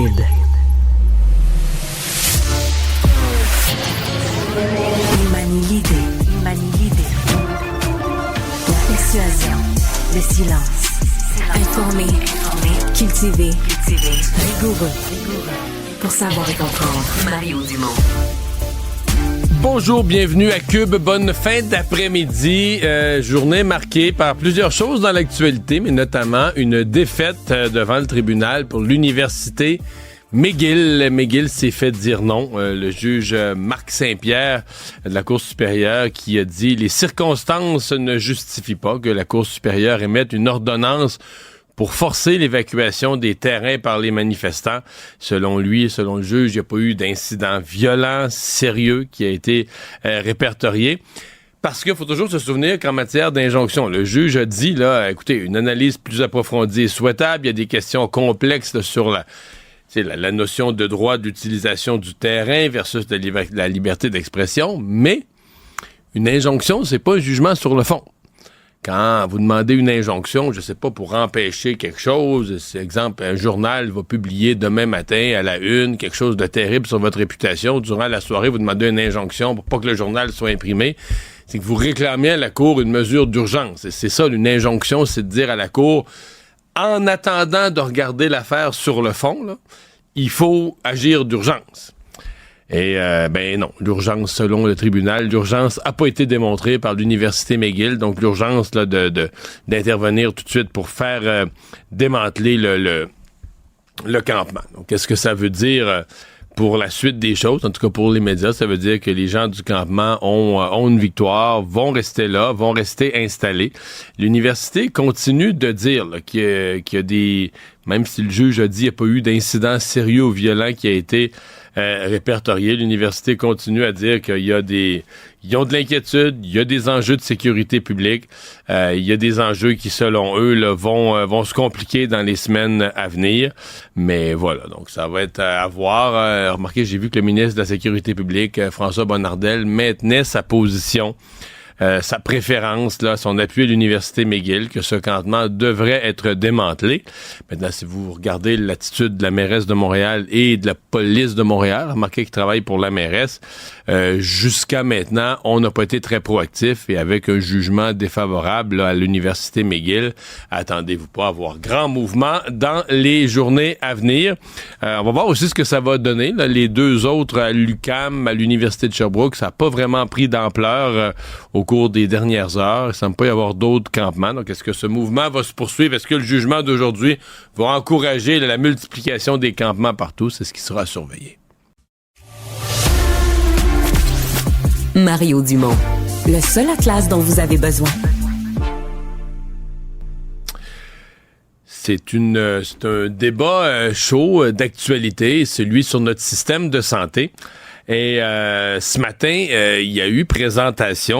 hybride. Il manie l'idée. La persuasion, le silence. Informer, cultiver, rigoureux. Pour savoir et comprendre. Mario Dumont. Bonjour, bienvenue à Cube. Bonne fin d'après-midi. Journée marquée par plusieurs choses dans l'actualité, mais notamment une défaite devant le tribunal pour l'université McGill. McGill s'est fait dire non. Le juge Marc Saint-Pierre de la Cour supérieure qui a dit les circonstances ne justifient pas que la Cour supérieure émette une ordonnance pour forcer l'évacuation des terrains par les manifestants. Selon lui, selon le juge, il n'y a pas eu d'incident violent, sérieux, qui a été répertorié. Parce qu'il faut toujours se souvenir qu'en matière d'injonction, le juge a dit, là, écoutez, une analyse plus approfondie est souhaitable. Il y a des questions complexes là, sur la notion de droit d'utilisation du terrain versus la liberté d'expression. Mais une injonction, c'est pas un jugement sur le fond. Quand vous demandez une injonction, je sais pas, pour empêcher quelque chose, c'est exemple, un journal va publier demain matin à la une quelque chose de terrible sur votre réputation, durant la soirée, vous demandez une injonction pour pas que le journal soit imprimé, c'est que vous réclamez à la Cour une mesure d'urgence. Et c'est ça, une injonction, c'est de dire à la Cour, en attendant de regarder l'affaire sur le fond, là, il faut agir d'urgence. Et non, l'urgence, selon le tribunal, l'urgence n'a pas été démontrée par l'université McGill, donc l'urgence là, d'intervenir tout de suite pour faire démanteler le campement. Donc, qu'est-ce que ça veut dire pour la suite des choses? En tout cas, pour les médias, ça veut dire que les gens du campement ont une victoire, vont rester là, vont rester installés. L'université continue de dire là, qu'il y a des... Même si le juge a dit qu'il n'y a pas eu d'incident sérieux ou violent qui a été répertorié, l'université continue à dire qu'ils ont de l'inquiétude, il y a des enjeux de sécurité publique, il y a des enjeux qui, selon eux, là, vont se compliquer dans les semaines à venir. Mais voilà, donc ça va être à voir. Remarquez, j'ai vu que le ministre de la Sécurité publique, François Bonnardel, maintenait sa position, sa préférence, là, son appui à l'université McGill, que ce campement devrait être démantelé. Maintenant, si vous regardez l'attitude de la mairesse de Montréal et de la police de Montréal, remarquez qu'ils travaillent pour la mairesse, jusqu'à maintenant, on n'a pas été très proactif et avec un jugement défavorable là, à l'université McGill, attendez-vous pas à avoir grand mouvement dans les journées à venir. On va voir aussi ce que ça va donner. Là, les deux autres à l'UQAM, à l'université de Sherbrooke, ça n'a pas vraiment pris d'ampleur au cours des dernières heures. Il ne semble pas y avoir d'autres campements. Donc, est-ce que ce mouvement va se poursuivre? Est-ce que le jugement d'aujourd'hui va encourager la multiplication des campements partout? C'est ce qui sera surveillé. Mario Dumont, le seul atlas dont vous avez besoin. C'est un débat chaud d'actualité, celui sur notre système de santé. Et ce matin, il y a eu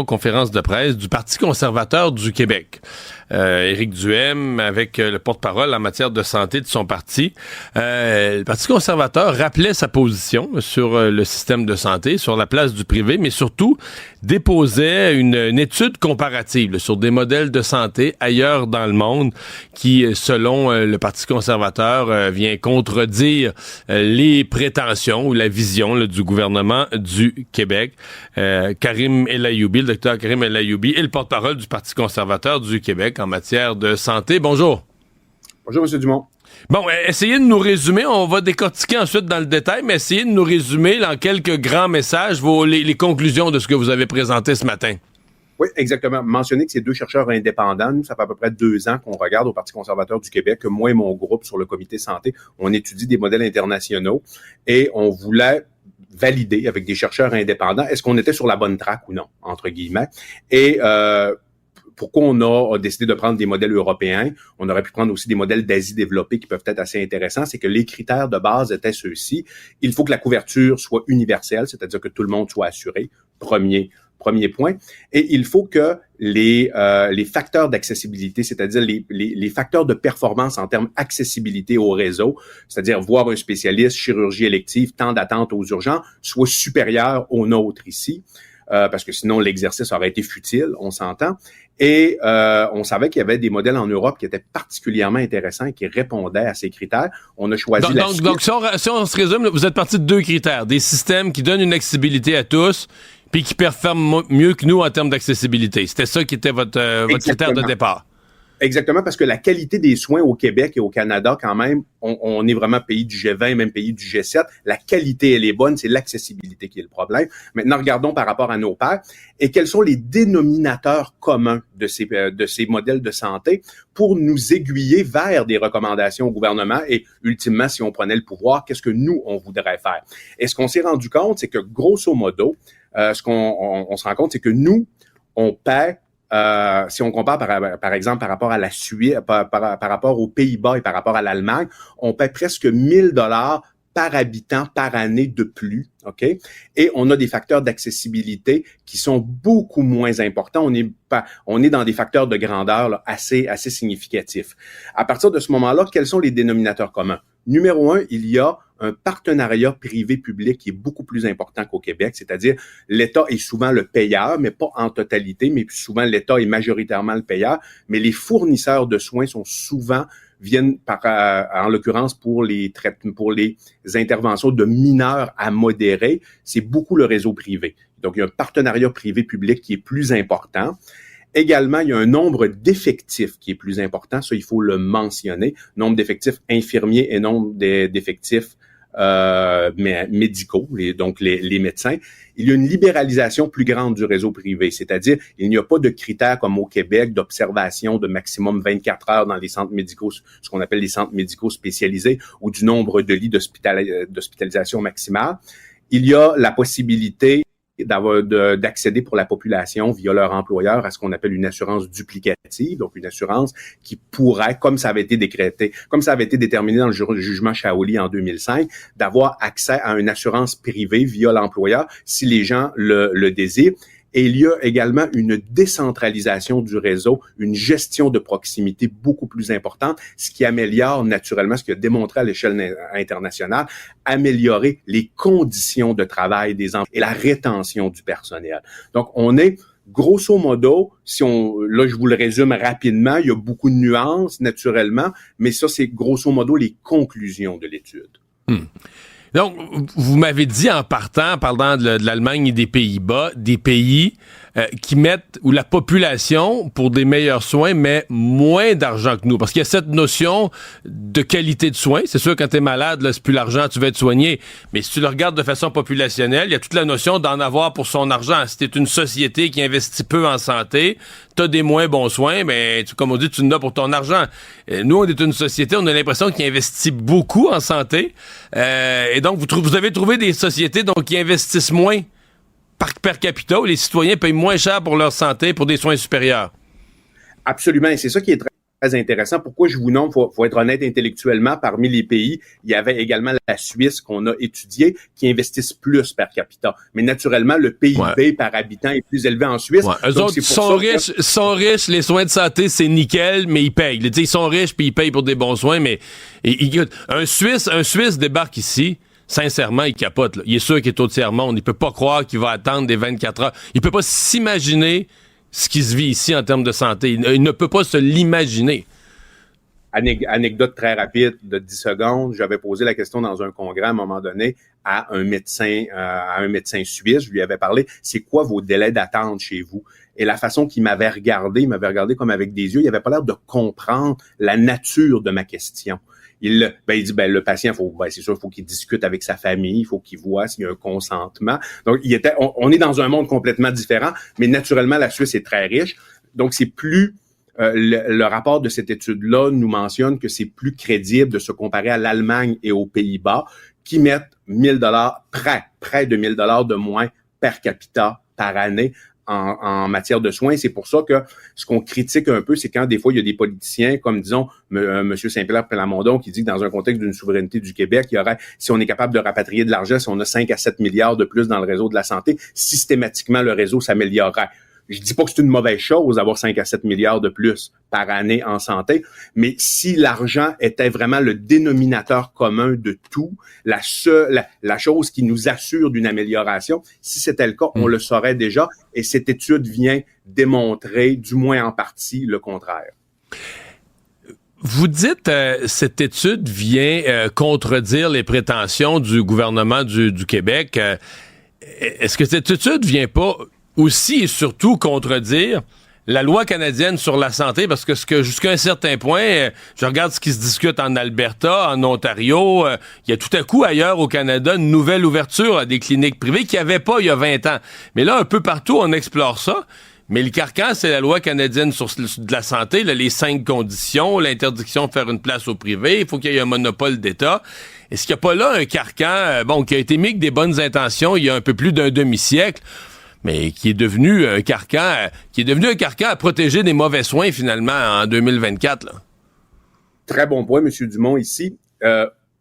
conférence de presse du Parti conservateur du Québec. Éric Duhaime, avec le porte-parole en matière de santé de son parti. Le Parti conservateur rappelait sa position sur le système de santé, sur la place du privé, mais surtout déposait une étude comparative sur des modèles de santé ailleurs dans le monde qui, selon le Parti conservateur, vient contredire les prétentions ou la vision là, du gouvernement du Québec. Karim El Ayoumi, le docteur Karim El Ayoumi, est le porte-parole du Parti conservateur du Québec en matière de santé. Bonjour. Bonjour, M. Dumont. Bon, essayez de nous résumer, on va décortiquer ensuite dans le détail, mais essayez de nous résumer en quelques grands messages les conclusions de ce que vous avez présenté ce matin. Oui, exactement. Mentionner que c'est deux chercheurs indépendants. Nous, ça fait à peu près 2 ans qu'on regarde au Parti conservateur du Québec, que moi et mon groupe sur le comité santé, on étudie des modèles internationaux et on voulait valider avec des chercheurs indépendants est-ce qu'on était sur la bonne track ou non, entre guillemets. Et pourquoi on a décidé de prendre des modèles européens, on aurait pu prendre aussi des modèles d'Asie développée qui peuvent être assez intéressants, c'est que les critères de base étaient ceux-ci. Il faut que la couverture soit universelle, c'est-à-dire que tout le monde soit assuré, premier point. Et il faut que les facteurs d'accessibilité, c'est-à-dire les facteurs de performance en termes accessibilité au réseau, c'est-à-dire voir un spécialiste, chirurgie élective, temps d'attente aux urgences, soient supérieurs aux nôtres ici. parce que sinon l'exercice aurait été futile, on s'entend. Et on savait qu'il y avait des modèles en Europe qui étaient particulièrement intéressants et qui répondaient à ces critères. On a choisi donc si on se résume, vous êtes parti de 2 critères. Des systèmes qui donnent une accessibilité à tous puis qui performent mieux que nous en termes d'accessibilité. C'était ça qui était votre critère de départ. Exactement, parce que la qualité des soins au Québec et au Canada, quand même, on est vraiment pays du G20, même pays du G7. La qualité, elle est bonne, c'est l'accessibilité qui est le problème. Maintenant, regardons par rapport à nos pairs. Et quels sont les dénominateurs communs de ces modèles de santé pour nous aiguiller vers des recommandations au gouvernement et, ultimement, si on prenait le pouvoir, qu'est-ce que nous, on voudrait faire? Et ce qu'on s'est rendu compte, c'est que, grosso modo, ce qu'on se rend compte, c'est que nous, on paie si on compare par exemple par rapport à la Suisse, par rapport aux Pays-Bas et par rapport à l'Allemagne, on paie presque 1 000 $ par habitant par année de plus, OK? Et on a des facteurs d'accessibilité qui sont beaucoup moins importants. On est dans des facteurs de grandeur là, assez significatifs. À partir de ce moment-là, quels sont les dénominateurs communs? Numéro 1, il y a un partenariat privé-public qui est beaucoup plus important qu'au Québec, c'est-à-dire l'État est souvent le payeur, mais pas en totalité, mais souvent l'État est majoritairement le payeur, mais les fournisseurs de soins viennent en l'occurrence pour les interventions de mineurs à modérés, c'est beaucoup le réseau privé. Donc il y a un partenariat privé-public qui est plus important. Également, il y a un nombre d'effectifs qui est plus important, ça il faut le mentionner, nombre d'effectifs infirmiers et nombre d'effectifs médicaux, donc les médecins. Il y a une libéralisation plus grande du réseau privé, c'est-à-dire il n'y a pas de critères comme au Québec d'observation de maximum 24 heures dans les centres médicaux, ce qu'on appelle les centres médicaux spécialisés, ou du nombre de lits d'hospitalisation maximale. Il y a la possibilité d'accéder pour la population via leur employeur à ce qu'on appelle une assurance duplicative, donc une assurance qui pourrait, comme ça avait été déterminé dans le jugement Shaoli en 2005, d'avoir accès à une assurance privée via l'employeur si les gens le désirent. Et il y a également une décentralisation du réseau, une gestion de proximité beaucoup plus importante, ce qui améliore naturellement, ce qui a démontré à l'échelle internationale, améliorer les conditions de travail des employés et la rétention du personnel. Donc, on est grosso modo, là je vous le résume rapidement, il y a beaucoup de nuances naturellement, mais ça c'est grosso modo les conclusions de l'étude. Donc, vous m'avez dit en parlant de l'Allemagne et des Pays-Bas, des pays qui mettent, où la population, pour des meilleurs soins, met moins d'argent que nous. Parce qu'il y a cette notion de qualité de soins. C'est sûr, quand t'es malade, là, c'est plus l'argent, tu vas être soigné. Mais si tu le regardes de façon populationnelle, il y a toute la notion d'en avoir pour son argent. Si t'es une société qui investit peu en santé, t'as des moins bons soins, mais comme on dit, tu en as pour ton argent. Nous, on est une société, on a l'impression qu'il investit beaucoup en santé. Et donc, vous avez trouvé des sociétés donc, qui investissent moins per capita, où les citoyens payent moins cher pour leur santé, pour des soins supérieurs. Absolument, et c'est ça qui est très intéressant. Pourquoi je vous nomme, faut être honnête intellectuellement, parmi les pays, il y avait également la Suisse qu'on a étudiée, qui investissent plus per capita. Mais naturellement, le PIB par habitant est plus élevé en Suisse. Ouais. Eux autres, sont riches, les soins de santé, c'est nickel, mais ils payent. Ils sont riches, puis ils payent pour des bons soins, mais un Suisse débarque ici, sincèrement, il capote. Là. Il est sûr qu'il est au tiers-monde. Il peut pas croire qu'il va attendre des 24 heures. Il peut pas s'imaginer ce qui se vit ici en termes de santé. Il ne peut pas se l'imaginer. Anecdote très rapide de 10 secondes. J'avais posé la question dans un congrès à un moment donné à un médecin suisse. Je lui avais parlé, c'est quoi vos délais d'attente chez vous? Et la façon qu'il m'avait regardé comme avec des yeux. Il avait pas l'air de comprendre la nature de ma question. Il dit, le patient, c'est sûr, il faut qu'il discute avec sa famille, il faut qu'il voit s'il y a un consentement. Donc, on est dans un monde complètement différent, mais naturellement, la Suisse est très riche. Donc, c'est plus, le rapport de cette étude-là nous mentionne que c'est plus crédible de se comparer à l'Allemagne et aux Pays-Bas, qui mettent 1 000 $, près de 1 000 $ de moins per capita par année en matière de soins. C'est pour ça que ce qu'on critique un peu, c'est quand des fois il y a des politiciens, comme disons M. Saint-Pierre Plamondon, qui dit que dans un contexte d'une souveraineté du Québec, il y aurait, si on est capable de rapatrier de l'argent, si on a 5 à 7 milliards de plus dans le réseau de la santé, systématiquement le réseau s'améliorerait. Je dis pas que c'est une mauvaise chose d'avoir 5 à 7 milliards de plus par année en santé, mais si l'argent était vraiment le dénominateur commun de tout, la chose qui nous assure d'une amélioration, si c'était le cas, on le saurait déjà, et cette étude vient démontrer, du moins en partie, le contraire. Vous dites cette étude vient contredire les prétentions du gouvernement du Québec. Est-ce que cette étude vient pas aussi et surtout contredire la loi canadienne sur la santé? Parce que jusqu'à un certain point, je regarde ce qui se discute en Alberta, en Ontario, il y a tout à coup ailleurs au Canada une nouvelle ouverture à des cliniques privées qu'il n'y avait pas il y a 20 ans. Mais là, un peu partout, on explore ça. Mais le carcan, c'est la loi canadienne de la santé, là, les 5 conditions, l'interdiction de faire une place au privé, il faut qu'il y ait un monopole d'État. Est-ce qu'il n'y a pas là un carcan, qui a été mis avec des bonnes intentions il y a un peu plus d'un demi-siècle, mais qui est devenu un carcan, à protéger des mauvais soins finalement en 2024, là? Très bon point, M. Dumont, ici.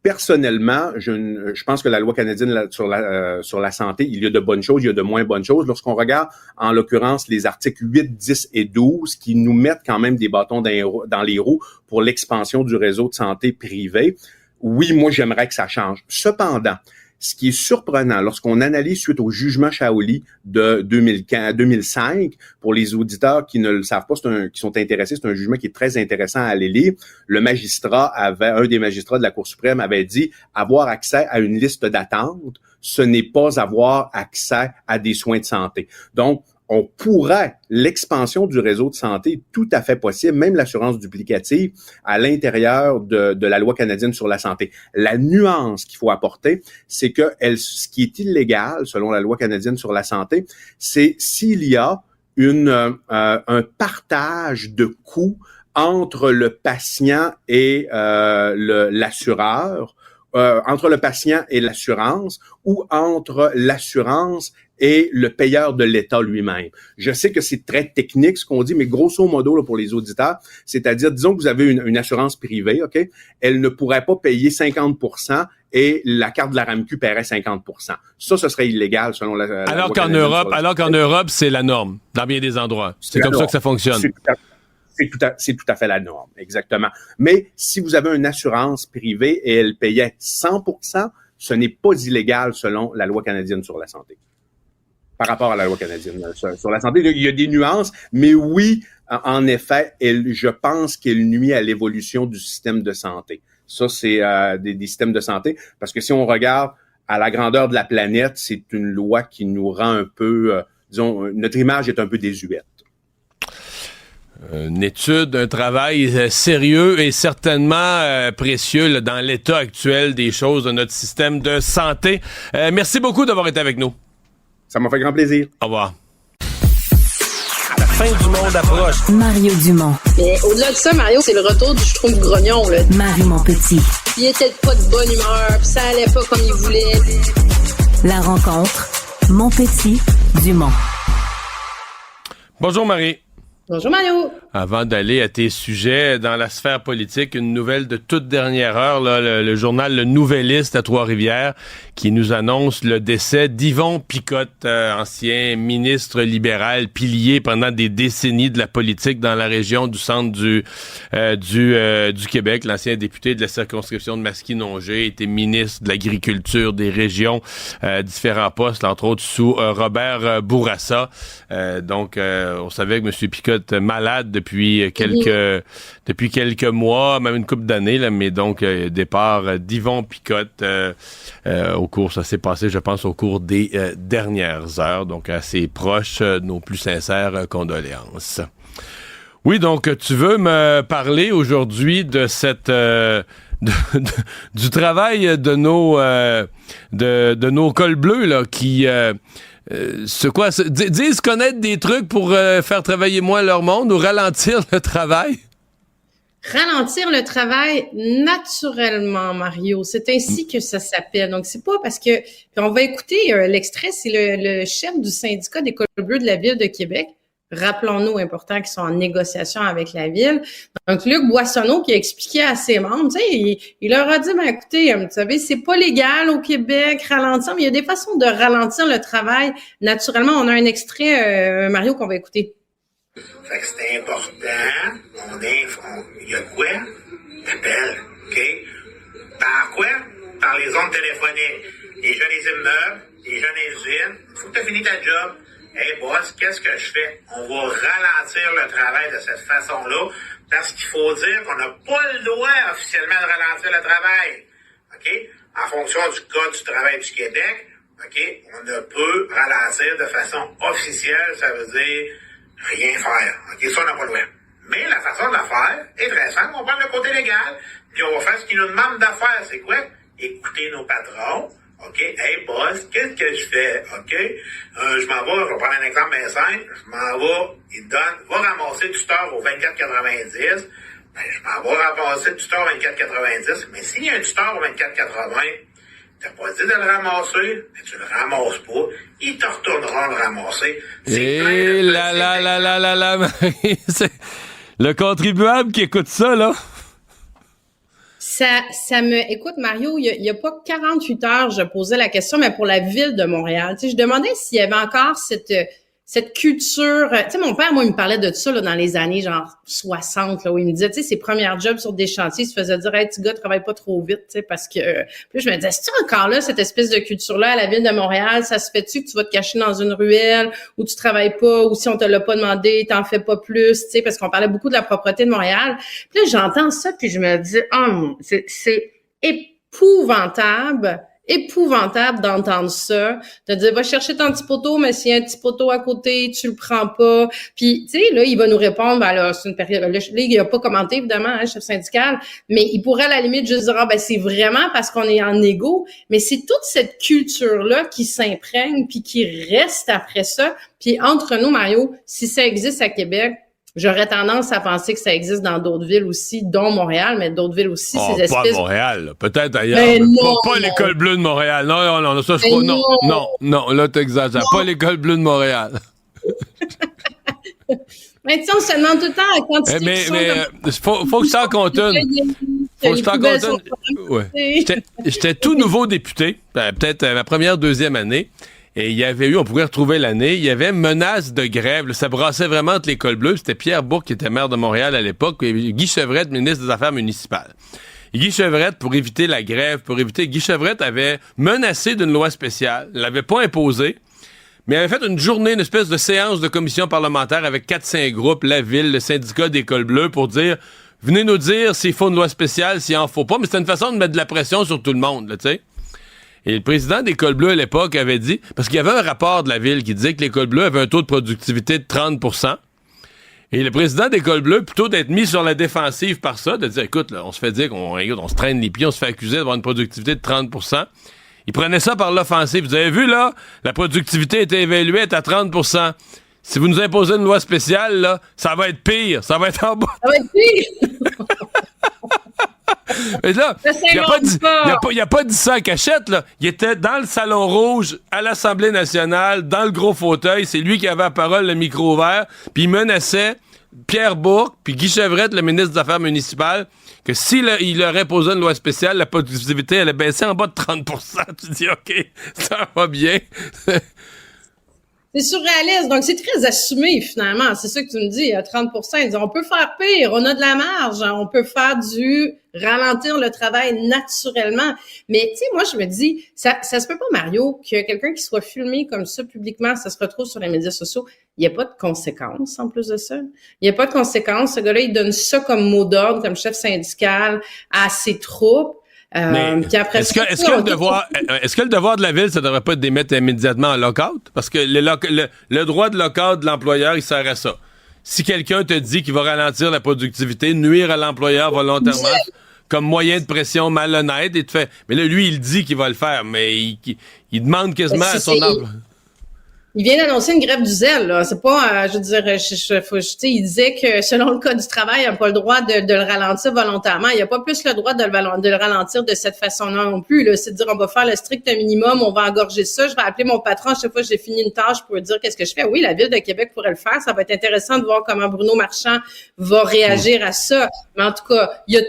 Personnellement, je pense que la loi canadienne sur la santé, il y a de bonnes choses, il y a de moins bonnes choses. Lorsqu'on regarde, en l'occurrence, les articles 8, 10 et 12, qui nous mettent quand même des bâtons dans les roues pour l'expansion du réseau de santé privé, oui, moi, j'aimerais que ça change. Cependant, ce qui est surprenant, lorsqu'on analyse suite au jugement Shaoli de 2005, pour les auditeurs qui ne le savent pas, qui sont intéressés, c'est un jugement qui est très intéressant à aller lire. Un des magistrats de la Cour suprême avait dit avoir accès à une liste d'attente, ce n'est pas avoir accès à des soins de santé. Donc, l'expansion du réseau de santé est tout à fait possible, même l'assurance duplicative à l'intérieur de la loi canadienne sur la santé. La nuance qu'il faut apporter, c'est que ce qui est illégal, selon la loi canadienne sur la santé, c'est s'il y a un partage de coûts entre le patient et l'assureur, entre le patient et l'assurance, ou entre l'assurance et le payeur de l'État lui-même. Je sais que c'est très technique ce qu'on dit, mais grosso modo, là, pour les auditeurs, c'est-à-dire, disons que vous avez une assurance privée, OK? Elle ne pourrait pas payer 50% et la carte de la RAMQ paierait 50%. Ça, ce serait illégal selon la alors qu'en Europe, c'est la norme, dans bien des endroits. C'est comme ça que ça fonctionne. C'est tout à fait la norme, exactement. Mais si vous avez une assurance privée et elle payait 100%, ce n'est pas illégal selon la loi canadienne sur la santé. Par rapport à la loi canadienne sur la santé, il y a des nuances, mais oui, en effet, je pense qu'elle nuit à l'évolution du système de santé. Ça, c'est des systèmes de santé, parce que si on regarde à la grandeur de la planète, c'est une loi qui nous rend un peu, notre image est un peu désuète. Une étude, un travail sérieux et certainement précieux là, dans l'état actuel des choses de notre système de santé. Merci beaucoup d'avoir été avec nous. Ça m'a fait grand plaisir. Au revoir. La fin du monde approche. Mario Dumont. Mais au-delà de ça, Mario, c'est le retour du schtroumpf grognon, là. Marie Montpetit. Il était pas de bonne humeur, puis ça allait pas comme il voulait. La rencontre. Montpetit-Dumont. Bonjour Marie. Bonjour Mario. Avant d'aller à tes sujets dans la sphère politique, une nouvelle de toute dernière heure, là, le journal Le Nouvelliste à Trois-Rivières qui nous annonce le décès d'Yvon Picotte, ancien ministre libéral, pilier pendant des décennies de la politique dans la région du centre du Québec, l'ancien député de la circonscription de Masquinongé, était ministre de l'Agriculture des régions, différents postes, entre autres sous Robert Bourassa. Donc, on savait que M. Picotte malade depuis quelques mois, même une couple d'années, là, mais donc départ d'Yvon Picotte ça s'est passé, je pense, au cours des dernières heures, donc à ses proches, nos plus sincères condoléances. Oui, donc tu veux me parler aujourd'hui de cette du travail de nos cols bleus là qui disent connaître des trucs pour faire travailler moins leur monde ou ralentir le travail? Ralentir le travail naturellement, Mario. C'est ainsi que ça s'appelle. Donc, c'est pas parce que... Puis on va écouter l'extrait, c'est le chef du syndicat des cols bleus de la Ville de Québec, rappelons-nous, important, qui sont en négociation avec la ville. Donc, Luc Boissonneau qui a expliqué à ses membres, tu sais, il leur a dit, ben écoutez, vous savez, c'est pas légal au Québec, ralentir, mais il y a des façons de ralentir le travail naturellement. On a un extrait, Mario, qu'on va écouter. Fait que c'est important, il y a quoi? T'appelles, OK? Par quoi? Par les ondes téléphoniques. Les gens des immeubles, les gens des usines. Faut que tu aies fini ta job. Hey boss, qu'est-ce que je fais? On va ralentir le travail de cette façon-là parce qu'il faut dire qu'on n'a pas le droit officiellement de ralentir le travail. OK? En fonction du Code du travail du Québec, OK? On ne peut ralentir de façon officielle, ça veut dire rien faire. OK? Ça, on n'a pas le droit. Mais la façon de la faire est très simple. On prend le côté légal, puis on va faire ce qu'ils nous demandent de faire. C'est quoi? Écouter nos patrons. OK? Hey, boss, qu'est-ce que je fais? OK? Je m'en vais, je vais prendre un exemple bien simple. Je m'en vais, il donne, va ramasser du store au 24,90. Ben, je m'en vais ramasser du store au 24,90. Mais s'il y a un store au 24,80, t'as pas dit de le ramasser, mais tu le ramasses pas. Ils te retourneront le ramasser. Et là, Marie, c'est le contribuable qui écoute ça, là. Écoute, Mario, il y a pas 48 heures, je posais la question, mais pour la ville de Montréal. Tu sais, je demandais s'il y avait encore cette culture. Tu sais, mon père, moi, il me parlait de ça, là, dans les années, genre, 60, là, où il me disait, tu sais, ses premiers jobs sur des chantiers, il se faisait dire, hey, petit gars, travaille pas trop vite, tu sais, parce que, puis je me disais, c'est-tu encore là, cette espèce de culture-là, à la ville de Montréal, ça se fait-tu que tu vas te cacher dans une ruelle, ou tu travailles pas, ou si on te l'a pas demandé, t'en fais pas plus, tu sais, parce qu'on parlait beaucoup de la propreté de Montréal. Puis là, j'entends ça, puis je me dis, oh, c'est épouvantable d'entendre ça, de dire va chercher ton petit poteau, mais s'il y a un petit poteau à côté, tu le prends pas. Puis tu sais là, il va nous répondre ben là c'est une période là, il a pas commenté évidemment, hein, chef syndical, mais il pourrait à la limite juste dire ah, ben c'est vraiment parce qu'on est en égo, mais c'est toute cette culture là qui s'imprègne puis qui reste après ça. Puis entre nous Mario, si ça existe à Québec, j'aurais tendance à penser que ça existe dans d'autres villes aussi, dont Montréal, mais d'autres villes aussi, ces espèces... Pas à Montréal, là. Peut-être ailleurs. Mais non, pas l'école bleue de Montréal. Non, ça, je crois... Non, là, t'exagères. Pas l'école bleue de Montréal. Mais tu sais, on se demande tout le temps la quantité mais faut que je t'en compte une. Faut que je t'en compte une. Ouais. J'étais tout nouveau député, peut-être ma première, deuxième année. Et il y avait eu, on pourrait retrouver l'année, il y avait menace de grève. Là, ça brassait vraiment entre l'école bleue. C'était Pierre Bourque qui était maire de Montréal à l'époque, et Guy Chevrette, ministre des Affaires municipales. Et Guy Chevrette, pour éviter la grève, Guy Chevrette avait menacé d'une loi spéciale, l'avait pas imposée, mais avait fait une journée, une espèce de séance de commission parlementaire avec 4-5 groupes, la ville, le syndicat d'école bleue, pour dire, venez nous dire s'il faut une loi spéciale, s'il en faut pas, mais c'était une façon de mettre de la pression sur tout le monde, là, tu sais. Et le président d'École bleue à l'époque avait dit, parce qu'il y avait un rapport de la ville qui disait que l'École bleue avait un taux de productivité de 30%. Et le président d'École bleue, plutôt d'être mis sur la défensive par ça, de dire, écoute, là, on se fait dire qu'on se traîne les pieds, on se fait accuser d'avoir une productivité de 30%. Il prenait ça par l'offensive. Vous avez vu, là, la productivité était évaluée à 30%. Si vous nous imposez une loi spéciale, là, ça va être pire. Ça va être en bas. Ça va être pire! Mais là, il a pas dit ça à cachette, là. Il était dans le Salon Rouge, à l'Assemblée nationale, dans le gros fauteuil. C'est lui qui avait la parole, le micro ouvert. Puis il menaçait Pierre Bourque, puis Guy Chevrette, le ministre des Affaires municipales, que s'il il aurait posé une loi spéciale, la productivité allait baisser en bas de 30%. Tu dis, OK, ça va bien. C'est surréaliste, donc c'est très assumé finalement, c'est ça que tu me dis, à 30%, ils disent on peut faire pire, on a de la marge, hein, on peut faire ralentir le travail naturellement. Mais tu sais, moi je me dis, ça se peut pas Mario, que quelqu'un qui soit filmé comme ça publiquement, ça se retrouve sur les médias sociaux, il n'y a pas de conséquences en plus de ça. Il n'y a pas de conséquences, ce gars-là il donne ça comme mot d'ordre, comme chef syndical à ses troupes. Est-ce que le devoir de la ville, ça devrait pas être de mettre immédiatement en lock-out? Parce que le droit de lock-out de l'employeur, il sert à ça. Si quelqu'un te dit qu'il va ralentir la productivité, nuire à l'employeur volontairement, comme moyen de pression malhonnête, il te fait... Mais là, lui, il dit qu'il va le faire, mais il demande quasiment à son employeur. Il vient d'annoncer une grève du zèle, là. C'est pas, je veux dire, il disait que selon le Code du travail, il n'a pas le droit de le ralentir volontairement. Il n'y a pas plus le droit de le ralentir de cette façon-là non plus, là. C'est de dire, on va faire le strict minimum, on va engorger ça. Je vais appeler mon patron chaque fois que j'ai fini une tâche pour lui dire qu'est-ce que je fais. Oui, la Ville de Québec pourrait le faire. Ça va être intéressant de voir comment Bruno Marchand va réagir à ça. Mais en tout cas, il y a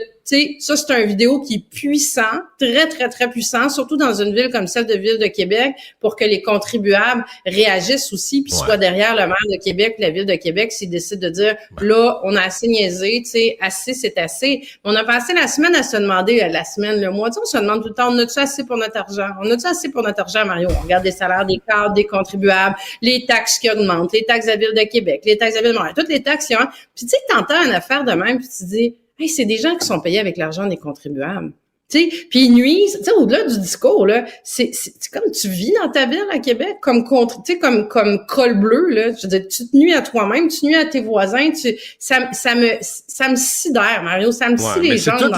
ça, c'est un vidéo qui est puissant, très, très, très puissant, surtout dans une ville comme celle de Ville de Québec, pour que les contribuables réagissent aussi, puis soient derrière le maire de Québec, la Ville de Québec, s'ils décident de dire, là, on a assez niaisé, assez, c'est assez. On a passé la semaine à se demander, le mois, on se demande tout le temps, on a-tu assez pour notre argent? On a-tu assez pour notre argent, Mario? On regarde les salaires des cadres, des contribuables, les taxes qui augmentent, les taxes à Ville de Québec, les taxes à Ville de Montréal, toutes les taxes qui ont. Puis tu sais, t'entends une affaire de même, puis tu dis, hey, c'est des gens qui sont payés avec l'argent des contribuables. Tu sais, puis ils nuisent, tu sais, au-delà du discours, là, c'est comme tu vis dans ta ville à Québec, comme col bleu, là. Je veux dire, tu te nuis à toi-même, tu nuis à tes voisins, ça me sidère, Mario, ça me scie les jambes.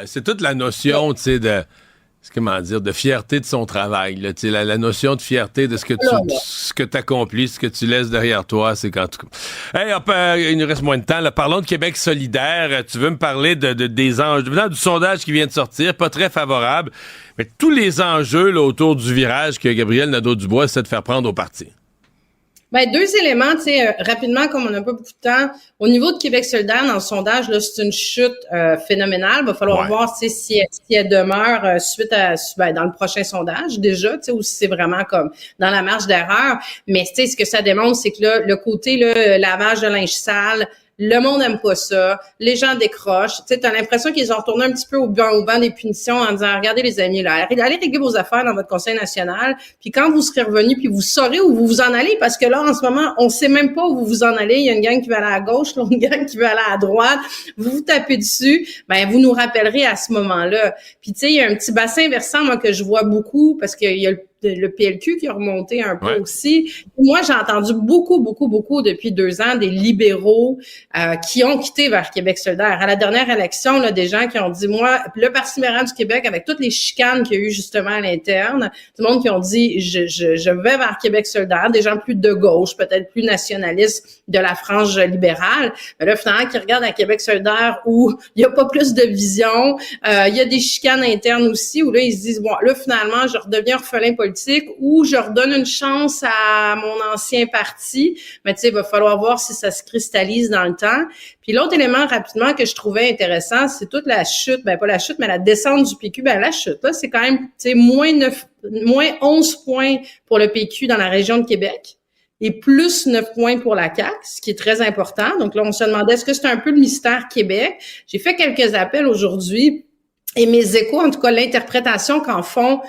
C'est toute la notion, tu sais, de fierté de son travail, là, tu sais, la notion de fierté de ce que tu accomplis, ce que tu laisses derrière toi, c'est quand tout. Hey, hop, il nous reste moins de temps, là. Parlons de Québec solidaire. Tu veux me parler des enjeux, venant du sondage qui vient de sortir, pas très favorable, mais tous les enjeux là, autour du virage que Gabriel Nadeau-Dubois essaie de faire prendre au parti. Ben, deux éléments, tu sais, rapidement, comme on n'a pas beaucoup de temps. Au niveau de Québec solidaire, dans le sondage, là, c'est une chute phénoménale. Il va falloir voir, tu sais, si elle demeure suite à, dans le prochain sondage, déjà, tu sais, ou si c'est vraiment comme dans la marge d'erreur. Mais, tu sais, ce que ça démontre, c'est que là, le côté, là, lavage de linge sale, le monde aime pas ça, les gens décrochent. Tu sais, t'as l'impression qu'ils ont retourné un petit peu au banc des punitions en disant, regardez les amis, là, allez régler vos affaires dans votre conseil national, puis quand vous serez revenus, puis vous saurez où vous vous en allez, parce que là, en ce moment, on sait même pas où vous vous en allez. Il y a une gang qui va aller à gauche, l'autre gang qui va aller à droite. Vous vous tapez dessus, ben vous nous rappellerez à ce moment-là. Puis tu sais, il y a un petit bassin versant, moi, que je vois beaucoup, parce qu'il y a le PLQ qui a remonté un peu aussi. Moi, j'ai entendu beaucoup depuis 2 ans des libéraux qui ont quitté vers Québec solidaire. À la dernière élection, là, des gens qui ont dit, moi, le Parti libéral du Québec, avec toutes les chicanes qu'il y a eu justement à l'interne, tout le monde qui ont dit, je vais vers Québec solidaire, des gens plus de gauche, peut-être plus nationalistes de la frange libérale. Mais là, finalement, qui regardent à Québec solidaire où il y a pas plus de vision, il y a des chicanes internes aussi, où là, ils se disent, bon, là, finalement, je redeviens orphelin politique, ou je redonne une chance à mon ancien parti. Mais tu sais, il va falloir voir si ça se cristallise dans le temps. Puis l'autre élément rapidement que je trouvais intéressant, c'est toute la chute, ben pas la chute, mais la descente du PQ. Ben la chute, là, c'est quand même, tu sais, moins 11 points pour le PQ dans la région de Québec et plus 9 points pour la CAQ, ce qui est très important. Donc là, on se demandait, est-ce que c'est un peu le mystère Québec? J'ai fait quelques appels aujourd'hui. Et mes échos, en tout cas, l'interprétation qu'en font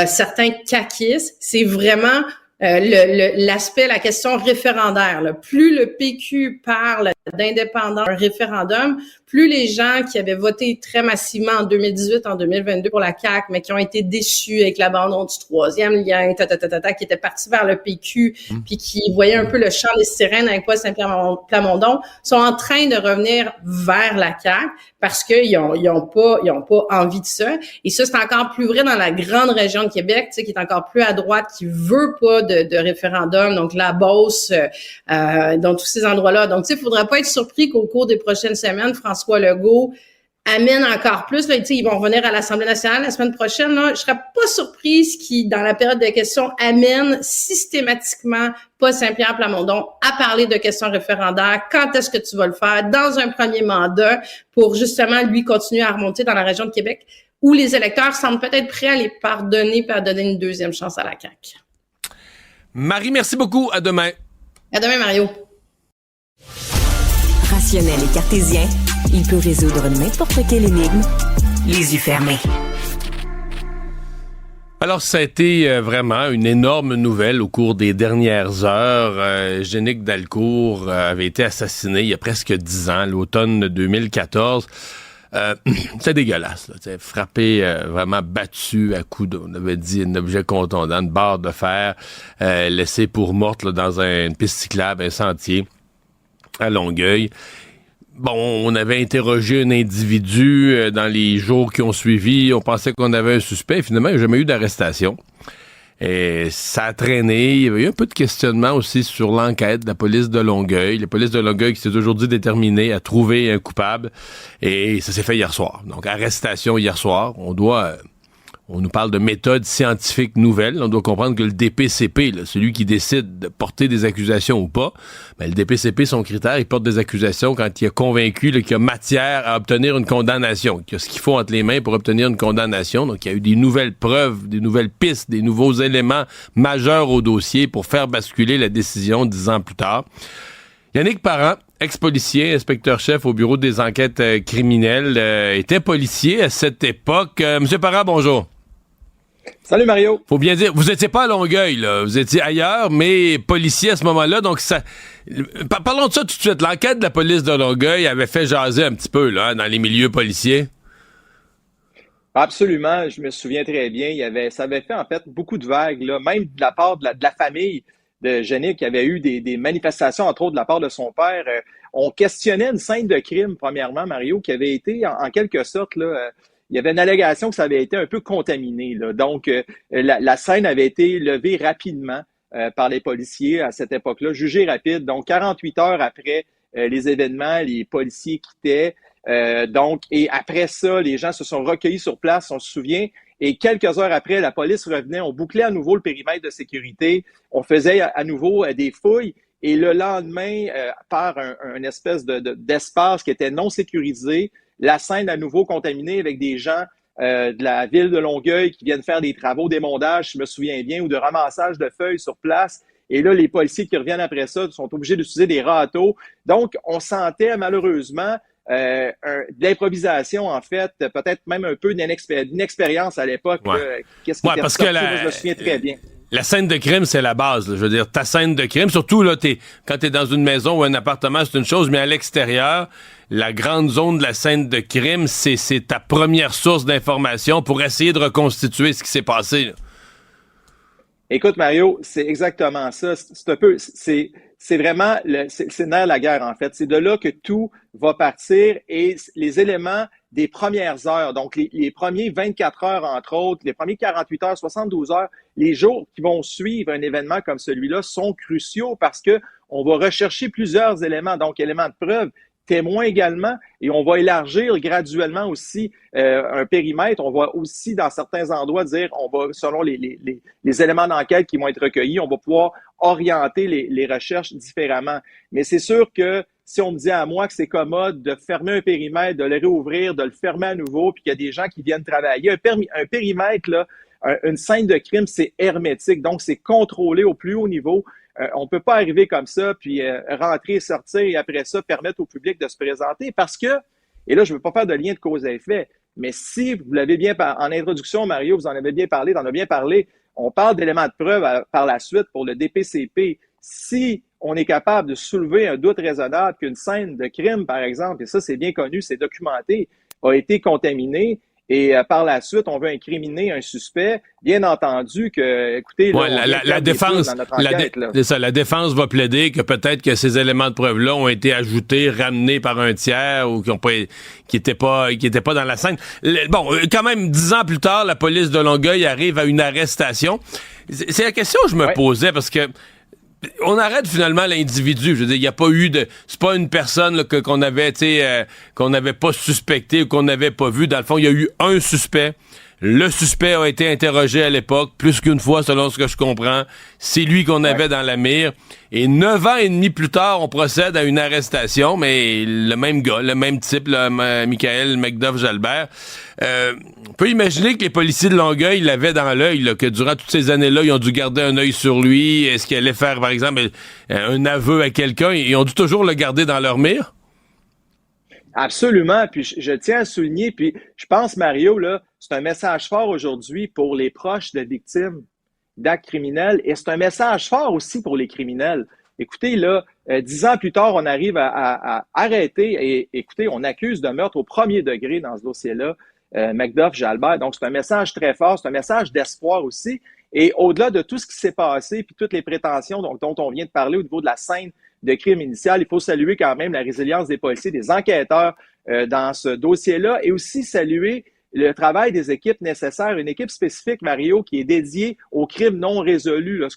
certains caquistes, c'est vraiment l'aspect, la question référendaire. Là. Plus le PQ parle d'indépendance, un référendum, plus les gens qui avaient voté très massivement en 2018, en 2022 pour la CAQ, mais qui ont été déçus avec l'abandon du troisième lien, qui étaient partis vers le PQ, puis qui voyaient un peu le chant des sirènes avec Paul Saint-Pierre-Plamondon, sont en train de revenir vers la CAQ parce qu'ils ont pas envie de ça. Et ça, c'est encore plus vrai dans la grande région de Québec, tu sais, qui est encore plus à droite, qui veut pas de référendum, donc la Beauce, dans tous ces endroits-là. Donc, tu sais, il faudrait pas être surpris qu'au cours des prochaines semaines, François Legault amène encore plus. Là, ils vont revenir à l'Assemblée nationale la semaine prochaine. Là. Je serais pas surprise qu'ils, dans la période de questions, amènent systématiquement Paul Saint-Pierre Plamondon à parler de questions référendaires. Quand est-ce que tu vas le faire? Dans un premier mandat pour justement, lui, continuer à remonter dans la région de Québec où les électeurs semblent peut-être prêts à les pardonner et à donner une deuxième chance à la CAQ. Marie, merci beaucoup. À demain. À demain, Mario. Rationnel et cartésien, il peut résoudre n'importe quelle énigme, les yeux fermés. Alors, ça a été vraiment une énorme nouvelle au cours des dernières heures. Génique Dalcourt avait été assassiné il y a presque 10 ans, l'automne 2014. C'est dégueulasse, là, frappé, vraiment battu à coups de, on avait dit, un objet contondant, une barre de fer, laissé pour morte là, dans une piste cyclable, un sentier à Longueuil. Bon, on avait interrogé un individu dans les jours qui ont suivi. On pensait qu'on avait un suspect. Finalement, il n'y a jamais eu d'arrestation. Et ça a traîné. Il y avait eu un peu de questionnement aussi sur l'enquête de la police de Longueuil. La police de Longueuil qui s'est aujourd'hui déterminée à trouver un coupable. Et ça s'est fait hier soir. Donc, arrestation hier soir. On nous parle de méthodes scientifiques nouvelles. On doit comprendre que le DPCP, là, celui qui décide de porter des accusations ou pas, ben, le DPCP, son critère, il porte des accusations quand il est convaincu là, qu'il y a matière à obtenir une condamnation, qu'il y a ce qu'il faut entre les mains pour obtenir une condamnation. Donc, il y a eu des nouvelles preuves, des nouvelles pistes, des nouveaux éléments majeurs au dossier pour faire basculer la décision 10 ans plus tard. Yannick Parent, ex-policier, inspecteur-chef au bureau des enquêtes criminelles, était policier à cette époque. Monsieur Parent, bonjour. Salut Mario. Faut bien dire, vous étiez pas à Longueuil, là. Vous étiez ailleurs, mais policier à ce moment-là. Donc, ça. Parlons de ça tout de suite. L'enquête de la police de Longueuil avait fait jaser un petit peu, là, dans les milieux policiers. Absolument. Je me souviens très bien. Ça avait fait, en fait, beaucoup de vagues, là, même de la part de la famille de Yannick, qui avait eu des manifestations, entre autres, de la part de son père. On questionnait une scène de crime, premièrement, Mario, qui avait été, en quelque sorte, là, il y avait une allégation que ça avait été un peu contaminé, là. Donc, la scène avait été levée rapidement par les policiers à cette époque-là, jugée rapide. Donc, 48 heures après les événements, les policiers quittaient. Et après ça, les gens se sont recueillis sur place, on se souvient. Et quelques heures après, la police revenait, on bouclait à nouveau le périmètre de sécurité, on faisait à nouveau des fouilles. Et le lendemain, par un espèce d'espace qui était non sécurisé, la scène à nouveau contaminée avec des gens de la ville de Longueuil qui viennent faire des travaux d'émondage, je me souviens bien, ou de ramassage de feuilles sur place. Et là, les policiers qui reviennent après ça sont obligés d'utiliser des râteaux. Donc, on sentait malheureusement de l'improvisation, en fait, peut-être même un peu d'inexpérience à l'époque. Ouais. Qu'est-ce qui était parce sorti, que moi, je me souviens très bien. La scène de crime, c'est la base. Là. Je veux dire, ta scène de crime, surtout là, quand t'es dans une maison ou un appartement, c'est une chose, mais à l'extérieur, la grande zone de la scène de crime, c'est ta première source d'information pour essayer de reconstituer ce qui s'est passé. Là. Écoute, Mario, c'est exactement ça. C'est vraiment c'est le nerf de la guerre, en fait. C'est de là que tout va partir et les éléments des premières heures, donc les premiers 24 heures, entre autres, les premiers 48 heures, 72 heures, les jours qui vont suivre un événement comme celui-là sont cruciaux parce que on va rechercher plusieurs éléments, donc éléments de preuve, témoins également, et on va élargir graduellement aussi un périmètre. On va aussi, dans certains endroits, dire, on va, selon les éléments d'enquête qui vont être recueillis, on va pouvoir orienter les recherches différemment. Mais c'est sûr que si on me dit à moi que c'est commode de fermer un périmètre, de le réouvrir, de le fermer à nouveau, puis qu'il y a des gens qui viennent travailler, un périmètre, là, une scène de crime, c'est hermétique, donc c'est contrôlé au plus haut niveau. On peut pas arriver comme ça, puis rentrer, sortir, et après ça, permettre au public de se présenter, parce que, et là, je veux pas faire de lien de cause à effet, mais si vous l'avez bien, en introduction, Mario, vous en avez bien parlé, t'en as bien parlé, on parle d'éléments de preuve par la suite pour le DPCP. Si on est capable de soulever un doute raisonnable qu'une scène de crime, par exemple, et ça, c'est bien connu, c'est documenté, a été contaminée, et par la suite, on veut incriminer un suspect. Bien entendu que, écoutez, là, ouais, la défense, la défense va plaider que peut-être que ces éléments de preuve-là ont été ajoutés, ramenés par un tiers ou qui étaient pas dans la scène. Bon, quand même, 10 ans plus tard, la police de Longueuil arrive à une arrestation. C'est la question que je me posais parce que on arrête finalement l'individu. Je veux dire, il n'y a pas eu c'est pas une personne là, qu'on avait, qu'on n'avait pas suspecté ou qu'on n'avait pas vu. Dans le fond, il y a eu un suspect. Le suspect a été interrogé à l'époque, plus qu'une fois, selon ce que je comprends. C'est lui qu'on avait dans la mire. Et 9 ans et demi plus tard, on procède à une arrestation, mais le même gars, le même type, là, Michael McDuff-Jalbert. On peut imaginer que les policiers de Longueuil l'avaient dans l'œil, là, que durant toutes ces années-là, ils ont dû garder un œil sur lui. Est-ce qu'il allait faire, par exemple, un aveu à quelqu'un? Ils ont dû toujours le garder dans leur mire? Absolument. Puis je tiens à souligner, puis je pense, Mario, là, c'est un message fort aujourd'hui pour les proches de victimes d'actes criminels et c'est un message fort aussi pour les criminels. Écoutez, là, 10 ans plus tard, on arrive à arrêter et écoutez, on accuse de meurtre au premier degré dans ce dossier-là, McDuff-Jalbert. Donc, c'est un message très fort, c'est un message d'espoir aussi. Et au-delà de tout ce qui s'est passé, puis toutes les prétentions dont on vient de parler au niveau de la scène de crime initial, il faut saluer quand même la résilience des policiers, des enquêteurs dans ce dossier-là et aussi saluer le travail des équipes nécessaires, une équipe spécifique, Mario, qui est dédiée aux crimes non résolus, là, ce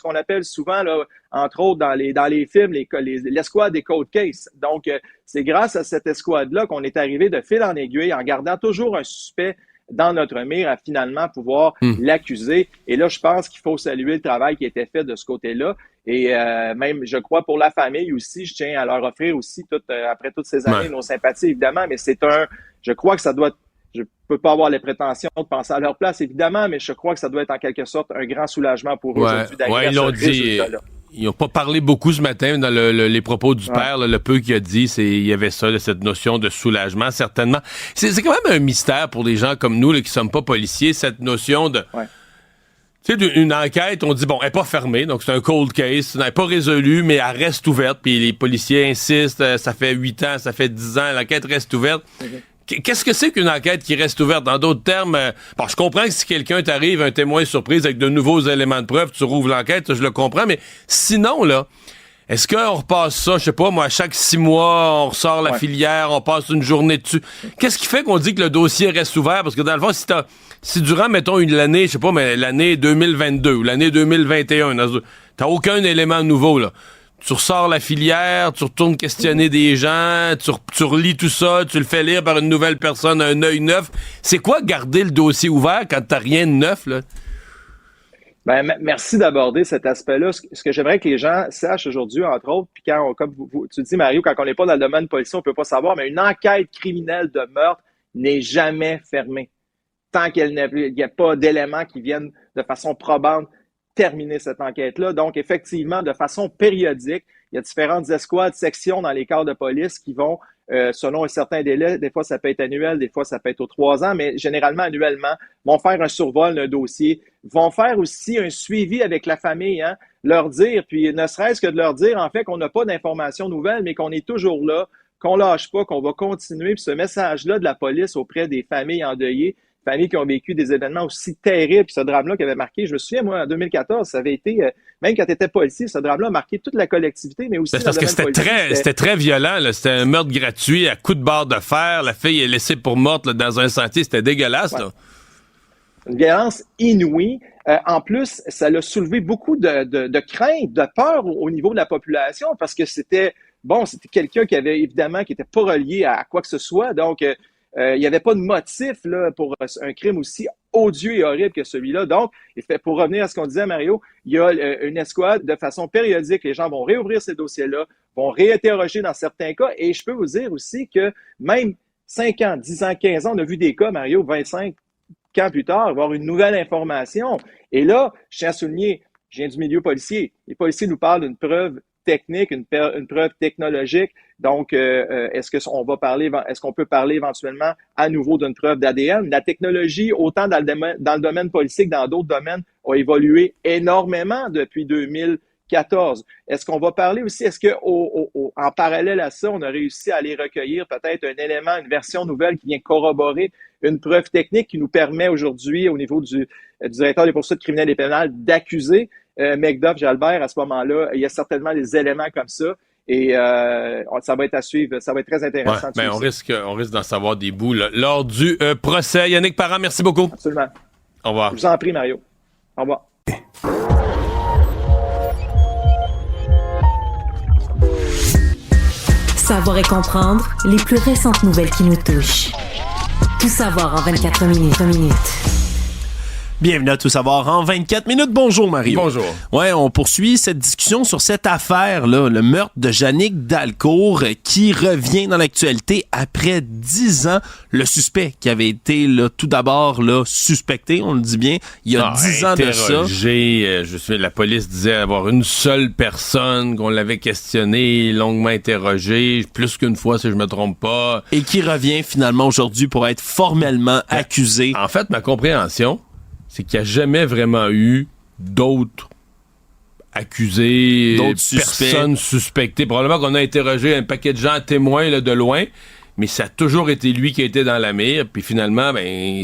qu'on appelle souvent, là, entre autres dans les films, l'escouade des cold cases. Donc, c'est grâce à cette escouade-là qu'on est arrivé de fil en aiguille en gardant toujours un suspect dans notre mire à finalement pouvoir l'accuser. Et là, je pense qu'il faut saluer le travail qui a été fait de ce côté-là. Et même, je crois, pour la famille aussi, je tiens à leur offrir aussi, après toutes ces années, nos sympathies, évidemment. Mais je crois que ça doit être, je peux pas avoir les prétentions de penser à leur place, évidemment, mais je crois que ça doit être en quelque sorte un grand soulagement pour eux aujourd'hui d'arriver à ce résultat-là. Ils n'ont pas parlé beaucoup ce matin dans les propos du père. Là, le peu qu'il a dit, il y avait ça, là, cette notion de soulagement, certainement. C'est quand même un mystère pour des gens comme nous là, qui ne sommes pas policiers, cette notion de... Ouais. Tu sais, une enquête, on dit, bon, elle n'est pas fermée, donc c'est un cold case, elle n'est pas résolue, mais elle reste ouverte, puis les policiers insistent, ça fait 8 ans, ça fait 10 ans, l'enquête reste ouverte. Qu'est-ce que c'est qu'une enquête qui reste ouverte? Dans d'autres termes, je comprends que si quelqu'un t'arrive, un témoin surprise avec de nouveaux éléments de preuve, tu rouvres l'enquête, je le comprends, mais sinon, là, est-ce qu'on repasse ça, je sais pas, moi, à chaque 6 mois, on ressort la filière, on passe une journée dessus? Qu'est-ce qui fait qu'on dit que le dossier reste ouvert? Parce que dans le fond, si durant, mettons, l'année, je sais pas, mais l'année 2022 ou l'année 2021, t'as aucun élément nouveau, là. Tu ressors la filière, tu retournes questionner des gens, tu relis tout ça, tu le fais lire par une nouvelle personne, un œil neuf. C'est quoi garder le dossier ouvert quand t'as rien de neuf, là? Ben, merci d'aborder cet aspect-là. Ce que j'aimerais que les gens sachent aujourd'hui, entre autres, puis comme tu dis, Mario, quand on n'est pas dans le domaine policier, on peut pas savoir, mais une enquête criminelle de meurtre n'est jamais fermée. Tant qu'il n'y a pas d'éléments qui viennent de façon probante terminer cette enquête-là. Donc, effectivement, de façon périodique, il y a différentes escouades, sections dans les corps de police qui vont, selon un certain délai, des fois ça peut être annuel, des fois ça peut être aux 3 ans, mais généralement annuellement, vont faire un survol d'un dossier, vont faire aussi un suivi avec la famille, leur dire, puis ne serait-ce que de leur dire, en fait, qu'on n'a pas d'informations nouvelles, mais qu'on est toujours là, qu'on lâche pas, qu'on va continuer, puis ce message-là de la police auprès des familles endeuillées, familles qui ont vécu des événements aussi terribles, puis ce drame-là qui avait marqué, je me souviens, moi, en 2014, ça avait été, même quand tu étais policier, ce drame-là a marqué toute la collectivité, mais aussi parce que c'était très violent, là. C'était un meurtre gratuit à coups de barre de fer, la fille est laissée pour morte là, dans un sentier, c'était dégueulasse, là. Une violence inouïe. En plus, ça a soulevé beaucoup de crainte, de peur au niveau de la population, parce que c'était quelqu'un qui était pas relié à quoi que ce soit, donc il n'y avait pas de motif là, pour un crime aussi odieux et horrible que celui-là. Donc, pour revenir à ce qu'on disait, Mario, il y a une escouade de façon périodique. Les gens vont réouvrir ces dossiers-là, vont réinterroger dans certains cas. Et je peux vous dire aussi que même 5 ans, 10 ans, 15 ans, on a vu des cas, Mario, 25 ans plus tard, avoir une nouvelle information. Et là, je tiens à souligner, je viens du milieu policier. Les policiers nous parlent d'une preuve technique, une preuve technologique. Donc, est-ce qu'on peut parler éventuellement à nouveau d'une preuve d'ADN? La technologie, autant dans le domaine policier que dans d'autres domaines, a évolué énormément depuis 2014. Est-ce qu'on va parler aussi, est-ce que en parallèle à ça, on a réussi à aller recueillir peut-être un élément, une version nouvelle qui vient corroborer une preuve technique qui nous permet aujourd'hui, au niveau du directeur des poursuites criminelles et pénales, d'accuser McDuff, Jalbert, à ce moment-là, il y a certainement des éléments comme ça. Et ça va être à suivre. Ça va être très intéressant. Ouais, on risque d'en savoir des bouts là, lors du procès. Yannick Parent, merci beaucoup. Absolument. Au revoir. Je vous en prie, Mario. Au revoir. Savoir et comprendre les plus récentes nouvelles qui nous touchent. Tout savoir en 24 minutes. Bienvenue à Tout savoir en 24 minutes. Bonjour Mario. Bonjour. Ouais, on poursuit cette discussion sur cette affaire-là, le meurtre de Jannick Dalcourt qui revient dans l'actualité après 10 ans. Le suspect qui avait été là, tout d'abord là, suspecté, on le dit bien, il y a 10 ans de ça. La police disait avoir une seule personne qu'on l'avait questionné, longuement interrogé, plus qu'une fois si je me trompe pas. Et qui revient finalement aujourd'hui pour être formellement accusé. En fait, ma compréhension, c'est qu'il n'y a jamais vraiment eu d'autres accusés, d'autres personnes suspectées. Probablement qu'on a interrogé un paquet de gens témoins là, de loin, mais ça a toujours été lui qui a été dans la mire. Puis finalement,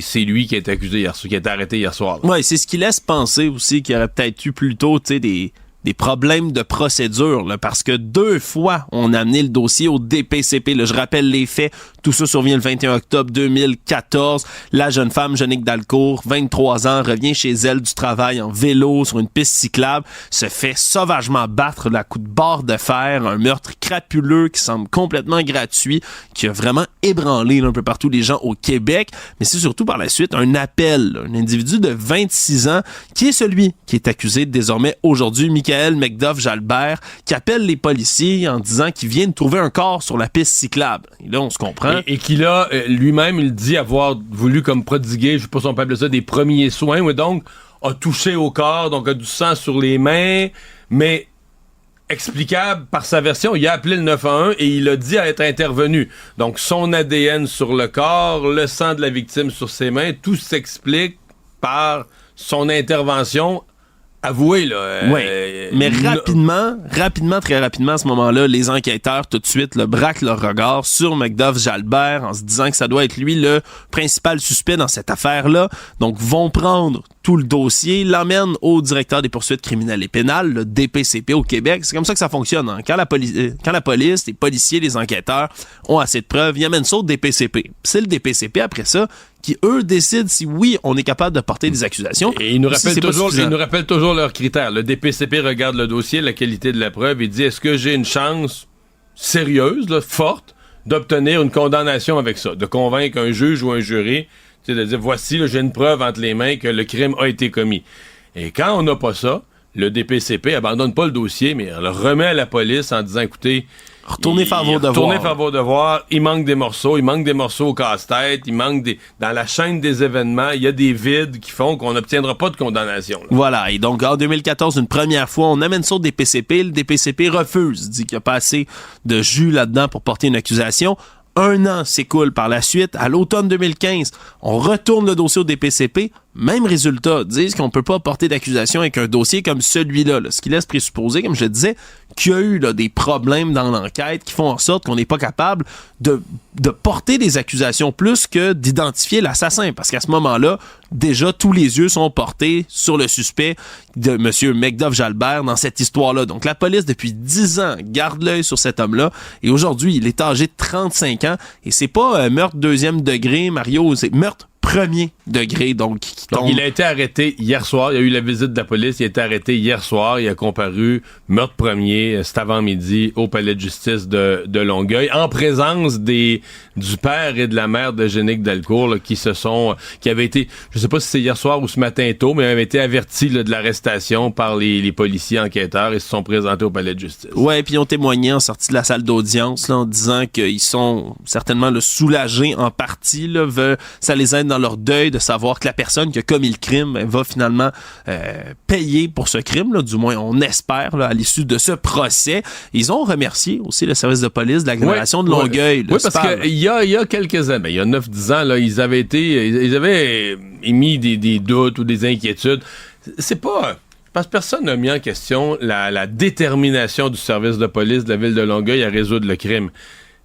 c'est lui qui a été accusé qui a été arrêté hier soir. Oui, c'est ce qui laisse penser aussi qu'il y aurait peut-être eu plus tôt des des problèmes de procédure, là, parce que 2 fois, on a amené le dossier au DPCP. Là, je rappelle les faits. Tout ça survient le 21 octobre 2014. La jeune femme, Jannick Dalcourt, 23 ans, revient chez elle du travail en vélo sur une piste cyclable, se fait sauvagement battre à coups de barre de fer, un meurtre crapuleux qui semble complètement gratuit, qui a vraiment ébranlé là, un peu partout les gens au Québec. Mais c'est surtout par la suite un appel, là, un individu de 26 ans, qui est celui qui est accusé désormais aujourd'hui, Michael McDuff-Jalbert, qui appelle les policiers en disant qu'il vient de trouver un corps sur la piste cyclable. Et là, on se comprend. Et qu'il a, lui-même, il dit avoir voulu comme prodiguer, je sais pas si on peut appeler ça, des premiers soins, ou donc a touché au corps, donc a du sang sur les mains, mais explicable par sa version, il a appelé le 911 et il a dit à être intervenu. Donc son ADN sur le corps, le sang de la victime sur ses mains, tout s'explique par son intervention avoué, là. Oui, mais rapidement, très rapidement, à ce moment-là, les enquêteurs, tout de suite, braquent leur regard sur McDuff-Jalbert en se disant que ça doit être lui le principal suspect dans cette affaire-là. Donc, vont prendre tout le dossier, l'emmènent au directeur des poursuites criminelles et pénales, le DPCP au Québec. C'est comme ça que ça fonctionne. Hein. Quand la police, les policiers, les enquêteurs ont assez de preuves, ils amènent ça au DPCP. C'est le DPCP, après ça, qui, eux, décident si oui, on est capable de porter des accusations. Et ils nous rappellent toujours leurs critères. Le DPCP regarde le dossier, la qualité de la preuve, et dit, est-ce que j'ai une chance sérieuse, là, forte, d'obtenir une condamnation avec ça, de convaincre un juge ou un jury, de dire, voici, là, j'ai une preuve entre les mains que le crime a été commis. Et quand on n'a pas ça, le DPCP abandonne pas le dossier, mais le remet à la police en disant, écoutez, retournez faire vos devoirs. Il manque des morceaux au casse-tête, il manque dans la chaîne des événements, il y a des vides qui font qu'on n'obtiendra pas de condamnation. Là. Voilà, et donc en 2014, une première fois, on amène ça au DPCP, le DPCP refuse, dit qu'il n'y a pas assez de jus là-dedans pour porter une accusation. 1 an s'écoule par la suite. À l'automne 2015, on retourne le dossier au DPCP. Même résultat, disent qu'on peut pas porter d'accusation avec un dossier comme celui-là, ce qui laisse présupposer, comme je le disais, qu'il y a eu des problèmes dans l'enquête qui font en sorte qu'on n'est pas capable de porter des accusations plus que d'identifier l'assassin. Parce qu'à ce moment-là, déjà, tous les yeux sont portés sur le suspect de M. McDuff-Jalbert dans cette histoire-là. Donc, la police, depuis 10 ans, garde l'œil sur cet homme-là. Et aujourd'hui, il est âgé de 35 ans. Et c'est pas meurtre 2e degré, Mario, c'est meurtre 1er degré, donc il a été arrêté hier soir, il y a eu la visite de la police, il a été arrêté hier soir, il a comparu meurtre 1er, cet avant-midi au palais de justice de Longueuil, en présence du père et de la mère de Jannick Dalcourt, là, qui avaient été, je sais pas si c'est hier soir ou ce matin tôt, mais avaient été avertis là, de l'arrestation par les policiers enquêteurs et se sont présentés au palais de justice. Ouais, puis ils ont témoigné en sortie de la salle d'audience là, en disant qu'ils sont certainement soulagés en partie, là, ça les aide dans leur deuil de savoir que la personne qui a commis le crime va finalement payer pour ce crime, là, du moins on espère là, à l'issue de ce procès. Ils ont remercié aussi le service de police de l'agglomération de Longueuil. Oui, parce qu'il y a quelques années, il y a 9-10 ans, là, ils avaient émis des doutes ou des inquiétudes. C'est pas... Parce que personne n'a mis en question la détermination du service de police de la ville de Longueuil à résoudre le crime.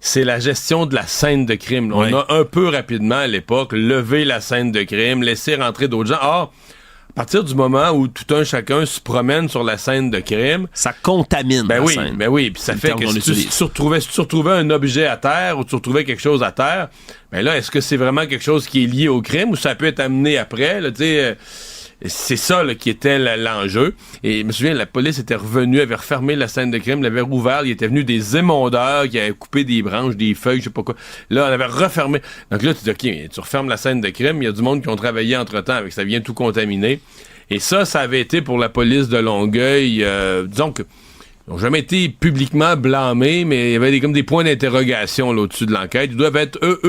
C'est la gestion de la scène de crime. Oui. On a un peu rapidement, à l'époque, levé la scène de crime, laissé rentrer d'autres gens. Or, à partir du moment où tout un chacun se promène sur la scène de crime... Ça contamine la scène. Ben oui, puis ça fait que si tu retrouvais un objet à terre ou tu retrouvais quelque chose à terre, ben là, est-ce que c'est vraiment quelque chose qui est lié au crime ou ça peut être amené après, là, tu sais... C'est ça là, qui était l'enjeu. Et je me souviens, la police était revenue, avait refermé la scène de crime, l'avait rouvert. Il était venu des émondeurs qui avaient coupé des branches, des feuilles, je sais pas quoi. Là, on avait refermé. Donc là, tu dis, OK, tu refermes la scène de crime. Il y a du monde qui ont travaillé entre-temps avec ça, vient tout contaminer. Et ça avait été pour la police de Longueuil, disons que ils n'ont jamais été publiquement blâmés, mais il y avait comme des points d'interrogation là, au-dessus de l'enquête. Ils doivent être eux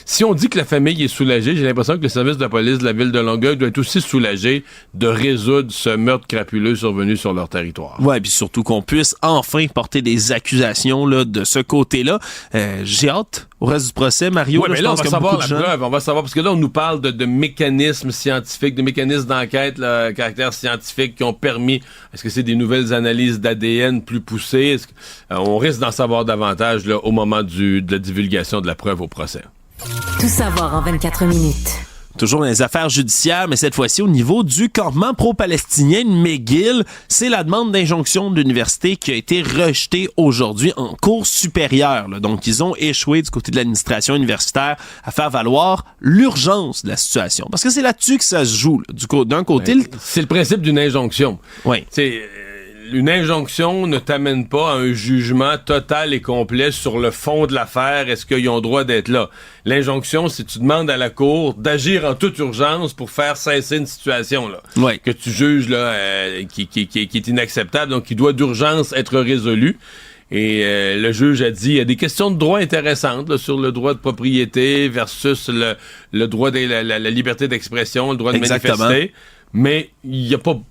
si on dit que la famille est soulagée, j'ai l'impression que le service de police de la ville de Longueuil doit être aussi soulagé de résoudre ce meurtre crapuleux survenu sur leur territoire. Ouais, puis surtout qu'on puisse enfin porter des accusations là, de ce côté-là. J'ai hâte au reste du procès, Mario. Oui, mais là, on va savoir la preuve. On va savoir, parce que là, on nous parle de mécanismes scientifiques, de mécanismes d'enquête, là, caractère scientifique qui ont permis, est-ce que c'est des nouvelles analyses d'ADN plus poussées? On risque d'en savoir davantage là, au moment de la divulgation de la preuve au procès. Tout savoir en 24 minutes. Toujours dans les affaires judiciaires, mais cette fois-ci au niveau du campement pro-palestinien de McGill. C'est la demande d'injonction de l'université qui a été rejetée aujourd'hui en cour supérieure. Là. Donc, ils ont échoué du côté de l'administration universitaire à faire valoir l'urgence de la situation. Parce que c'est là-dessus que ça se joue. Là. D'un côté... C'est le principe d'une injonction. Oui. Une injonction ne t'amène pas à un jugement total et complet sur le fond de l'affaire. Est-ce qu'ils ont droit d'être là? L'injonction, c'est que tu demandes à la Cour d'agir en toute urgence pour faire cesser une situation là, que tu juges là, qui est inacceptable, donc qui doit d'urgence être résolue. Et le juge a dit, il y a des questions de droit intéressantes là, sur le droit de propriété versus le droit de la liberté d'expression, le droit de manifester. Mais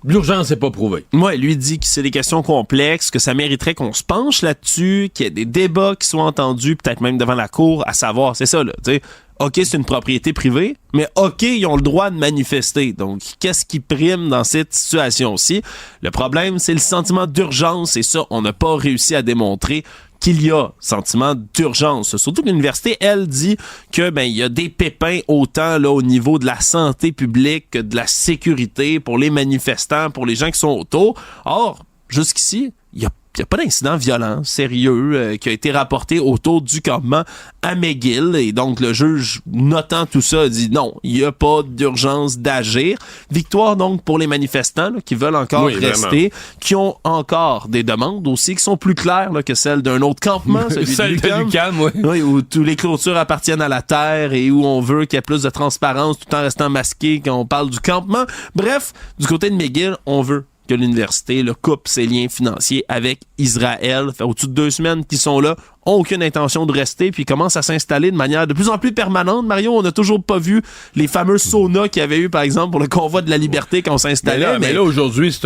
l'urgence n'est pas prouvée. Moi, lui dit que c'est des questions complexes, que ça mériterait qu'on se penche là-dessus, qu'il y ait des débats qui soient entendus, peut-être même devant la cour, à savoir, c'est ça, là, tu sais, OK, c'est une propriété privée, mais OK, ils ont le droit de manifester. Donc, qu'est-ce qui prime dans cette situation-ci? Le problème, c'est le sentiment d'urgence, et ça, on n'a pas réussi à démontrer qu'il y a sentiment d'urgence. Surtout que l'université, elle, dit que il y a des pépins autant là au niveau de la santé publique que de la sécurité pour les manifestants, pour les gens qui sont autour. Or, jusqu'ici, il n'y a pas d'incident violent, sérieux, qui a été rapporté autour du campement à McGill. Et donc, le juge, notant tout ça, dit non, il n'y a pas d'urgence d'agir. Victoire, donc, pour les manifestants là, qui veulent encore rester, qui ont encore des demandes aussi qui sont plus claires là, que celles d'un autre campement, celui de l'UQAM, oui, où tous les clôtures appartiennent à la terre et où on veut qu'il y ait plus de transparence tout en restant masqué quand on parle du campement. Bref, du côté de McGill, on veut que l'université coupe ses liens financiers avec Israël. Ça fait au-dessus de 2 semaines qu'ils sont là, ont aucune intention de rester, puis commencent à s'installer de manière de plus en plus permanente. Mario, on n'a toujours pas vu les fameux saunas qu'il y avait eu, par exemple, pour le convoi de la liberté quand on s'installait. Mais là, aujourd'hui,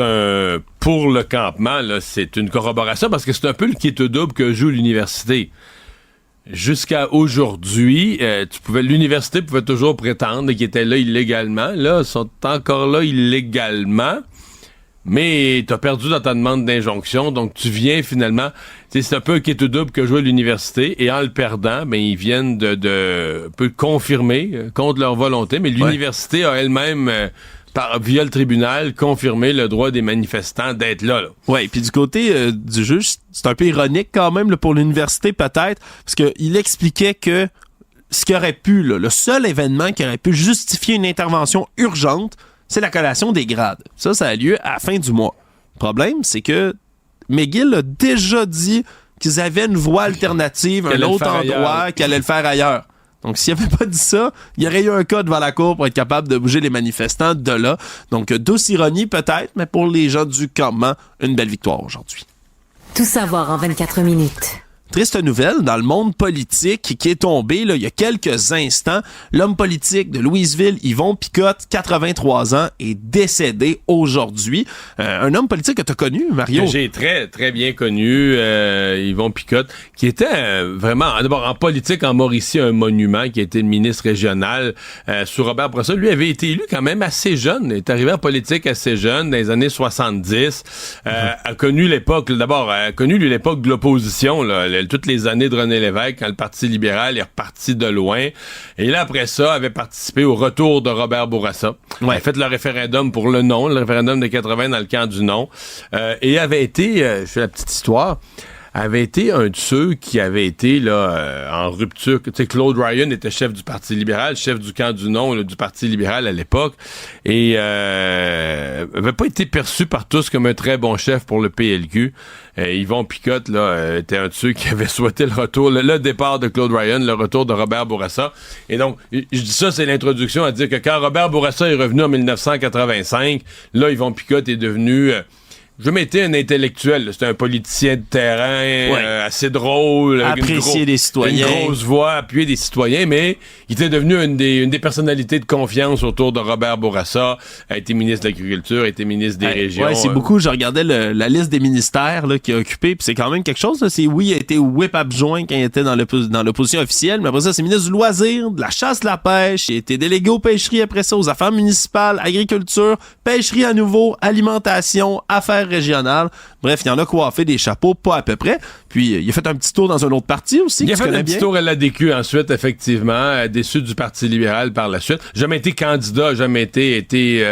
pour le campement, là, c'est une corroboration, parce que c'est un peu le quitte double que joue l'université. Jusqu'à aujourd'hui, l'université pouvait toujours prétendre qu'ils étaient là illégalement. Là, ils sont encore là illégalement. Mais t'as perdu dans ta demande d'injonction, donc tu viens finalement... C'est un peu un quitte double que joue l'université, et en le perdant, ils viennent de confirmer contre leur volonté, mais l'université a elle-même... via le tribunal, confirmer le droit des manifestants d'être là. Oui, puis du côté du juge, c'est un peu ironique quand même là, pour l'université peut-être, parce qu'il expliquait que ce qui aurait pu, là, le seul événement qui aurait pu justifier une intervention urgente, c'est la collation des grades. Ça a lieu à la fin du mois. Le problème, c'est que McGill a déjà dit qu'ils avaient une voie alternative, un autre endroit, qu'ils allaient le faire ailleurs. Donc, s'il n'avait pas dit ça, il y aurait eu un cas devant la cour pour être capable de bouger les manifestants de là. Donc, douce ironie peut-être, mais pour les gens du campement, une belle victoire aujourd'hui. Tout savoir en 24 minutes. Triste nouvelle dans le monde politique qui est tombé là, il y a quelques instants. L'homme politique de Louisville, Yvon Picotte, 83 ans, est décédé aujourd'hui. Un homme politique que tu as connu, Mario? Que j'ai très, très bien connu, Yvon Picotte, qui était vraiment, d'abord en politique en Mauricie, un monument, qui a été le ministre régional sous Robert Bourassa. Lui avait été élu quand même assez jeune. Il est arrivé en politique assez jeune, dans les années 70. A connu l'époque, d'abord, lui, l'époque de l'opposition, là, toutes les années de René Lévesque, quand le Parti libéral est reparti de loin. Et là, après ça, avait participé au retour de Robert Bourassa. Ouais. A fait le référendum pour le non, le référendum de 80 dans le camp du non. Et avait été, je fais la petite histoire, avait été un de ceux qui avait été là en rupture. Tu sais, Claude Ryan était chef du Parti libéral, chef du camp du non là, du Parti libéral à l'époque, et avait pas été perçu par tous comme un très bon chef pour le PLQ. Yvon Picotte là était un de ceux qui avait souhaité le retour, le départ de Claude Ryan, le retour de Robert Bourassa. Et donc, je dis ça, c'est l'introduction à dire que quand Robert Bourassa est revenu en 1985, là, Yvon Picotte est devenu... Je m'étais un intellectuel, c'était un politicien de terrain, assez drôle, apprécié des citoyens, une grosse voix, appuyé des citoyens, mais il était devenu une des personnalités de confiance autour de Robert Bourassa, a été ministre de l'Agriculture, a été ministre des Régions. Ouais, c'est beaucoup, je regardais la liste des ministères là, qu'il a occupé, puis c'est quand même quelque chose, là, il a été whip adjoint quand il était dans l'opposition officielle, mais après ça, c'est ministre du loisir, de la chasse, de la pêche, il a été délégué aux pêcheries après ça, aux affaires municipales, agriculture, pêcherie à nouveau, alimentation, affaires régional. Bref, il y en a coiffé des chapeaux, pas à peu près. Puis, il a fait un petit tour dans un autre parti aussi. Il a fait un petit tour à l'ADQ ensuite, effectivement, déçu du Parti libéral par la suite. Jamais été candidat, jamais été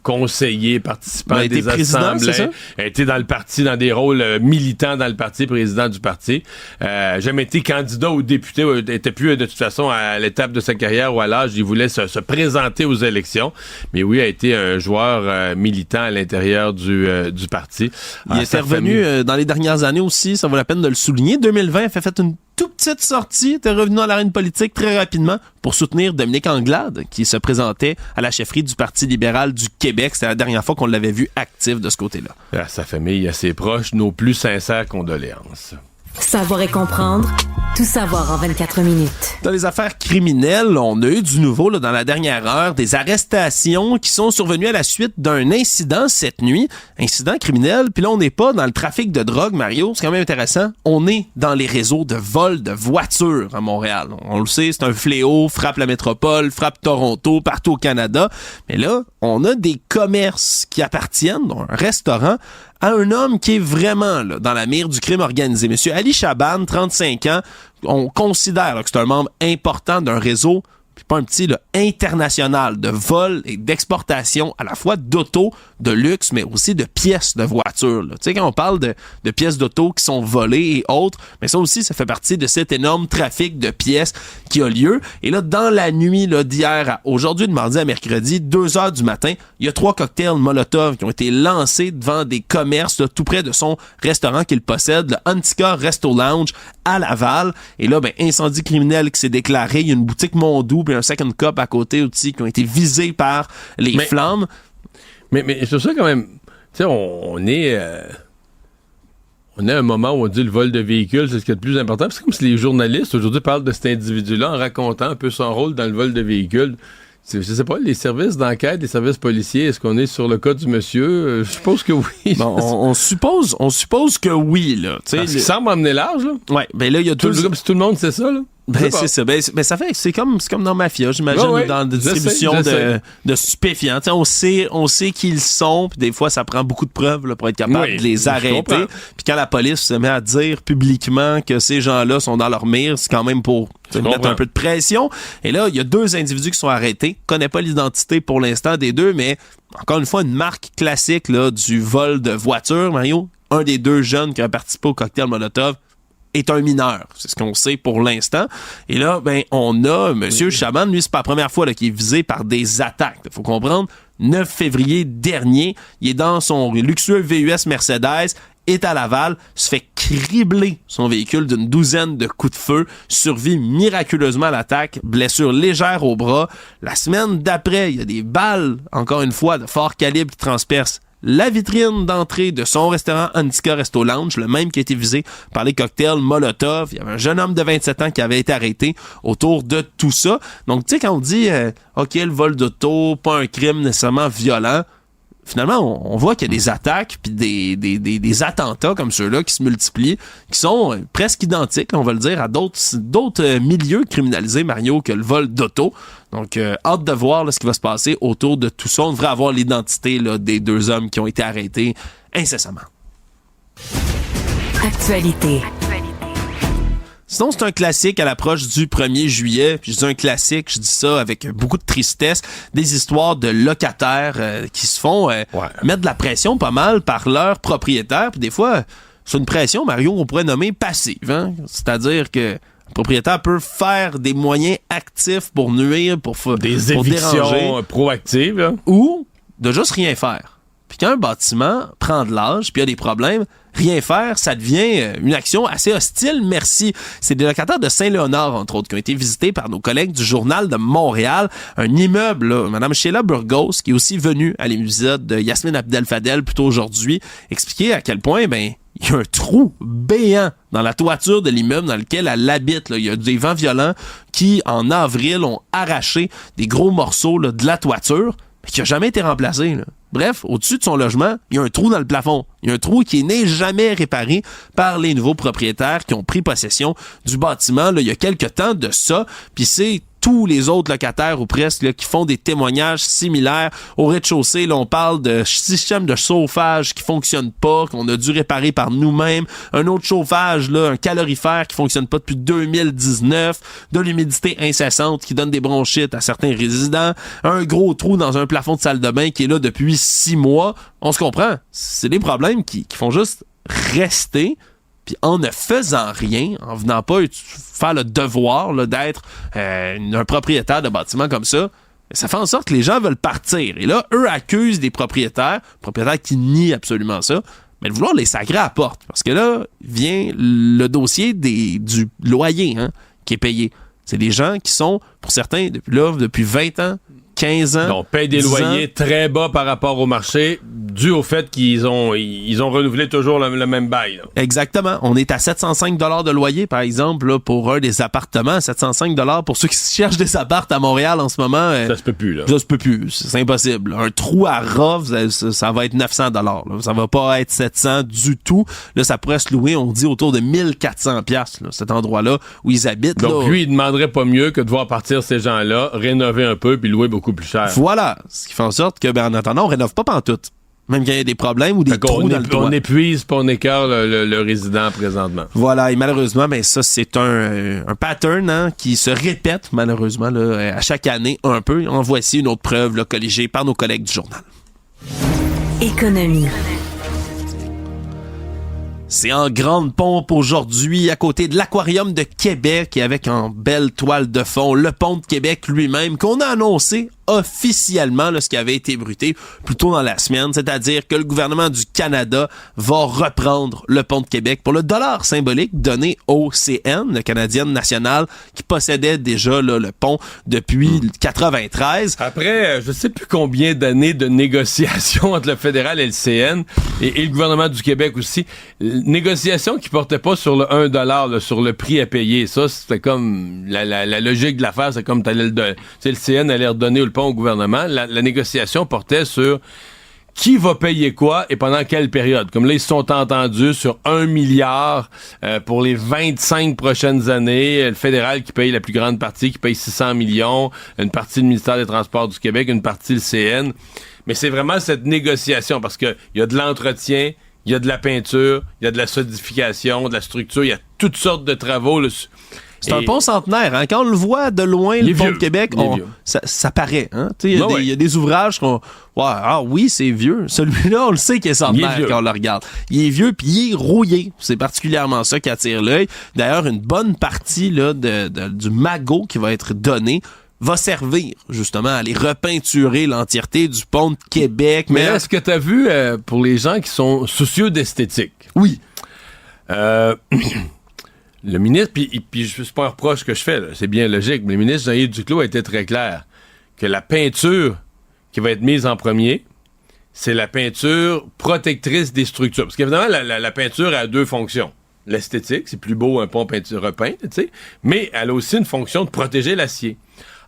conseiller, participant à des assemblées. A été dans le parti, dans des rôles militants dans le parti, président du parti. Jamais été candidat ou député, était plus de toute façon à l'étape de sa carrière ou à l'âge, il voulait se présenter aux élections. Mais oui, a été un joueur militant à l'intérieur du parti. Il était revenu dans les dernières années aussi, ça vaut la peine de le souligner. 2020, il a fait une toute petite sortie, était revenu dans l'arène politique très rapidement pour soutenir Dominique Anglade, qui se présentait à la chefferie du Parti libéral du Québec. C'était la dernière fois qu'on l'avait vu actif de ce côté-là. À sa famille, à ses proches, nos plus sincères condoléances. Savoir et comprendre, tout savoir en 24 minutes. Dans les affaires criminelles, on a eu du nouveau là, dans la dernière heure, des arrestations qui sont survenues à la suite d'un incident cette nuit. Incident criminel, puis là on n'est pas dans le trafic de drogue, Mario, c'est quand même intéressant. On est dans les réseaux de vol de voitures à Montréal. On le sait, c'est un fléau, frappe la métropole, frappe Toronto, partout au Canada. Mais là, on a des commerces qui appartiennent, dont un restaurant, à un homme qui est vraiment là, dans la mire du crime organisé. Monsieur Ali Chaban, 35 ans, on considère là, que c'est un membre important d'un réseau, puis pas un petit, là, international de vol et d'exportation à la fois d'auto, de luxe, mais aussi de pièces de voitures. Tu sais, quand on parle de pièces d'auto qui sont volées et autres, mais ça aussi, ça fait partie de cet énorme trafic de pièces qui a lieu. Et là, dans la nuit là, d'hier à aujourd'hui, de mardi à mercredi, 2h du matin, il y a 3 cocktails Molotov qui ont été lancés devant des commerces là, tout près de son restaurant qu'il possède, le Antica Resto Lounge à Laval. Et là, incendie criminel qui s'est déclaré. Il y a une boutique Mondou puis un Second Cup à côté aussi qui ont été visés par les flammes. Mais c'est ça quand même. Tu sais, on est à un moment où on dit le vol de véhicules, c'est ce qui est le plus important. C'est comme si les journalistes aujourd'hui parlent de cet individu-là en racontant un peu son rôle dans le vol de véhicules. Je sais pas, les services d'enquête, les services policiers, est-ce qu'on est sur le cas du monsieur? Je suppose que oui. Bon, on suppose que oui, là. Parce qu'il semble emmener large, là. Ouais, là, il y a tout le monde sait ça, là. C'est ça. Ça fait c'est comme dans Mafia, j'imagine, dans la distribution de stupéfiants. T'sais, on sait qui ils sont, puis des fois, ça prend beaucoup de preuves là, pour être capable de les arrêter. Puis quand la police se met à dire publiquement que ces gens-là sont dans leur mire, c'est quand même pour mettre un peu de pression. Et là, il y a 2 individus qui sont arrêtés. Je connais pas l'identité pour l'instant des 2, mais encore une fois, une marque classique là, du vol de voiture, Mario. Un des 2 jeunes qui a participé au cocktail Molotov est un mineur. C'est ce qu'on sait pour l'instant. Et là, on a M. Chaban, lui, c'est pas la première fois là, qu'il est visé par des attaques. Il faut comprendre, 9 février dernier, il est dans son luxueux VUS Mercedes, est à Laval, se fait cribler son véhicule d'une 12aine de coups de feu, survit miraculeusement à l'attaque, blessure légère au bras. La semaine d'après, il y a des balles, encore une fois, de fort calibre qui transpercent la vitrine d'entrée de son restaurant Antica Resto Lounge, le même qui a été visé par les cocktails Molotov. Il y avait un jeune homme de 27 ans qui avait été arrêté autour de tout ça. Donc, tu sais, quand on dit OK, le vol d'auto, pas un crime nécessairement violent, finalement, on voit qu'il y a des attaques puis des attentats comme ceux-là qui se multiplient, qui sont presque identiques, on va le dire, à d'autres milieux criminalisés, Mario, que le vol d'auto. Donc, hâte de voir là, ce qui va se passer autour de tout ça. On devrait avoir l'identité là, des 2 hommes qui ont été arrêtés incessamment. Actualité. Sinon, c'est un classique à l'approche du 1er juillet. Puis je dis un classique, je dis ça avec beaucoup de tristesse. Des histoires de locataires qui se font mettre de la pression pas mal par leurs propriétaires. Puis des fois, c'est une pression, Mario, on pourrait nommer passive. Hein? C'est-à-dire que le propriétaire peut faire des moyens actifs pour nuire, pour des évictions déranger, proactives. Hein? Ou de juste rien faire. Puis quand un bâtiment prend de l'âge, puis il y a des problèmes, rien faire, ça devient une action assez hostile, merci. C'est des locataires de Saint-Léonard, entre autres, qui ont été visités par nos collègues du Journal de Montréal. Un immeuble, là, Mme Sheila Burgos, qui est aussi venue à l'épisode de Yasmine Abdel-Fadel, plutôt aujourd'hui, expliquer à quel point, il y a un trou béant dans la toiture de l'immeuble dans lequel elle habite. Là. Il y a des vents violents qui, en avril, ont arraché des gros morceaux là, de la toiture, mais qui n'a jamais été remplacé. Là. Bref, au-dessus de son logement, il y a un trou dans le plafond. Il y a un trou qui n'est jamais réparé par les nouveaux propriétaires qui ont pris possession du bâtiment là, il y a quelques temps de ça. Puis c'est tous les autres locataires ou presque là, qui font des témoignages similaires. Au rez-de-chaussée, là, on parle de système de chauffage qui fonctionne pas, qu'on a dû réparer par nous-mêmes. Un autre chauffage, là, un calorifère qui fonctionne pas depuis 2019. De l'humidité incessante qui donne des bronchites à certains résidents. Un gros trou dans un plafond de salle de bain qui est là depuis 6 mois. On se comprend. C'est des problèmes qui font juste rester. Puis en ne faisant rien, en venant pas faire le devoir là, d'être un propriétaire de bâtiment comme ça fait en sorte que les gens veulent partir. Et là, eux accusent des propriétaires qui nient absolument ça, mais de vouloir les sacrer à la porte. Parce que là, vient le dossier du loyer qui est payé. C'est des gens qui sont, pour certains, depuis 20 ans, 15 ans. On paye des loyers très bas par rapport au marché, dû au fait qu'ils ont renouvelé toujours le même bail. Là. Exactement. On est à 705 $ de loyer, par exemple, là, pour un des appartements. 705 $ pour ceux qui cherchent des appartes à Montréal en ce moment. Ça se peut plus, là. Ça se peut plus. C'est impossible. Un trou à rat, ça va être 900 $. Là. Ça va pas être 700 du tout. Là, ça pourrait se louer, on dit, autour de 1400 $, cet endroit-là où ils habitent. Donc, là. lui, il demanderait pas mieux que de voir partir ces gens-là, rénover un peu, puis louer beaucoup plus cher. Voilà. Ce qui fait en sorte que, en attendant, on rénove pas pantoute. Même quand il y a des problèmes ou des trous dans le toit. On épuise pas, on écœure le résident présentement. Voilà, et malheureusement, ça, c'est un pattern qui se répète, malheureusement, là, à chaque année un peu. En voici une autre preuve là, colligée par nos collègues du journal. Économie. C'est en grande pompe aujourd'hui à côté de l'Aquarium de Québec et avec en belle toile de fond le pont de Québec lui-même qu'on a annoncé officiellement ce qui avait été bruité plus tôt dans la semaine, c'est-à-dire que le gouvernement du Canada va reprendre le pont de Québec pour le dollar symbolique donné au CN, le Canadien national, qui possédait déjà le pont depuis 93. Après, je sais plus combien d'années de négociations entre le fédéral et le CN et le gouvernement du Québec aussi, négociations qui portaient pas sur le 1 $, là, sur le prix à payer. Ça, c'était comme la logique de l'affaire, c'est comme le CN allait redonner le pont au gouvernement. La négociation portait sur qui va payer quoi et pendant quelle période. Comme là, ils se sont entendus sur 1 milliard pour les 25 prochaines années. Le fédéral qui paye la plus grande partie, qui paye 600 millions, une partie du ministère des Transports du Québec, une partie le CN. Mais c'est vraiment cette négociation parce que il y a de l'entretien, il y a de la peinture, il y a de la solidification, de la structure, il y a toutes sortes de travaux. Là. C'est un pont centenaire. Quand on le voit de loin, le pont de Québec, ça paraît. Il y a des ouvrages qu'on... oui, c'est vieux. Celui-là, on le sait qu'il est centenaire quand on le regarde. Il est vieux puis il est rouillé. C'est particulièrement ça qui attire l'œil. D'ailleurs, une bonne partie là, du magot qui va être donné va servir justement à aller repeinturer l'entièreté du pont de Québec. Mais est-ce que tu as vu, pour les gens qui sont soucieux d'esthétique? Oui. Le ministre, puis c'est pas un reproche que je fais, là, c'est bien logique, mais le ministre Jean-Yves Duclos a été très clair que la peinture qui va être mise en premier, c'est la peinture protectrice des structures. Parce qu'évidemment, la peinture a deux fonctions. L'esthétique, c'est plus beau un pont peinture repeint, tu sais, mais elle a aussi une fonction de protéger l'acier.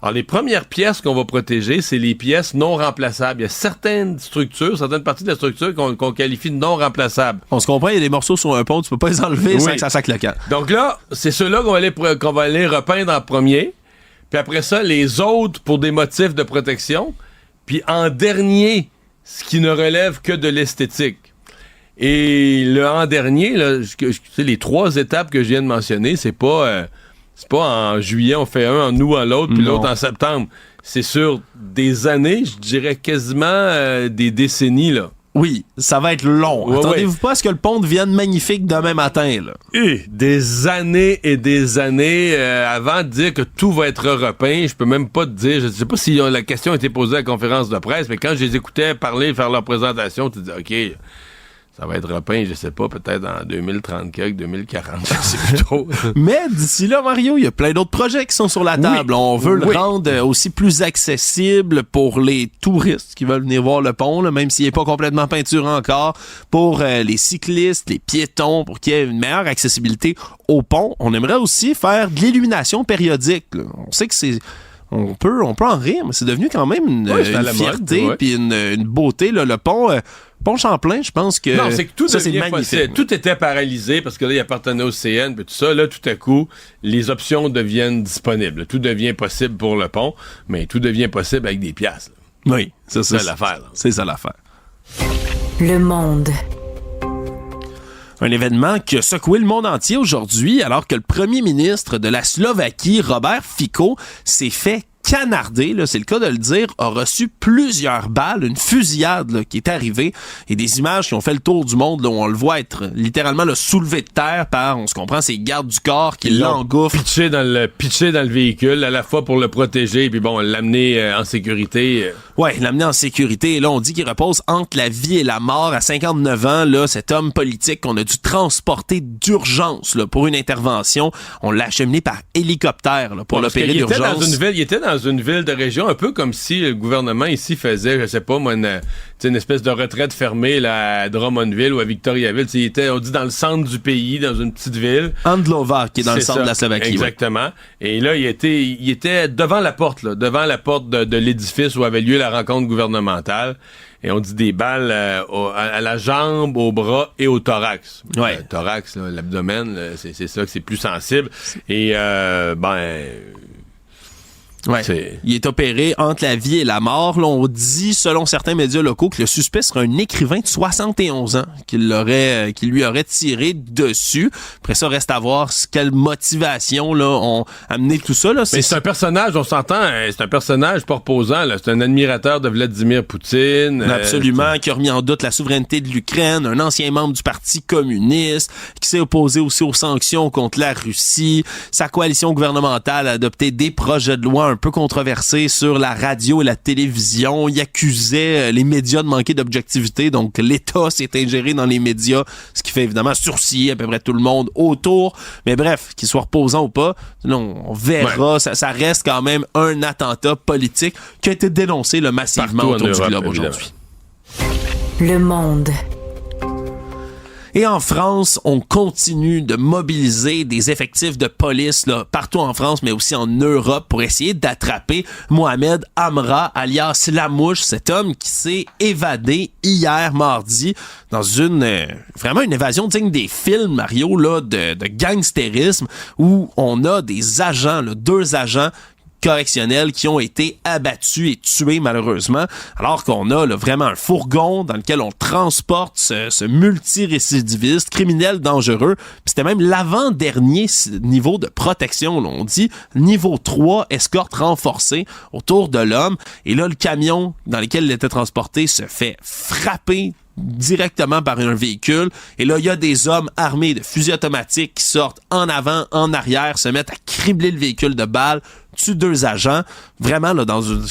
Alors, les premières pièces qu'on va protéger, c'est les pièces non remplaçables. Il y a certaines parties de la structure qu'on qualifie de non remplaçables. On se comprend, il y a des morceaux sur un pont, tu peux pas les enlever sans que ça sac le camp. Donc là, c'est ceux-là qu'on va aller repeindre en premier. Puis après ça, les autres pour des motifs de protection. Puis en dernier, ce qui ne relève que de l'esthétique. Et le en dernier, là, les 3 étapes que je viens de mentionner, c'est pas en juillet, on fait un en août, en l'autre, puis l'autre en septembre. C'est sur des années, je dirais quasiment des décennies, là. Oui, ça va être long. Attendez-vous pas à ce que le pont devienne magnifique demain matin, là. Des années et des années avant de dire que tout va être repeint. Je peux même pas te dire, je sais pas si la question a été posée à la conférence de presse, mais quand je les écoutais parler, faire leur présentation, tu te dis, OK, ça va être repeint, je sais pas, peut-être en 2030, 2040, c'est plus trop. Mais d'ici là, Mario, il y a plein d'autres projets qui sont sur la table. Oui. On veut le rendre aussi plus accessible pour les touristes qui veulent venir voir le pont, là, même s'il n'est pas complètement peinturé encore, pour les cyclistes, les piétons, pour qu'il y ait une meilleure accessibilité au pont. On aimerait aussi faire de l'illumination périodique. Là. On sait que c'est... On peut en rire, mais c'est devenu quand même une fierté puis une beauté. Là, le pont... Pont Champlain, je pense que non, c'est que tout ça, c'est devient magnifique. possible. Tout était paralysé parce que là, il appartenait au CN, puis tout ça. Là, tout à coup, les options deviennent disponibles. Tout devient possible pour le pont, mais tout devient possible avec des piastres. Oui, c'est ça l'affaire. Là. C'est ça l'affaire. Le monde. Un événement qui a secoué le monde entier aujourd'hui, alors que le premier ministre de la Slovaquie, Robert Fico, s'est fait canardé, là, c'est le cas de le dire, a reçu plusieurs balles, une fusillade là, qui est arrivée, et des images qui ont fait le tour du monde, là, où on le voit être littéralement soulevé de terre par, on se comprend, ces gardes du corps qui l'engouffrent. Pitché dans le véhicule, à la fois pour le protéger, puis bon, l'amener en sécurité. Ouais, l'amener en sécurité, et là, on dit qu'il repose entre la vie et la mort. À 59 ans, là, cet homme politique qu'on a dû transporter d'urgence là, pour une intervention, on l'a acheminé par hélicoptère là, pour l'opérer d'urgence. Il était dans une ville de région, un peu comme si le gouvernement ici faisait, je sais pas moi, une espèce de retraite fermée là, à Drummondville ou à Victoriaville. Il était, on dit, dans le centre du pays, dans une petite ville. Andlova, qui est dans le centre de la Slovaquie. Exactement. Ouais. Et là, il était devant la porte de l'édifice où avait lieu la rencontre gouvernementale. Et on dit des balles à la jambe, au bras et au thorax. Ouais. Le thorax, là, l'abdomen, là, c'est ça que c'est plus sensible. Et ouais. Il est opéré entre la vie et la mort. Là, on dit, selon certains médias locaux, que le suspect serait un écrivain de 71 ans qui lui aurait tiré dessus. Après ça, reste à voir quelle motivation là, ont amené tout ça. Là. Mais c'est un personnage, on s'entend, c'est un personnage pas reposant. Là. C'est un admirateur de Vladimir Poutine. Absolument, qui a remis en doute la souveraineté de l'Ukraine, un ancien membre du Parti communiste, qui s'est opposé aussi aux sanctions contre la Russie. Sa coalition gouvernementale a adopté des projets de loi un peu controversé sur la radio et la télévision. Il accusait les médias de manquer d'objectivité, donc l'État s'est ingéré dans les médias, ce qui fait évidemment sourciller à peu près tout le monde autour. Mais bref, qu'il soit reposant ou pas, on verra. Ouais. Ça reste quand même un attentat politique qui a été dénoncé là, massivement autour du globe aujourd'hui. Le monde. Et en France, on continue de mobiliser des effectifs de police là, partout en France, mais aussi en Europe pour essayer d'attraper Mohamed Amra, alias Lamouche, cet homme qui s'est évadé hier mardi dans vraiment une évasion digne des films, Mario, là, de gangstérisme, où on a des agents, là, 2 agents correctionnels qui ont été abattus et tués malheureusement, alors qu'on a là, vraiment un fourgon dans lequel on transporte ce multirécidiviste, criminel dangereux. Puis c'était même l'avant-dernier niveau de protection, là, on dit niveau 3, escorte renforcée autour de l'homme. Et là, le camion dans lequel il était transporté se fait frapper directement par un véhicule. Et là, il y a des hommes armés de fusils automatiques qui sortent en avant, en arrière, se mettent à cribler le véhicule de balles, tuent 2 agents. Vraiment, là,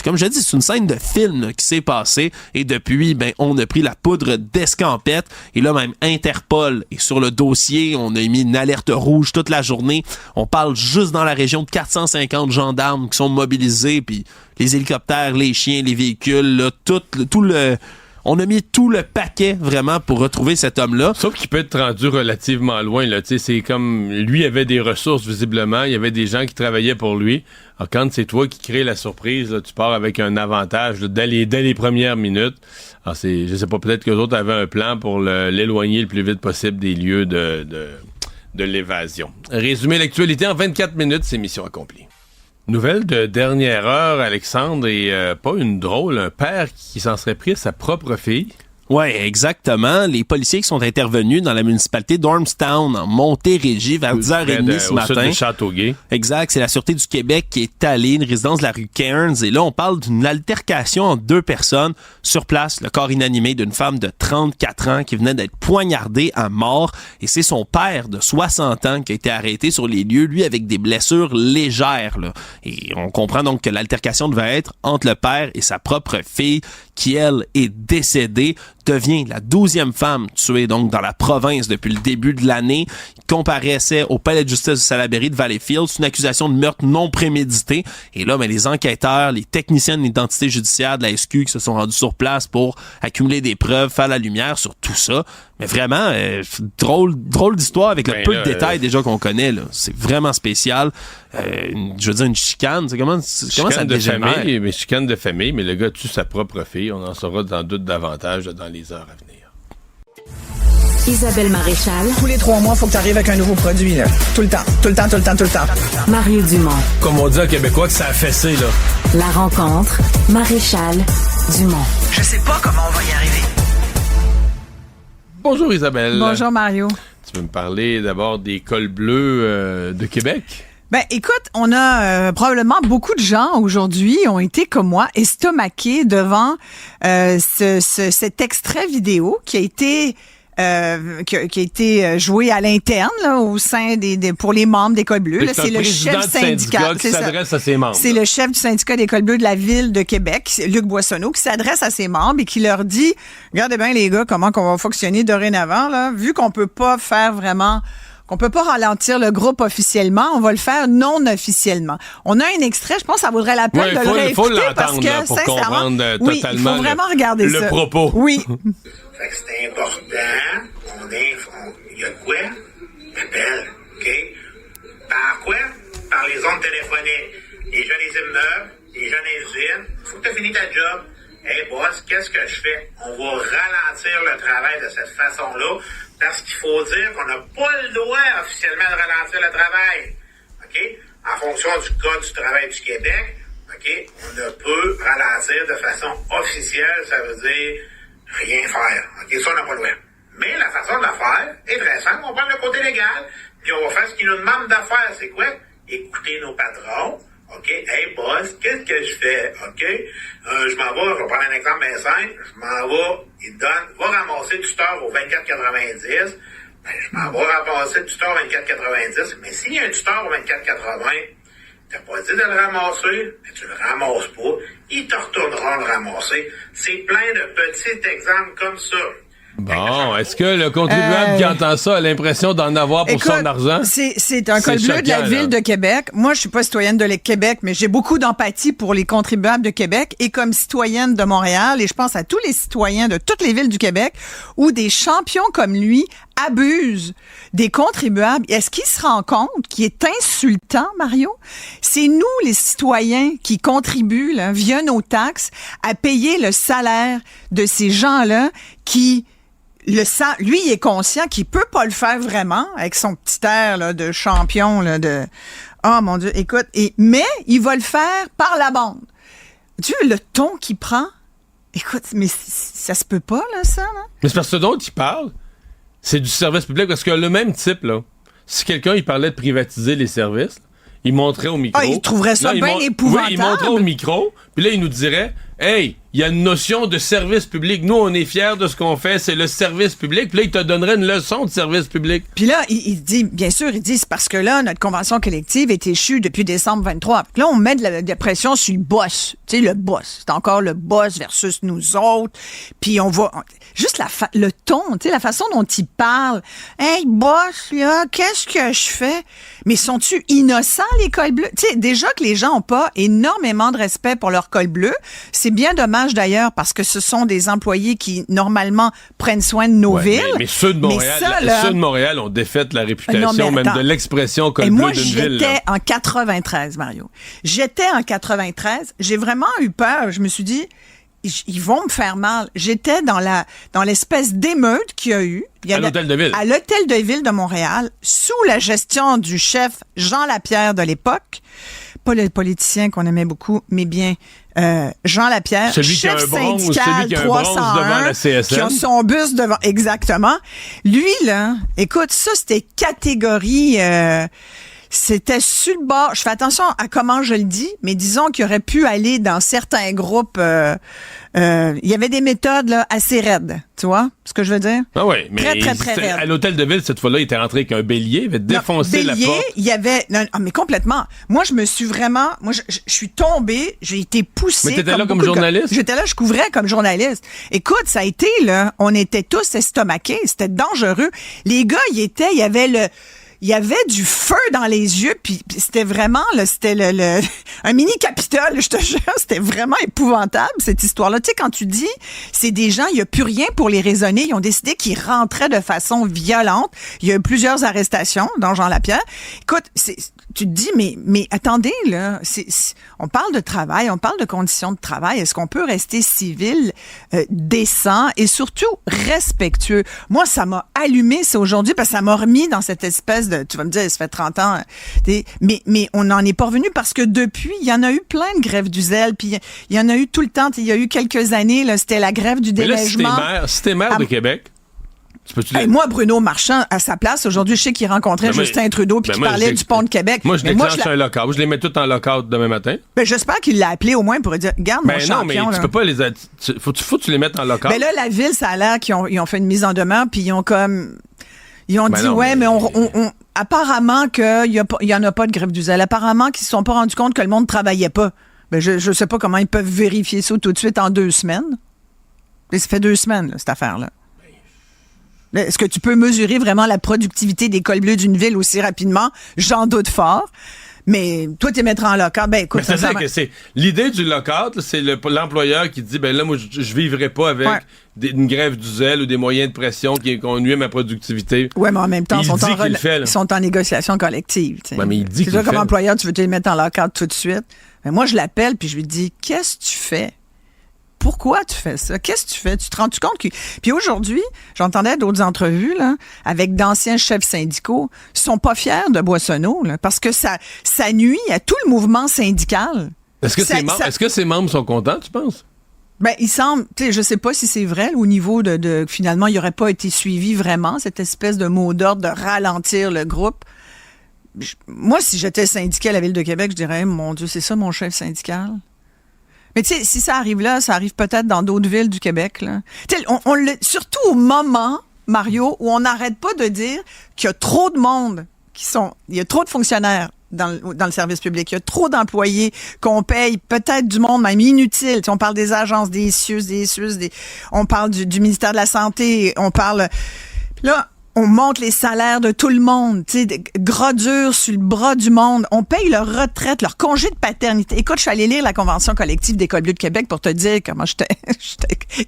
comme je dis, c'est une scène de film là, qui s'est passée. Et depuis, on a pris la poudre d'escampette. Et là, même Interpol est sur le dossier. On a mis une alerte rouge toute la journée. On parle juste dans la région de 450 gendarmes qui sont mobilisés. Puis les hélicoptères, les chiens, les véhicules, là, on a mis tout le paquet vraiment pour retrouver cet homme-là. Sauf qu'il peut être rendu relativement loin. Là. C'est comme lui avait des ressources visiblement, il y avait des gens qui travaillaient pour lui. Alors, quand c'est toi qui crée la surprise, là, tu pars avec un avantage là, dès les premières minutes. Alors, je sais pas, peut-être que les autres avaient un plan pour l'éloigner le plus vite possible des lieux de l'évasion. Résumer l'actualité en 24 minutes, c'est mission accomplie. Nouvelle de dernière heure, Alexandre, et pas une drôle, un père qui s'en serait pris à sa propre fille. Ouais, exactement. Les policiers qui sont intervenus dans la municipalité d'Ormstown, en Montérégie, vers 10h30 ce matin. Au sud de Châteauguay. Exact. C'est la Sûreté du Québec qui est allée, une résidence de la rue Cairns. Et là, on parle d'une altercation entre 2 personnes. Sur place, le corps inanimé d'une femme de 34 ans qui venait d'être poignardée à mort. Et c'est son père de 60 ans qui a été arrêté sur les lieux, lui, avec des blessures légères, là. Et on comprend donc que l'altercation devait être entre le père et sa propre fille, qui, elle, est décédée, devient la 12e femme tuée donc dans la province depuis le début de l'année. Il comparaissait au palais de justice de Salaberry de Valleyfield. C'est une accusation de meurtre non prémédité. Et là, les enquêteurs, les techniciens de l'identité judiciaire de la SQ qui se sont rendus sur place pour accumuler des preuves, faire la lumière sur tout ça. Mais vraiment, drôle d'histoire avec le peu de détails déjà qu'on connaît. Là. C'est vraiment spécial. Je veux dire, une chicane. Comment ça dégénère? Chicane de famille, mais le gars tue sa propre fille. On en saura sans doute davantage dans les heures à venir. Isabelle Maréchal. Tous les 3 mois, il faut que tu arrives avec un nouveau produit, là. Tout le temps. Mario Dumont. Comme on dit en québécois que ça a fessé, là. La rencontre, Maréchal Dumont. Je sais pas comment on va y arriver. Bonjour Isabelle. Bonjour Mario. Tu peux me parler d'abord des cols bleus de Québec? Ben, écoute, on a probablement beaucoup de gens aujourd'hui ont été comme moi estomaqués devant cet extrait vidéo qui a été joué à l'interne là, au sein pour les membres des cols bleus. Là, c'est le chef syndical qui s'adresse à ses membres. C'est le chef du syndicat des cols bleus de la ville de Québec, Luc Boissonneau, qui s'adresse à ses membres et qui leur dit « Regardez bien les gars, comment qu'on va fonctionner dorénavant, là, vu qu'on peut pas faire vraiment... » qu'on peut pas ralentir le groupe officiellement, on va le faire non officiellement. On a un extrait, je pense que ça vaudrait la peine de le réécouter parce que, là, pour comprendre totalement il faut vraiment regarder le propos. Oui. Fait que c'est important. Il y a quoi? Appelle, OK? Par quoi? Par les ondes téléphoniques. Les gens des immeubles, les gens des usines. Faut que tu aies fini ta job. Hey boss, qu'est-ce que je fais? On va ralentir le travail de cette façon-là parce qu'il faut dire qu'on n'a pas le droit officiellement de ralentir le travail. OK? En fonction du Code du travail du Québec, OK? On ne peut ralentir de façon officielle, ça veut dire rien faire. OK? Ça, on n'a pas le droit. Mais la façon de la faire est très simple. On prend le côté légal, puis on va faire ce qu'ils nous demandent de faire. C'est quoi? Écouter nos patrons. OK, hey boss, qu'est-ce que je fais? OK, je m'en vais, je vais prendre un exemple bien simple, je m'en vais, il donne, va ramasser du store au 24,90, ben, je m'en vais ramasser du store au 24,90, mais s'il y a un store au 24,80, t'as pas dit de le ramasser, mais tu le ramasses pas, ils te retourneront le ramasser. C'est plein de petits exemples comme ça. Bon, est-ce que le contribuable qui entend ça a l'impression d'en avoir pour son argent? C'est un col bleu de la ville de Québec. Moi, je suis pas citoyenne de Québec, mais j'ai beaucoup d'empathie pour les contribuables de Québec et comme citoyenne de Montréal, et je pense à tous les citoyens de toutes les villes du Québec où des champions comme lui abusent des contribuables. Est-ce qu'il se rend compte qu'il est insultant, Mario? C'est nous, les citoyens, qui contribuent là, via nos taxes à payer le salaire de ces gens-là qui... lui, il est conscient qu'il peut pas le faire vraiment avec son petit air là, de champion là, de oh mon Dieu, écoute, mais il va le faire par la bande. Tu vois le ton qu'il prend? Écoute, mais ça se peut pas là, ça. Là? Mais c'est parce que ce dont il parle, c'est du service public parce que le même type là, si quelqu'un il parlait de privatiser les services, il montrait au micro. Ah, il trouverait ça bien épouvantable. Oui, il montrait au micro, puis là il nous dirait hey, il y a une notion de service public. Nous, on est fiers de ce qu'on fait, c'est le service public. Puis là, il te donnerait une leçon de service public. Puis là, il dit, bien sûr, c'est parce que là, notre convention collective est échue depuis décembre 23. Puis là, on met de la pression sur le boss. Tu sais, le boss. C'est encore le boss versus nous autres. Puis on va... Juste le ton, tu sais, la façon dont il parle. Hey, boss, là, qu'est-ce que je fais? Mais sont-tu innocents, les cols bleus? Tu sais, déjà que les gens ont pas énormément de respect pour leur col bleu. C'est bien dommage d'ailleurs parce que ce sont des employés qui normalement prennent soin de nos villes. Mais ceux de Montréal, ceux de Montréal ont défait la réputation même de l'expression col bleu d'une ville. Moi, j'étais en 93, Mario. J'étais en 93. J'ai vraiment eu peur. Je me suis dit, ils vont me faire mal. J'étais dans l'espèce d'émeute qu'il y a eu. À l'hôtel de ville. À l'hôtel de ville de Montréal, sous la gestion du chef Jean Lapierre de l'époque. Pas le politicien qu'on aimait beaucoup, mais bien Jean Lapierre, celui chef qui a un bronze, syndical celui qui a un bronze 301, devant la CSN. qui a son bus devant, exactement. Lui, là, écoute, ça, c'était catégorie... c'était sur le bord. Je fais attention à comment je le dis, mais disons qu'il aurait pu aller dans certains groupes. Il y avait des méthodes là, assez raides, tu vois ce que je veux dire? Ah oui, mais très raide. À l'hôtel de ville, cette fois-là, il était rentré avec un bélier, il avait défoncé la porte. Il y avait... Non, mais complètement. Moi, je me suis vraiment... Moi, je suis tombée, j'ai été poussée... Mais t'étais là comme journaliste? J'étais là, je couvrais comme journaliste. Écoute, ça a été, là, on était tous estomaqués, c'était dangereux. Les gars, il y avait il y avait du feu dans les yeux, puis c'était vraiment, là, c'était un mini Capitole, je te jure, c'était vraiment épouvantable, cette histoire-là. Tu sais, quand tu dis, c'est des gens, il n'y a plus rien pour les raisonner, ils ont décidé qu'ils rentraient de façon violente. Il y a eu plusieurs arrestations dans Jean Lapierre. Écoute, tu te dis, mais attendez, là, on parle de travail, on parle de conditions de travail. Est-ce qu'on peut rester civil, décent et surtout respectueux? Moi, ça m'a allumé, c'est aujourd'hui, parce que ça m'a remis dans cette espèce de, tu vas me dire, ça fait 30 ans, mais on n'en est pas revenu parce que depuis, il y en a eu plein de grèves du zèle, puis il y en a eu tout le temps. Il y a eu quelques années, là, c'était la grève du déneigement. Mais là, si t'es maire de Québec, moi, Bruno Marchand, à sa place, aujourd'hui, je sais qu'il rencontrait Justin Trudeau puis qu'il parlait du pont de Québec. Moi, je déclenche un lock-out. Je les mets tous en lock-out demain matin. Ben, j'espère qu'il l'a appelé au moins pour dire, regarde, mon champion. Non, mais tu peux pas les... Faut que tu les mettes en lock-out. Ben là, la ville, ça a l'air qu'ils ont fait une mise en demeure puis ils ont dit, mais on apparemment qu'il y en a pas de grève du zèle. Apparemment qu'ils se sont pas rendus compte que le monde travaillait pas. Ben, je sais pas comment ils peuvent vérifier ça tout de suite en 2 semaines. Mais ça fait 2 semaines, là, cette affaire-là. Est-ce que tu peux mesurer vraiment la productivité des cols bleus d'une ville aussi rapidement? J'en doute fort. Mais toi, t'es mettre en lock-out, ben écoute... Mais c'est-à-dire que c'est l'idée du lock-out, c'est l'employeur qui dit, ben là, moi, je vivrai pas avec une grève du zèle ou des moyens de pression qui nuit à ma productivité. Oui, mais en même temps, ils sont en négociation collective. Ouais, mais il dit c'est toi, comme employeur, tu veux te les mettre en lock-out tout de suite. Mais moi, je l'appelle puis je lui dis, qu'est-ce que tu fais? Pourquoi tu fais ça? Qu'est-ce que tu fais? Tu te rends compte que... Puis aujourd'hui, j'entendais d'autres entrevues là, avec d'anciens chefs syndicaux. Ils sont pas fiers de Boissonneau là, parce que ça nuit à tout le mouvement syndical. Est-ce que ses membres sont contents, tu penses? Ben, il semble... Tu sais, je sais pas si c'est vrai au niveau de finalement, il n'aurait pas été suivi vraiment, cette espèce de mot d'ordre de ralentir le groupe. Moi, si j'étais syndiqué à la Ville de Québec, je dirais, mon Dieu, c'est ça mon chef syndical? Mais tu sais, si ça arrive là, ça arrive peut-être dans d'autres villes du Québec. Là. Surtout au moment, Mario, où on n'arrête pas de dire qu'il y a trop de monde il y a trop de fonctionnaires dans le service public, il y a trop d'employés qu'on paye, peut-être du monde même inutile. Tu sais, on parle des agences, des CIUS, on parle du ministère de la Santé, on parle... Là, on monte les salaires de tout le monde, tu sais, gras dur sur le bras du monde. On paye leur retraite, leur congé de paternité. Écoute, je suis allée lire la Convention collective des cols bleus de Québec pour te dire comment j'étais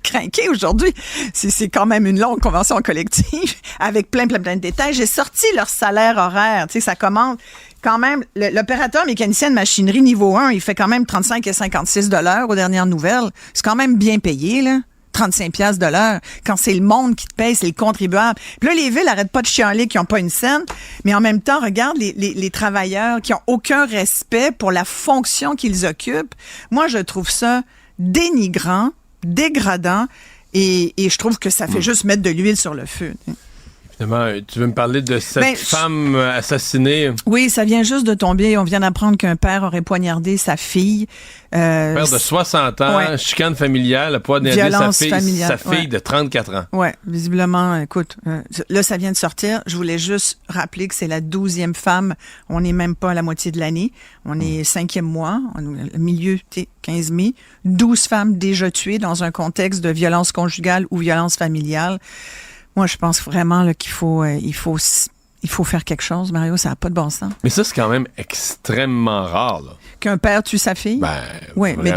craquée aujourd'hui. C'est quand même une longue convention collective avec plein de détails. J'ai sorti leur salaire horaire. Tu sais, ça commence quand même. L'opérateur mécanicien de machinerie niveau 1, il fait quand même 35 et 56 $ aux dernières nouvelles. C'est quand même bien payé, là. 35 $ de l'heure. Quand c'est le monde qui te paye, c'est le contribuable. Puis là, les villes arrêtent pas de chialer qui n'ont pas une scène, mais en même temps, regarde les travailleurs qui ont aucun respect pour la fonction qu'ils occupent. Moi, je trouve ça dénigrant, dégradant, et je trouve que ça fait juste mettre de l'huile sur le feu. Finalement, tu veux me parler de cette femme assassinée? Oui, ça vient juste de tomber. On vient d'apprendre qu'un père aurait poignardé sa fille. Père de 60 ans, chicane familiale, a poignardé sa fille de 34 ans. Oui, visiblement, écoute, là, ça vient de sortir. Je voulais juste rappeler que c'est la 12e femme. On n'est même pas à la moitié de l'année. On est 5e mois, le milieu, 15 mai. 12 femmes déjà tuées dans un contexte de violence conjugale ou violence familiale. Moi, je pense vraiment là, qu'il faut faire quelque chose, Mario. Ça n'a pas de bon sens. Mais ça, c'est quand même extrêmement rare, là. Qu'un père tue sa fille? Oui, mais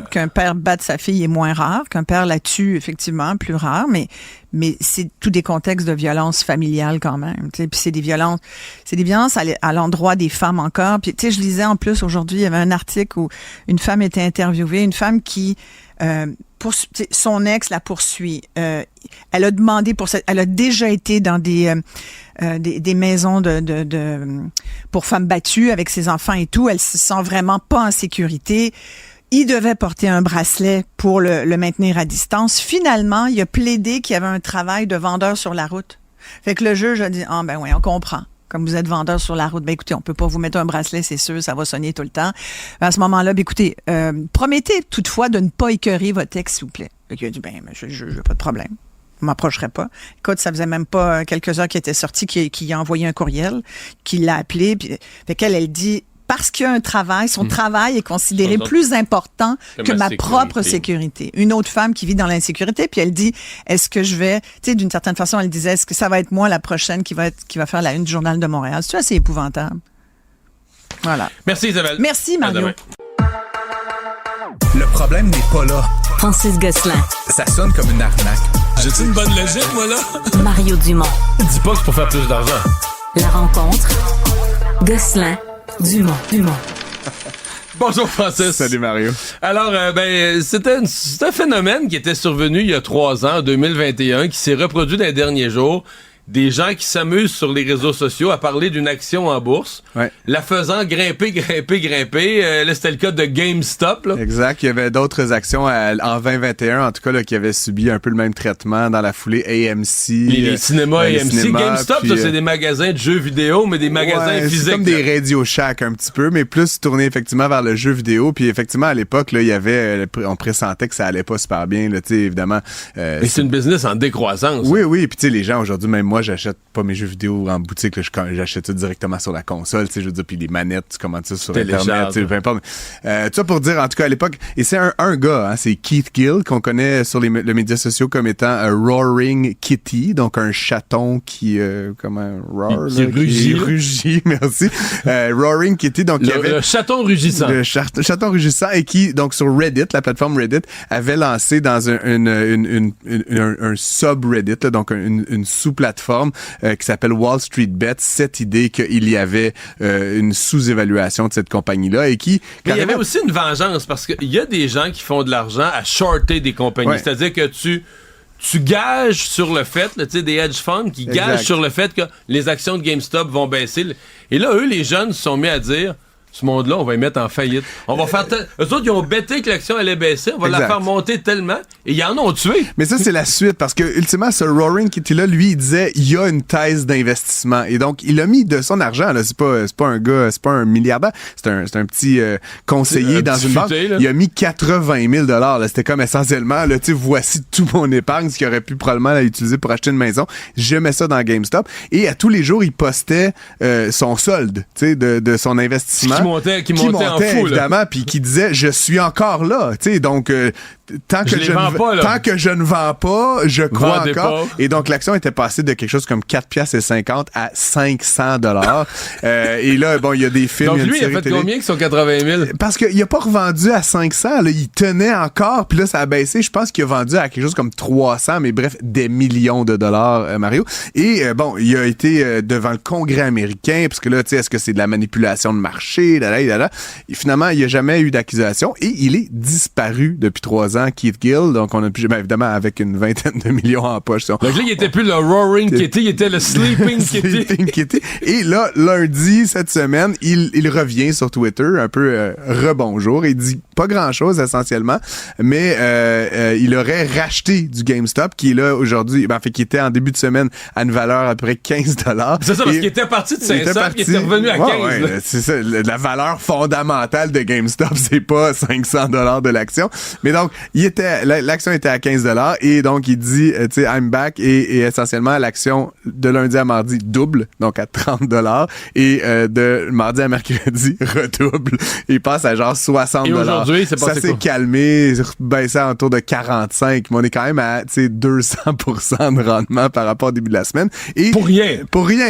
qu'un père batte sa fille est moins rare. Qu'un père la tue, effectivement, plus rare. Mais c'est tous des contextes de violence familiale quand même. Puis c'est des violences à l'endroit des femmes encore. Puis tu sais, je lisais en plus aujourd'hui, il y avait un article où une femme était interviewée, une femme qui son ex la poursuit. Elle a demandé elle a déjà été dans des maisons pour femmes battues avec ses enfants et tout. Elle se sent vraiment pas en sécurité. Il devait porter un bracelet pour le maintenir à distance. Finalement, il a plaidé qu'il y avait un travail de vendeur sur la route. Fait que le juge a dit, ben oui, on comprend. Comme vous êtes vendeur sur la route, ben écoutez, on peut pas vous mettre un bracelet, c'est sûr, ça va sonner tout le temps. À ce moment-là, ben écoutez, promettez toutefois de ne pas écœurer votre ex, s'il vous plaît. Fait qu'il a dit, ben, je pas de problème. Je m'approcherai pas. Écoute, ça faisait même pas quelques heures qu'il était sorti, qu'il a envoyé un courriel, qu'il l'a appelé, puis fait qu'elle dit, parce qu'il y a un travail, son travail est considéré plus important que ma propre sécurité. Une autre femme qui vit dans l'insécurité, puis elle dit, est-ce que je vais, tu sais, d'une certaine façon, elle disait, est-ce que ça va être moi la prochaine qui va faire la une du Journal de Montréal? C'est assez épouvantable. Voilà. Merci Isabelle. Merci Mario. Le problème n'est pas là. Francis Gosselin. Ça sonne comme une arnaque. J'ai-tu une bonne logique, moi, là? Mario Dumont. Dis pas que c'est pour faire plus d'argent. La rencontre. Gosselin. Dumont. Bonjour Francis. Salut Mario. Alors, c'est un phénomène qui était survenu il y a 3 ans, en 2021, qui s'est reproduit dans les derniers jours. Des gens qui s'amusent sur les réseaux sociaux à parler d'une action en bourse, la faisant grimper. Là, c'était le cas de GameStop. Là. Exact. Il y avait d'autres actions en 2021, en tout cas, là, qui avaient subi un peu le même traitement dans la foulée. AMC. Les cinémas AMC. GameStop, puis, ça, c'est des magasins de jeux vidéo, mais des magasins physiques. C'est comme des Radio Shack un petit peu, mais plus tourné effectivement vers le jeu vidéo. Puis effectivement, à l'époque, là, il y avait, on pressentait que ça allait pas super bien. Là, évidemment. Mais c'est une business en décroissance. Oui. Puis les gens aujourd'hui, même moi, j'achète pas mes jeux vidéo en boutique, là, j'achète ça directement sur la console, je veux dire, puis les manettes, tu commandes ça sur Internet, peu importe. Tout ça pour dire, en tout cas, à l'époque, et c'est un gars, hein, c'est Keith Gill, qu'on connaît sur les médias sociaux comme étant Roaring Kitty, donc un chaton qui, rugit, merci. Roaring Kitty, donc le chaton rugissant. Le chaton rugissant, et qui, donc sur Reddit, la plateforme Reddit, avait lancé dans un subreddit, là, donc une sous-plateforme qui s'appelle Wall Street Bet, cette idée qu'il y avait une sous-évaluation de cette compagnie-là et qui... Mais il y avait aussi une vengeance parce qu'il y a des gens qui font de l'argent à shorter des compagnies. Ouais. C'est-à-dire que tu gages sur le fait, tu sais, des hedge funds qui gagent sur le fait que les actions de GameStop vont baisser. Et là, eux, les jeunes se sont mis à dire... Ce monde-là, on va y mettre en faillite. On va faire eux autres, ils ont bêté que l'action allait baisser. On va la faire monter tellement. Et ils en ont tué. Mais ça, c'est la suite. Parce que, ultimement, ce Roaring Kitty-là, lui, il disait, il y a une thèse d'investissement. Et donc, il a mis de son argent, là. C'est pas un gars, c'est pas un milliardaire. C'est un petit conseiller dans une banque. Là. Il a mis 80 000 $. C'était comme essentiellement, là, tu sais, voici tout mon épargne, ce qu'il aurait pu probablement l'utiliser pour acheter une maison. Je mets ça dans GameStop. Et à tous les jours, il postait son solde, tu sais, de son investissement. Qui montait en fou, évidemment, puis qui disait je suis encore là, tu sais, donc tant que je ne vends pas, je crois encore. Pas. Et donc l'action était passée de quelque chose comme 4,50 à 500 $. Et là, bon, il y a des films. Donc lui, il a fait combien que son 80 000? Parce qu'il a pas revendu à 500, là, il tenait encore, puis là ça a baissé. Je pense qu'il a vendu à quelque chose comme 300, mais bref, des millions de dollars, Mario. Et bon, il a été devant le Congrès américain, parce que là, tu sais, est-ce que c'est de la manipulation de marché? Et finalement, il n'y a jamais eu d'accusation et il est disparu depuis 3 ans, Keith Gill. Donc, on a plus, évidemment, avec une 20aine de millions en poche. Donc là, il était plus le Roaring Kitty, il était le Sleeping Kitty. Et là, lundi, cette semaine, il revient sur Twitter, un peu rebonjour. Il dit pas grand-chose, essentiellement, mais il aurait racheté du GameStop, qui est là aujourd'hui, qui était en début de semaine à une valeur à peu près 15 $. C'est ça, parce qu'il était parti de 500, il était revenu à 15. Ouais, c'est ça, la valeur fondamentale de GameStop, c'est pas 500 $ de l'action. Mais donc, l'action était à 15 $ et donc il dit, tu sais, I'm back et essentiellement l'action de lundi à mardi double, donc à 30 $ et de mardi à mercredi redouble. Il passe à genre 60 $. Et aujourd'hui, c'est passé ça s'est calmé, baissé à autour de 45, mais on est quand même à, tu sais, 200% de rendement par rapport au début de la semaine. Et pour rien.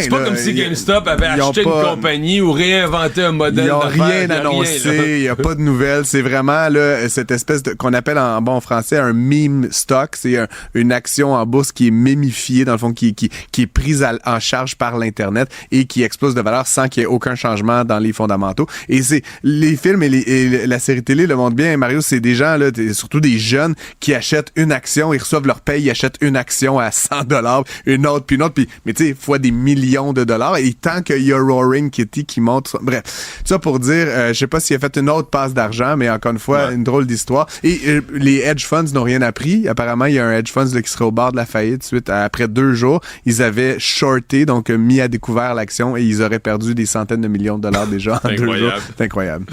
C'est pas là, comme si GameStop avait acheté une compagnie ou réinventé un modèle. Ils n'ont rien annoncé, il n'y a pas de nouvelles. C'est vraiment là, cette espèce qu'on appelle en bon français un meme stock. C'est une action en bourse qui est mémifiée, dans le fond, qui est prise en charge par l'Internet et qui explose de valeur sans qu'il y ait aucun changement dans les fondamentaux. Et c'est les films et la série télé le montrent bien, Mario, c'est des gens, là, surtout des jeunes, qui achètent une action, ils reçoivent leur paye, ils achètent une action à 100 $, une autre, mais tu sais, fois des millions de dollars. Et tant qu'il y a Roaring Kitty qui monte, bref, ça pour dire, je sais pas s'il a fait une autre passe d'argent, mais encore une fois, une drôle d'histoire. Et les hedge funds n'ont rien appris. Apparemment, il y a un hedge funds là, qui serait au bord de la faillite après 2 jours. Ils avaient shorté, donc mis à découvert l'action et ils auraient perdu des centaines de millions de dollars déjà en 2 jours. C'est incroyable.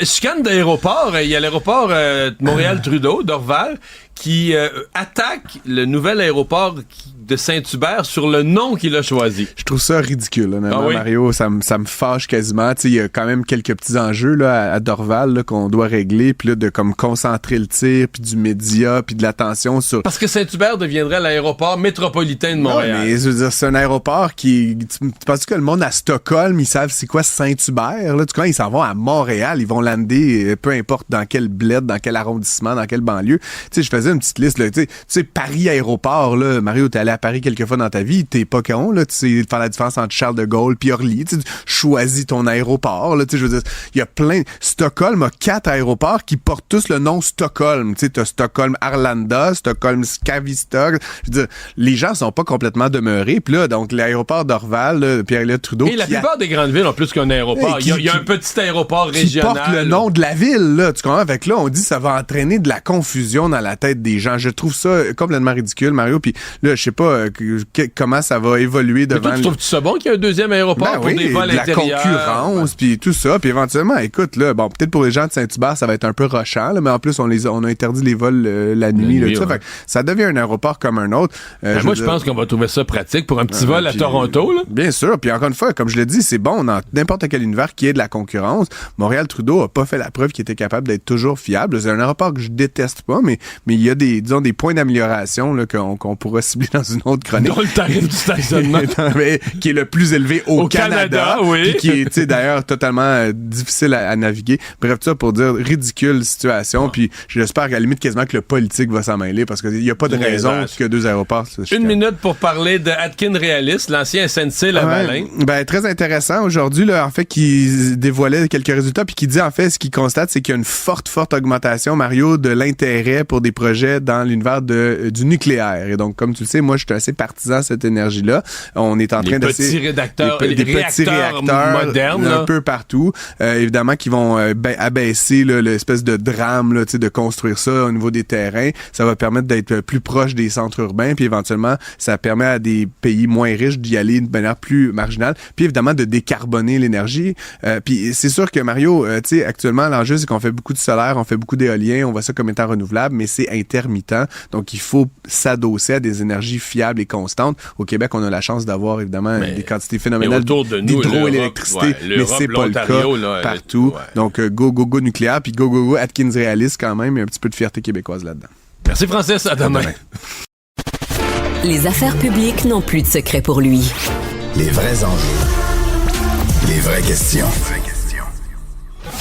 Chicane d'aéroport. Il y a l'aéroport Montréal-Trudeau, d'Orval, qui attaque le nouvel aéroport de Saint-Hubert sur le nom qu'il a choisi. Je trouve ça ridicule, honnêtement, Ah oui? Mario. Ça me fâche quasiment. Il y a quand même quelques petits enjeux là, à Dorval là, qu'on doit régler, puis là, de comme concentrer le tir, puis du média, puis de l'attention sur... Parce que Saint-Hubert deviendrait l'aéroport métropolitain de Montréal. Non, mais je veux dire, c'est un aéroport qui... Tu penses que le monde à Stockholm, ils savent c'est quoi Saint-Hubert? Là? Ils s'en vont à Montréal, ils vont lander, peu importe dans quel bled, dans quel arrondissement, dans quelle banlieue. Tu sais, je faisais une petite liste. Là, tu sais, Paris aéroport, là, Mario, t'es allé à Paris quelques fois dans ta vie, t'es pas con, là, tu sais faire la différence entre Charles de Gaulle puis Orly, tu choisis ton aéroport, là, tu sais, je veux dire, il y a plein... Stockholm a 4 aéroports qui portent tous le nom Stockholm, tu sais, t'as Stockholm Arlanda, Stockholm Skavista, je veux dire, les gens sont pas complètement demeurés, puis là, donc, l'aéroport d'Orval, Pierre-Éliott Trudeau... Et la plupart des grandes villes ont plus qu'un aéroport. Il y a un petit aéroport régional. Qui porte le nom de la ville, là, tu comprends? Fait que là, on dit que ça va entraîner de la confusion dans la tête des gens. Je trouve ça complètement ridicule, Mario, puis là, je sais pas comment ça va évoluer devant... Mais toi, tu trouves-tu ça bon qu'il y ait un deuxième aéroport pour des vols intérieurs? La concurrence, puis tout ça. Puis éventuellement, écoute, là, bon, peut-être pour les gens de Saint-Hubert, ça va être un peu rushant, là, mais en plus, on a interdit les vols la nuit. Là, tout ça, fait que ça devient un aéroport comme un autre. Moi, je pense qu'on va trouver ça pratique pour un petit vol à Toronto. Là. Bien sûr. Puis encore une fois, comme je l'ai dit, c'est bon dans n'importe quel univers qui ait de la concurrence. Montréal-Trudeau a pas fait la preuve qu'il était capable d'être toujours fiable. C'est un aéroport que je déteste pas, mais il y a des points d'amélioration là, qu'on pourra cibler dans une autre chronique. Dont le tarif du stationnement. Qui est le plus élevé au Canada. Oui. Qui est d'ailleurs totalement difficile à naviguer. Bref, tout ça pour dire ridicule situation. Puis j'espère qu'à la limite quasiment que le politique va s'en mêler parce qu'il n'y a pas de raison que 2 aéroports. Une minute pour parler de Atkin Realis, l'ancien SNC Lavalin. Ben, très intéressant aujourd'hui, là, en fait, qui dévoilait quelques résultats puis qui dit en fait ce qu'il constate, c'est qu'il y a une forte augmentation, Mario, de l'intérêt pour des projets dans l'univers du nucléaire. Et donc, comme tu le sais, moi, je suis assez partisan de cette énergie-là. On est en train d'essayer... Des réacteurs modernes. Un peu partout. Évidemment, qui vont abaisser là, l'espèce de drame là, de construire ça au niveau des terrains. Ça va permettre d'être plus proche des centres urbains, puis éventuellement, ça permet à des pays moins riches d'y aller de manière plus marginale, puis évidemment de décarboner l'énergie. Puis c'est sûr que Mario, tu sais, actuellement, l'enjeu, c'est qu'on fait beaucoup de solaire, on fait beaucoup d'éolien, on voit ça comme étant renouvelable, mais c'est intermittent. Donc, il faut s'adosser à des énergies fiables et constantes. Au Québec, on a la chance d'avoir, évidemment, des quantités phénoménales d'hydroélectricité, mais c'est pas le cas partout. Donc, go nucléaire, puis go Atkins Realis quand même, il y a un petit peu de fierté québécoise là-dedans. Merci Francis, à demain. Les affaires publiques n'ont plus de secret pour lui. Les vrais enjeux. Les vraies questions.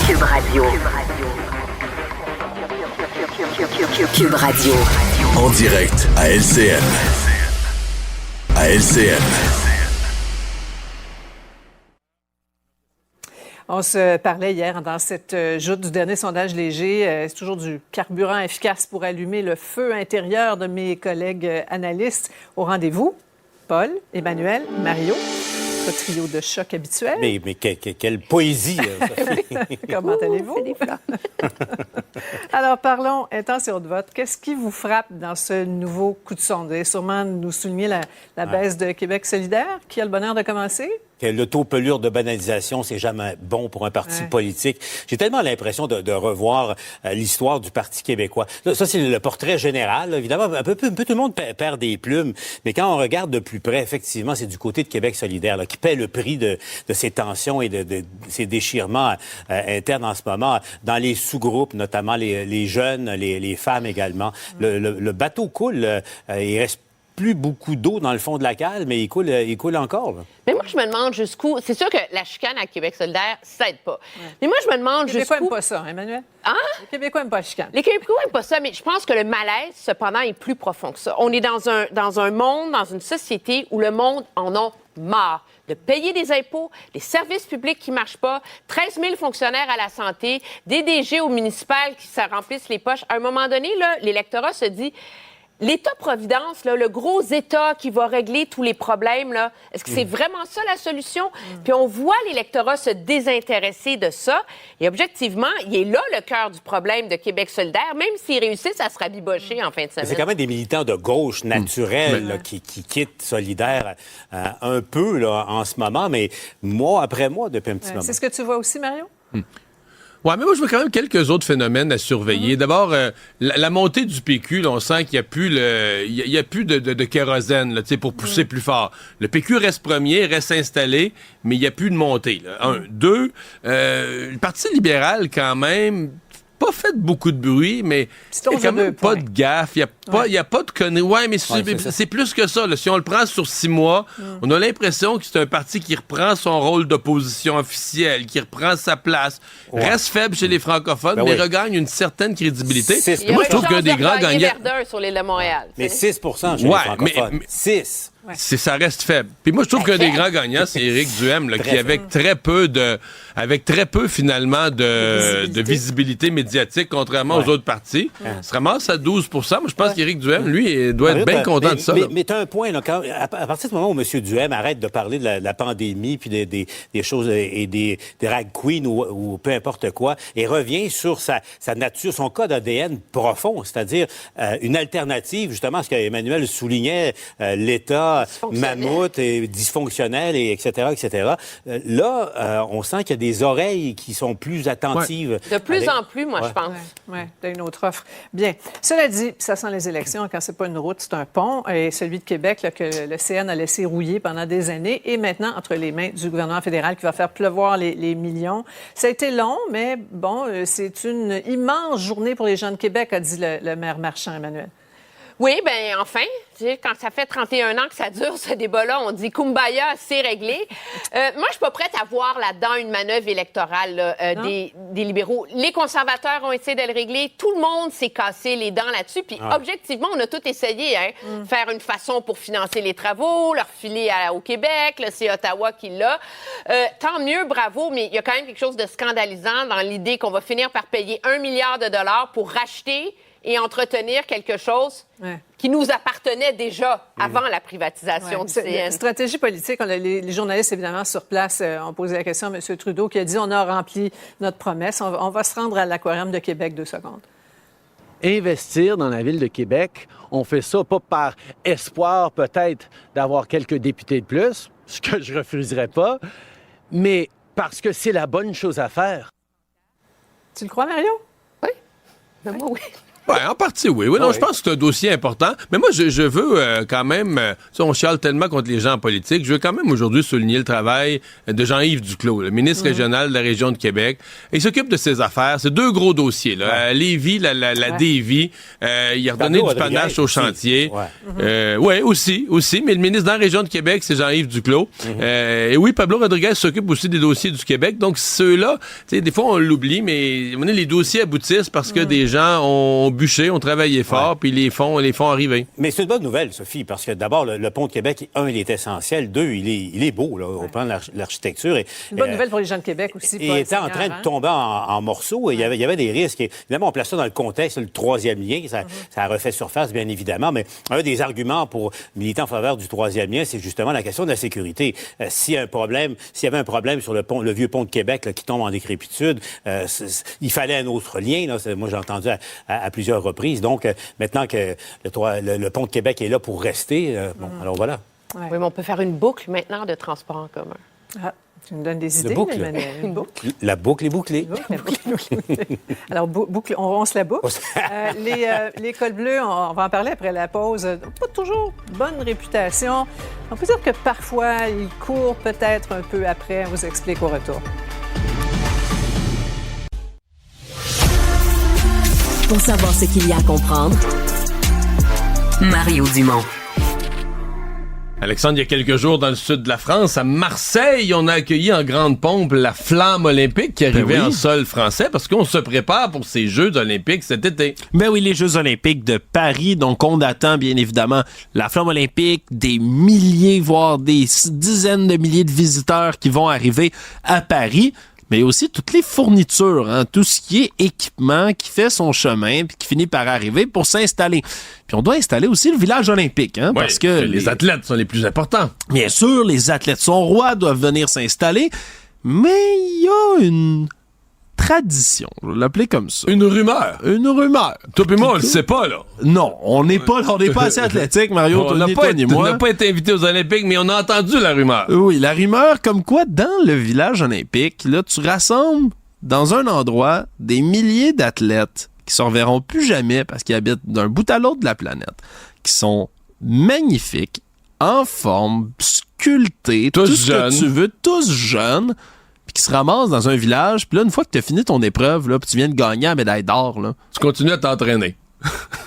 Cube Radio. Cube Radio. En direct à LCN. À LCN. On se parlait hier dans cette joute du dernier sondage léger. C'est toujours du carburant efficace pour allumer le feu intérieur de mes collègues analystes. Au rendez-vous, Paul, Emmanuel, Mario, notre trio de choc habituel. Mais quelle poésie! Comment allez-vous? Alors, parlons intention de vote. Qu'est-ce qui vous frappe dans ce nouveau coup de sonde? Vous allez sûrement nous souligner la baisse de Québec solidaire. Qui a le bonheur de commencer? Que le taux pelure de banalisation, c'est jamais bon pour un parti politique. J'ai tellement l'impression de revoir l'histoire du Parti québécois. Là, ça, c'est le portrait général. Là. Évidemment, un peu tout le monde perd des plumes, mais quand on regarde de plus près, effectivement, c'est du côté de Québec solidaire là, qui paie le prix de ces tensions et de ces déchirements internes en ce moment, dans les sous-groupes, notamment les jeunes, les femmes également. Le bateau coule, il reste plus beaucoup d'eau dans le fond de la cale, mais il coule encore. Là. Mais moi, je me demande jusqu'où... C'est sûr que la chicane à Québec solidaire, ça aide pas. Ouais. Mais moi, je me demande jusqu'où... Les Québécois n'aiment pas ça, Emmanuel? Hein? Les Québécois n'aiment pas la chicane. Les Québécois n'aiment pas ça, mais je pense que le malaise, cependant, est plus profond que ça. On est dans un monde, dans une société où le monde en a marre de payer des impôts, des services publics qui ne marchent pas, 13 000 fonctionnaires à la santé, des DG au municipal qui se remplissent les poches. À un moment donné, là, l'électorat se dit... L'État-providence, là, le gros État qui va régler tous les problèmes, là, est-ce que c'est vraiment ça la solution? Puis on voit l'électorat se désintéresser de ça. Et objectivement, il est là le cœur du problème de Québec solidaire. Même s'ils réussissent à se rabibocher en fin de semaine. C'est quand même des militants de gauche naturels là, qui quittent Solidaire un peu là, en ce moment, mais mois après mois depuis un petit moment. C'est ce que tu vois aussi, Mario? Ouais, mais moi, je vois quand même quelques autres phénomènes à surveiller. D'abord, la montée du PQ, là, on sent qu'il n'y a plus de kérosène là, pour pousser plus fort. Le PQ reste premier, reste installé, mais il n'y a plus de montée. Là. 1. 2, le Parti libéral, quand même, pas fait beaucoup de bruit, mais il n'y a quand même pas de gaffe. Il n'y a pas de conneries. Ouais, mais c'est plus que ça. Là. Si on le prend sur 6 mois, on a l'impression que c'est un parti qui reprend son rôle d'opposition officielle, qui reprend sa place, reste faible chez les francophones, mais regagne une certaine crédibilité. Moi, je trouve qu'un des grands gagnants... sur l'île de Montréal. Mais 6 chez les francophones. 6. Ouais. Ça reste faible. Puis moi, je trouve qu'un des grands gagnants, c'est Éric Duhaime, là, qui avec très peu finalement de visibilité médiatique, contrairement aux autres partis, se ramasse à 12 %. Moi, je pense qu'Éric Duhaime, lui, doit être bien content de ça. Mais tu as un point, là, à partir du moment où M. Duhaime arrête de parler de la pandémie, puis des choses, et des drag queens ou peu importe quoi, et revient sur sa nature, son code ADN profond, c'est-à-dire une alternative, justement, à ce qu'Emmanuel soulignait, l'État mammouth et dysfonctionnel, et etc., etc. Là, on sent qu'il y a des oreilles qui sont plus attentives. De plus en plus, moi, je pense. Oui, t'as une autre offre. Bien. Cela dit, ça sent les élections. Quand c'est pas une route, c'est un pont. Et celui de Québec, là, que le CN a laissé rouiller pendant des années, est maintenant entre les mains du gouvernement fédéral qui va faire pleuvoir les millions. Ça a été long, mais bon, c'est une immense journée pour les gens de Québec, a dit le maire Marchand, Emmanuel. Oui, bien, enfin, quand ça fait 31 ans que ça dure, ce débat-là, on dit « Kumbaya, c'est réglé ». Moi, je suis pas prête à voir là-dedans une manœuvre électorale là, des libéraux. Les conservateurs ont essayé de le régler. Tout le monde s'est cassé les dents là-dessus. Puis, objectivement, on a tout essayé. Faire une façon pour financer les travaux, leur filer au Québec. Là, c'est Ottawa qui l'a. Tant mieux, bravo, mais il y a quand même quelque chose de scandalisant dans l'idée qu'on va finir par payer $1 milliard pour racheter et entretenir quelque chose qui nous appartenait déjà avant la privatisation du CN. Stratégie politique, les journalistes, évidemment, sur place ont posé la question à M. Trudeau, qui a dit « On a rempli notre promesse. On va se rendre à l'Aquarium de Québec 2 secondes. » Investir dans la ville de Québec, on fait ça pas par espoir peut-être d'avoir quelques députés de plus, ce que je refuserais pas, mais parce que c'est la bonne chose à faire. Tu le crois, Mario? Oui. Ben, moi, oui. Ouais, en partie, oui. Non, je pense que c'est un dossier important. Mais moi, je veux quand même... on chiale tellement contre les gens en politique. Je veux quand même aujourd'hui souligner le travail de Jean-Yves Duclos, le ministre régional de la région de Québec. Il s'occupe de ses affaires. C'est 2 gros dossiers. Là. Lévis, la Davie. Il a redonné du panache au chantier. Oui, aussi. Mais le ministre dans la région de Québec, c'est Jean-Yves Duclos. Et oui, Pablo Rodriguez s'occupe aussi des dossiers du Québec. Donc, ceux-là, des fois, on l'oublie, mais les dossiers aboutissent parce que des gens ont bûché, ont travaillé fort, puis les font arriver. Mais c'est une bonne nouvelle, Sophie, parce que d'abord, le pont de Québec, 1, il est essentiel, 2, il est beau, là, au plan de l'architecture. Une bonne nouvelle pour les gens de Québec aussi. Il était en train de tomber en morceaux, et il y avait des risques. Et, évidemment, on place ça dans le contexte, le 3e lien, ça a refait surface, bien évidemment, mais un des arguments pour militer en faveur du 3e lien, c'est justement la question de la sécurité. S'il y avait un problème sur le vieux pont de Québec là, qui tombe en décrépitude, il fallait un autre lien. Là, moi, j'ai entendu à plusieurs reprises. Donc, maintenant que le pont de Québec est là pour rester, alors voilà. Oui, mais on peut faire une boucle maintenant de transport en commun. Ah, tu me donnes des idées, Emmanuel. Une boucle. La boucle est bouclée. Alors, boucle, on se la boucle. Les cols bleus, on va en parler après la pause. Pas toujours bonne réputation. On peut dire que parfois, ils courent peut-être un peu après. On vous explique au retour. Pour savoir ce qu'il y a à comprendre, Mario Dumont. Alexandre, il y a quelques jours, dans le sud de la France, à Marseille, on a accueilli en grande pompe la flamme olympique qui arrivait en sol français parce qu'on se prépare pour ces Jeux olympiques cet été. Ben oui, les Jeux olympiques de Paris. Donc, on attend bien évidemment la flamme olympique, des milliers, voire des dizaines de milliers de visiteurs qui vont arriver à Paris. Mais aussi toutes les fournitures, tout ce qui est équipement qui fait son chemin puis qui finit par arriver pour s'installer. Puis on doit installer aussi le village olympique, parce que les athlètes sont les plus importants. Bien sûr, les athlètes sont rois, doivent venir s'installer, mais il y a une tradition, je vais l'appeler comme ça. Une rumeur. Toi et moi, on le sait pas, là. Non, on n'est pas assez athlétique, Mario. On n'a pas été invité aux Olympiques, mais on a entendu la rumeur. Oui, la rumeur comme quoi, dans le village olympique, là, tu rassembles dans un endroit, des milliers d'athlètes qui se reverront plus jamais parce qu'ils habitent d'un bout à l'autre de la planète, qui sont magnifiques, en forme, sculptés, tout ce que tu veux, tous jeunes, puis qui se ramassent dans un village, puis là, une fois que tu as fini ton épreuve, là, puis tu viens de gagner la médaille d'or, là, tu continues à t'entraîner.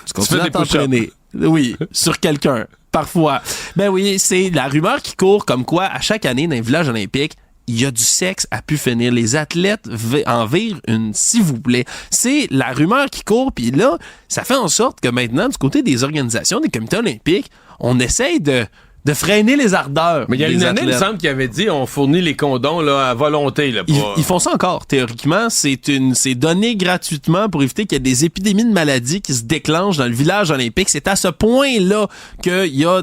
Tu continues à t'entraîner. Oui, sur quelqu'un, parfois. Ben oui, c'est la rumeur qui court comme quoi, à chaque année, dans les villages olympiques, il y a du sexe à pu finir. Les athlètes en virent une, s'il vous plaît. C'est la rumeur qui court, puis là, ça fait en sorte que maintenant, du côté des organisations, des comités olympiques, on essaye de freiner les ardeurs. Mais il y a une année, il me semble, qui avait dit on fournit les condoms là, à volonté. Là, ils font ça encore, théoriquement. C'est donné gratuitement pour éviter qu'il y ait des épidémies de maladies qui se déclenchent dans le village olympique. C'est à ce point-là qu'il y a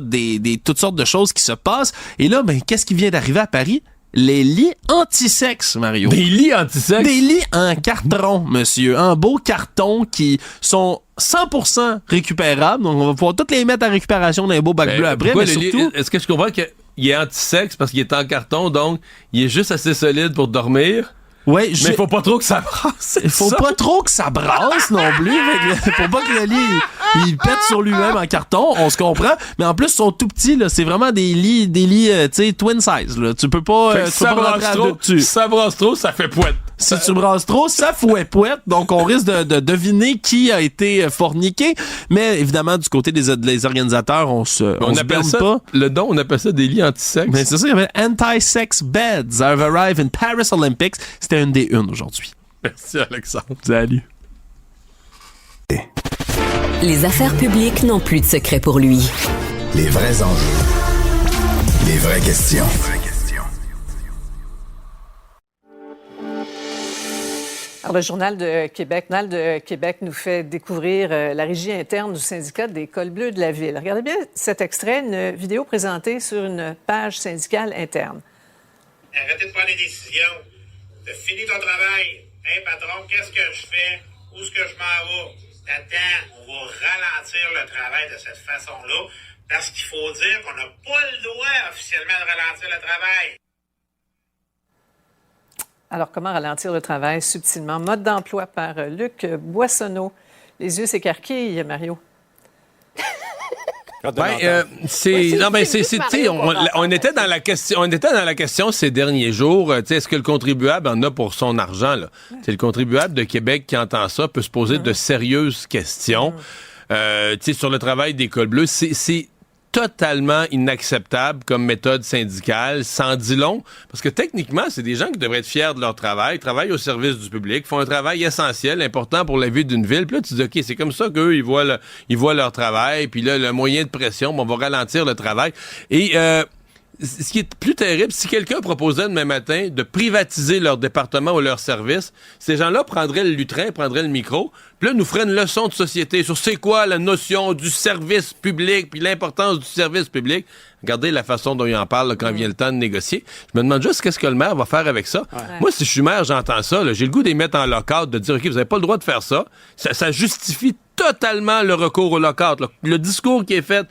toutes sortes de choses qui se passent. Et là, ben, qu'est-ce qui vient d'arriver à Paris? Les lits anti-sexe, Mario. Des lits anti-sexe? Des lits en carton, monsieur. En beau carton qui sont 100% récupérables. Donc, on va pouvoir toutes les mettre en récupération dans un beau bac bleu après. Mais surtout... Est-ce que je comprends qu'il est anti-sexe parce qu'il est en carton, donc il est juste assez solide pour dormir? Ouais, mais il faut pas trop que ça brasse. Il faut pas trop que ça brasse non plus. Faut pas que le lit il pète sur lui-même en carton, on se comprend. Mais en plus, ils sont tout petits. Là. C'est vraiment des lits tu sais, twin size. Là. Tu peux pas. Ça brasse trop. Si ça brasse trop, ça fait poète. Si tu brasses trop, ça fouette. Donc, on risque de deviner qui a été forniqué. Mais évidemment, du côté des organisateurs, on appelle ça pas. Le don, on appelle ça des lits anti-sexe. Mais c'est ça, il y avait anti-sex beds have arrived in Paris Olympics. C'était une des une aujourd'hui. Merci, Alexandre. Salut. Les affaires publiques n'ont plus de secret pour lui. Les vrais enjeux. Les vraies questions. Alors, le Journal de Québec nous fait découvrir la régie interne du syndicat des cols bleus de la ville. Regardez bien cet extrait, une vidéo présentée sur une page syndicale interne. Arrêtez de prendre des décisions. T'as fini ton travail. Hey, patron, qu'est-ce que je fais? Où est-ce que je m'en vais? Attends, on va ralentir le travail de cette façon-là parce qu'il faut dire qu'on n'a pas le droit officiellement de ralentir le travail. Alors, comment ralentir le travail subtilement? Mode d'emploi par Luc Boissonneau. Les yeux s'écarquillent, Mario. On était dans la question ces derniers jours. Est-ce que le contribuable en a pour son argent là? C'est le contribuable de Québec qui entend ça peut se poser de sérieuses questions. Sur le travail des cols bleus, c'est totalement inacceptable comme méthode syndicale, sans dit long, parce que techniquement, c'est des gens qui devraient être fiers de leur travail, travaillent au service du public, font un travail essentiel, important pour la vie d'une ville. Puis là, tu dis, OK, c'est comme ça qu'eux, ils voient leur travail, puis là, le moyen de pression, on va ralentir le travail. Et ce qui est plus terrible, si quelqu'un proposait demain matin de privatiser leur département ou leur service, ces gens-là prendraient le lutrin, prendraient le micro, puis là, nous feraient une leçon de société sur c'est quoi la notion du service public, puis l'importance du service public. Regardez la façon dont ils en parlent là, quand vient le temps de négocier. Je me demande juste qu'est-ce que le maire va faire avec ça. Ouais. Moi, si je suis maire, j'entends ça. Là, j'ai le goût de les mettre en lock-out, de dire, OK, vous n'avez pas le droit de faire ça. Ça justifie totalement le recours au lock-out. Là. Le discours qui est fait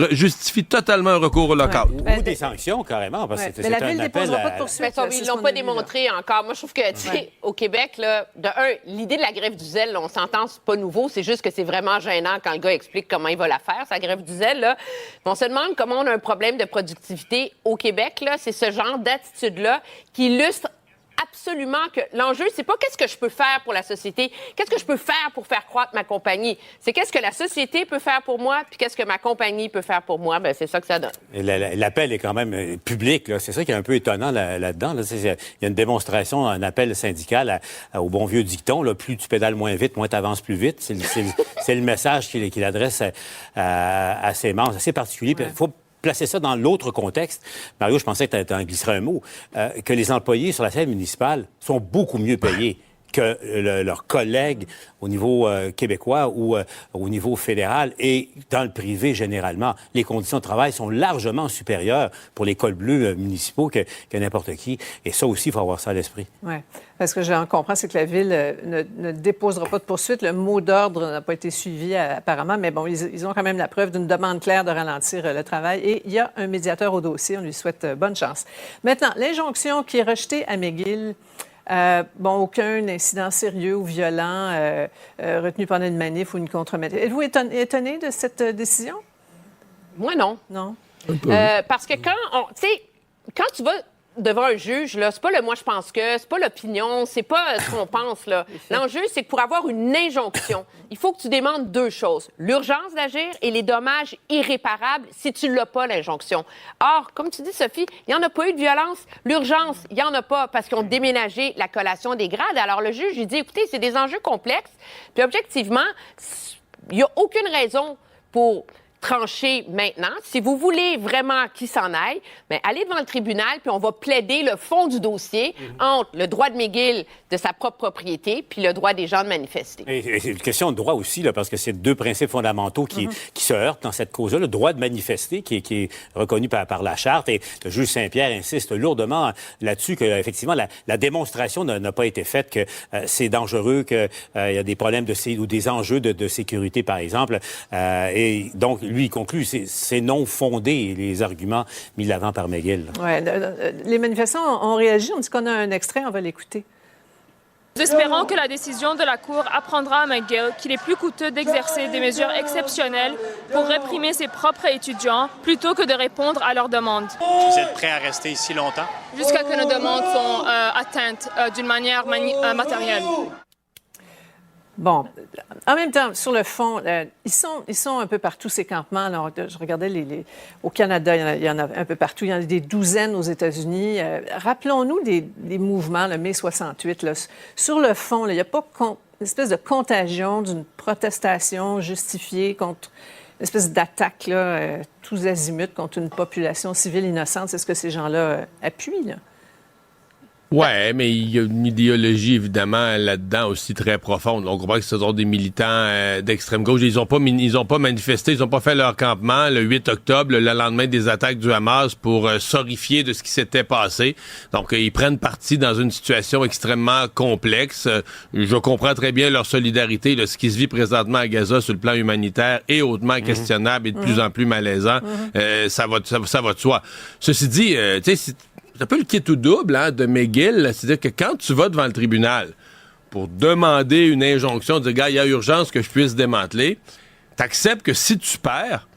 justifie totalement un recours au lock-out. Ou des sanctions, carrément, parce que c'est la un ville appel déposera pas de poursuite. Ils ne l'ont pas démontré encore. Moi, je trouve que, tu sais, au Québec, là, de un, l'idée de la grève du zèle, là, on s'entend, c'est pas nouveau. C'est juste que c'est vraiment gênant quand le gars explique comment il va la faire, sa grève du zèle. Là. On se demande comment on a un problème de productivité au Québec. Là. C'est ce genre d'attitude-là qui illustre absolument que l'enjeu, c'est pas qu'est-ce que je peux faire pour la société, qu'est-ce que je peux faire pour faire croître ma compagnie. C'est qu'est-ce que la société peut faire pour moi, puis qu'est-ce que ma compagnie peut faire pour moi. Ben c'est ça que ça donne. Et l'appel est quand même public. Là. C'est ça qui est un peu étonnant là-dedans. Là. Il y a une démonstration, un appel syndical au bon vieux dicton. Là, plus tu pédales moins vite, moins tu avances plus vite. C'est le message qu'il adresse à ses membres. C'est assez particulier. Il faut placer ça dans l'autre contexte. Mario, je pensais que tu en glisserais un mot, que les employés sur la scène municipale sont beaucoup mieux payés que leurs collègues au niveau québécois ou au niveau fédéral et dans le privé généralement. Les conditions de travail sont largement supérieures pour les cols bleus municipaux que n'importe qui. Et ça aussi, il faut avoir ça à l'esprit. Oui. Ce que j'en comprends, c'est que la Ville ne déposera pas de poursuite. Le mot d'ordre n'a pas été suivi apparemment, mais bon, ils ont quand même la preuve d'une demande claire de ralentir le travail. Et il y a un médiateur au dossier. On lui souhaite bonne chance. Maintenant, l'injonction qui est rejetée à McGill Aucun incident sérieux ou violent retenu pendant une manif ou une contre-manif. Êtes-vous étonné de cette décision? Moi, non. Non. Parce que quand tu vas devant un juge, là, c'est pas le moi je pense que, c'est pas l'opinion, c'est pas ce qu'on pense, là. L'enjeu, c'est que pour avoir une injonction, il faut que tu demandes deux choses. L'urgence d'agir et les dommages irréparables si tu l'as pas, l'injonction. Or, comme tu dis, Sophie, il y en a pas eu de violence. L'urgence, il y en a pas parce qu'ils ont déménagé la collation des grades. Alors, le juge, il dit, écoutez, c'est des enjeux complexes. Puis, objectivement, il y a aucune raison pour trancher maintenant. Si vous voulez vraiment qu'il s'en aille, bien, allez devant le tribunal, puis on va plaider le fond du dossier entre le droit de McGill de sa propre propriété puis le droit des gens de manifester. Et c'est une question de droit aussi, là, parce que c'est deux principes fondamentaux qui se heurtent dans cette cause-là. Le droit de manifester, qui est reconnu par la Charte, et le juge Saint-Pierre insiste lourdement là-dessus que, effectivement, la démonstration n'a pas été faite, que c'est dangereux, qu'il y a des problèmes ou des enjeux de sécurité, par exemple. Et donc, lui, il conclut, c'est non fondé, les arguments mis de l'avant par McGill. Oui, les manifestants ont réagi. On dit qu'on a un extrait, on va l'écouter. Nous espérons que la décision de la Cour apprendra à McGill qu'il est plus coûteux d'exercer des mesures exceptionnelles pour réprimer ses propres étudiants plutôt que de répondre à leurs demandes. Vous êtes prêt à rester ici longtemps? Jusqu'à ce que nos demandes sont atteintes d'une manière matérielle. Bon, en même temps, sur le fond, ils sont un peu partout, ces campements. Alors, je regardais au Canada, il y en a un peu partout. Il y en a des douzaines aux États-Unis. Rappelons-nous des mouvements, le mai 68. Là. Sur le fond, il n'y a pas une espèce de contagion d'une protestation justifiée contre une espèce d'attaque, tous azimuts contre une population civile innocente. C'est ce que ces gens-là appuient, là. Ouais, mais il y a une idéologie, évidemment, là-dedans aussi très profonde. On comprend que ce sont des militants d'extrême gauche. Ils ont pas manifesté, ils n'ont pas fait leur campement le 8 octobre, le lendemain des attaques du Hamas, pour s'horrifier de ce qui s'était passé. Donc, ils prennent parti dans une situation extrêmement complexe. Je comprends très bien leur solidarité. Là, ce qui se vit présentement à Gaza sur le plan humanitaire est hautement questionnable et de plus en plus malaisant. Ça va de soi. Ceci dit, tu sais, c'est un peu le kit ou double de McGill. C'est-à-dire que quand tu vas devant le tribunal pour demander une injonction, dire, gars, il y a urgence que je puisse démanteler, t'acceptes que si tu perds,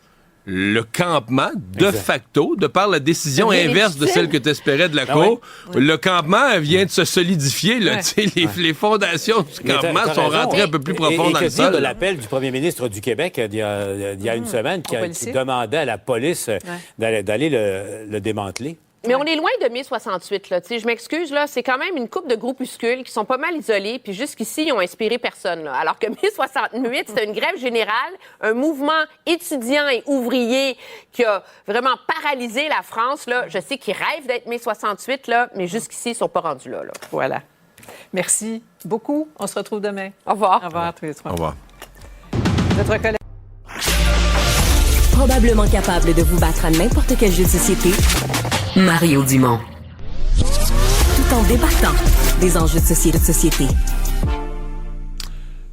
le campement, de facto, de par la décision inverse de celle que tu espérais de la Cour, le campement vient de se solidifier. Là, les fondations du campement sont rentrées un peu plus profond dans le sol. Et que dire de l'appel du premier ministre du Québec il y a une semaine qui demandait à la police d'aller le démanteler? Mais on est loin de mai 68, là. Je m'excuse, là. C'est quand même une couple de groupuscules qui sont pas mal isolés, puis jusqu'ici, ils ont inspiré personne, là. Alors que mai 68, c'était une grève générale, un mouvement étudiant et ouvrier qui a vraiment paralysé la France, là. Je sais qu'ils rêvent d'être mai 68, là, mais jusqu'ici, ils sont pas rendus là. Voilà. Merci beaucoup. On se retrouve demain. Au revoir. Au revoir à tous les trois. Au revoir. Notre collègue. Probablement capable de vous battre à n'importe quel jeu de société, Mario Dumont. Tout en débattant des enjeux de société.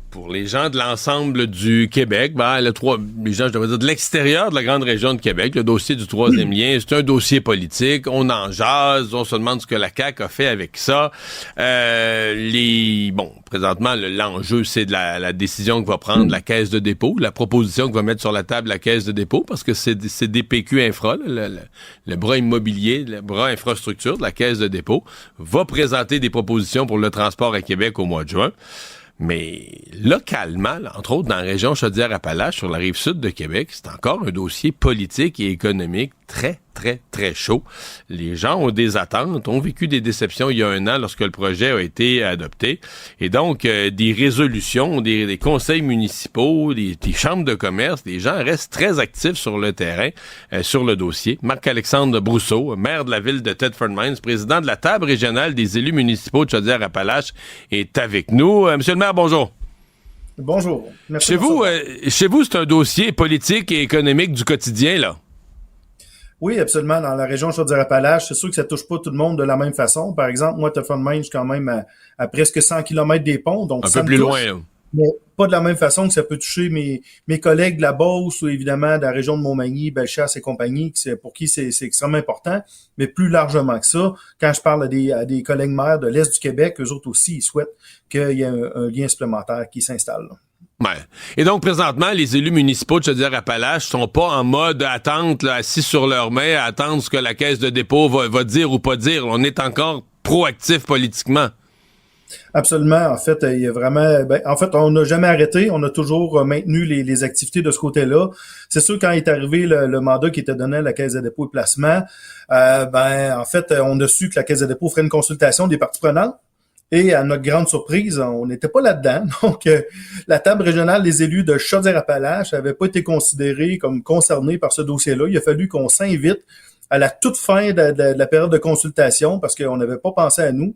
Pour les gens de l'ensemble du Québec, les gens, je devrais dire, de l'extérieur de la grande région de Québec, le dossier du troisième lien, c'est un dossier politique. On en jase, on se demande ce que la CAQ a fait avec ça. Présentement, l'enjeu, c'est de la décision que va prendre la Caisse de dépôt, la proposition que va mettre sur la table la Caisse de dépôt, parce que c'est DPQ Infra, le bras immobilier, le bras infrastructure de la Caisse de dépôt, va présenter des propositions pour le transport à Québec au mois de juin. Mais localement, entre autres dans la région Chaudière-Appalaches, sur la rive sud de Québec, c'est encore un dossier politique et économique très, très, très chaud. Les gens ont des attentes, ont vécu des déceptions il y a un an lorsque le projet a été adopté. Et donc, des résolutions, des conseils municipaux, des chambres de commerce, les gens restent très actifs sur le terrain, sur le dossier. Marc-Alexandre Brousseau, maire de la ville de Thetford-Mines, président de la table régionale des élus municipaux de Chaudière-Appalaches, est avec nous. Monsieur le maire, bonjour. Bonjour. Merci. Chez vous, c'est un dossier politique et économique du quotidien, là? Oui, absolument. Dans la région Chaudière-Appalaches, c'est sûr que ça touche pas tout le monde de la même façon. Par exemple, moi, Thetford-Mines, je suis quand même à presque 100 km des ponts. Donc un peu plus loin, là. Mais pas de la même façon que ça peut toucher mes collègues de la Beauce ou évidemment de la région de Montmagny, Bellechasse et compagnie, pour qui c'est extrêmement important, mais plus largement que ça. Quand je parle à des collègues maires de l'Est du Québec, eux autres aussi, ils souhaitent qu'il y ait un lien supplémentaire qui s'installe. Ouais. Et donc, présentement, les élus municipaux de Chaudière-Appalaches sont pas en mode attente, là, assis sur leurs mains, à attendre ce que la Caisse de dépôt va dire ou pas dire. On est encore proactif politiquement. Absolument. En fait, il y a vraiment, on n'a jamais arrêté. On a toujours maintenu les activités de ce côté-là. C'est sûr, quand est arrivé le mandat qui était donné à la Caisse de dépôt et placement, en fait, on a su que la Caisse de dépôt ferait une consultation des parties prenantes. Et à notre grande surprise, on n'était pas là-dedans. Donc, la table régionale des élus de Chaudière-Appalaches n'avait pas été considérée comme concernée par ce dossier-là. Il a fallu qu'on s'invite à la toute fin de la période de consultation parce qu'on n'avait pas pensé à nous.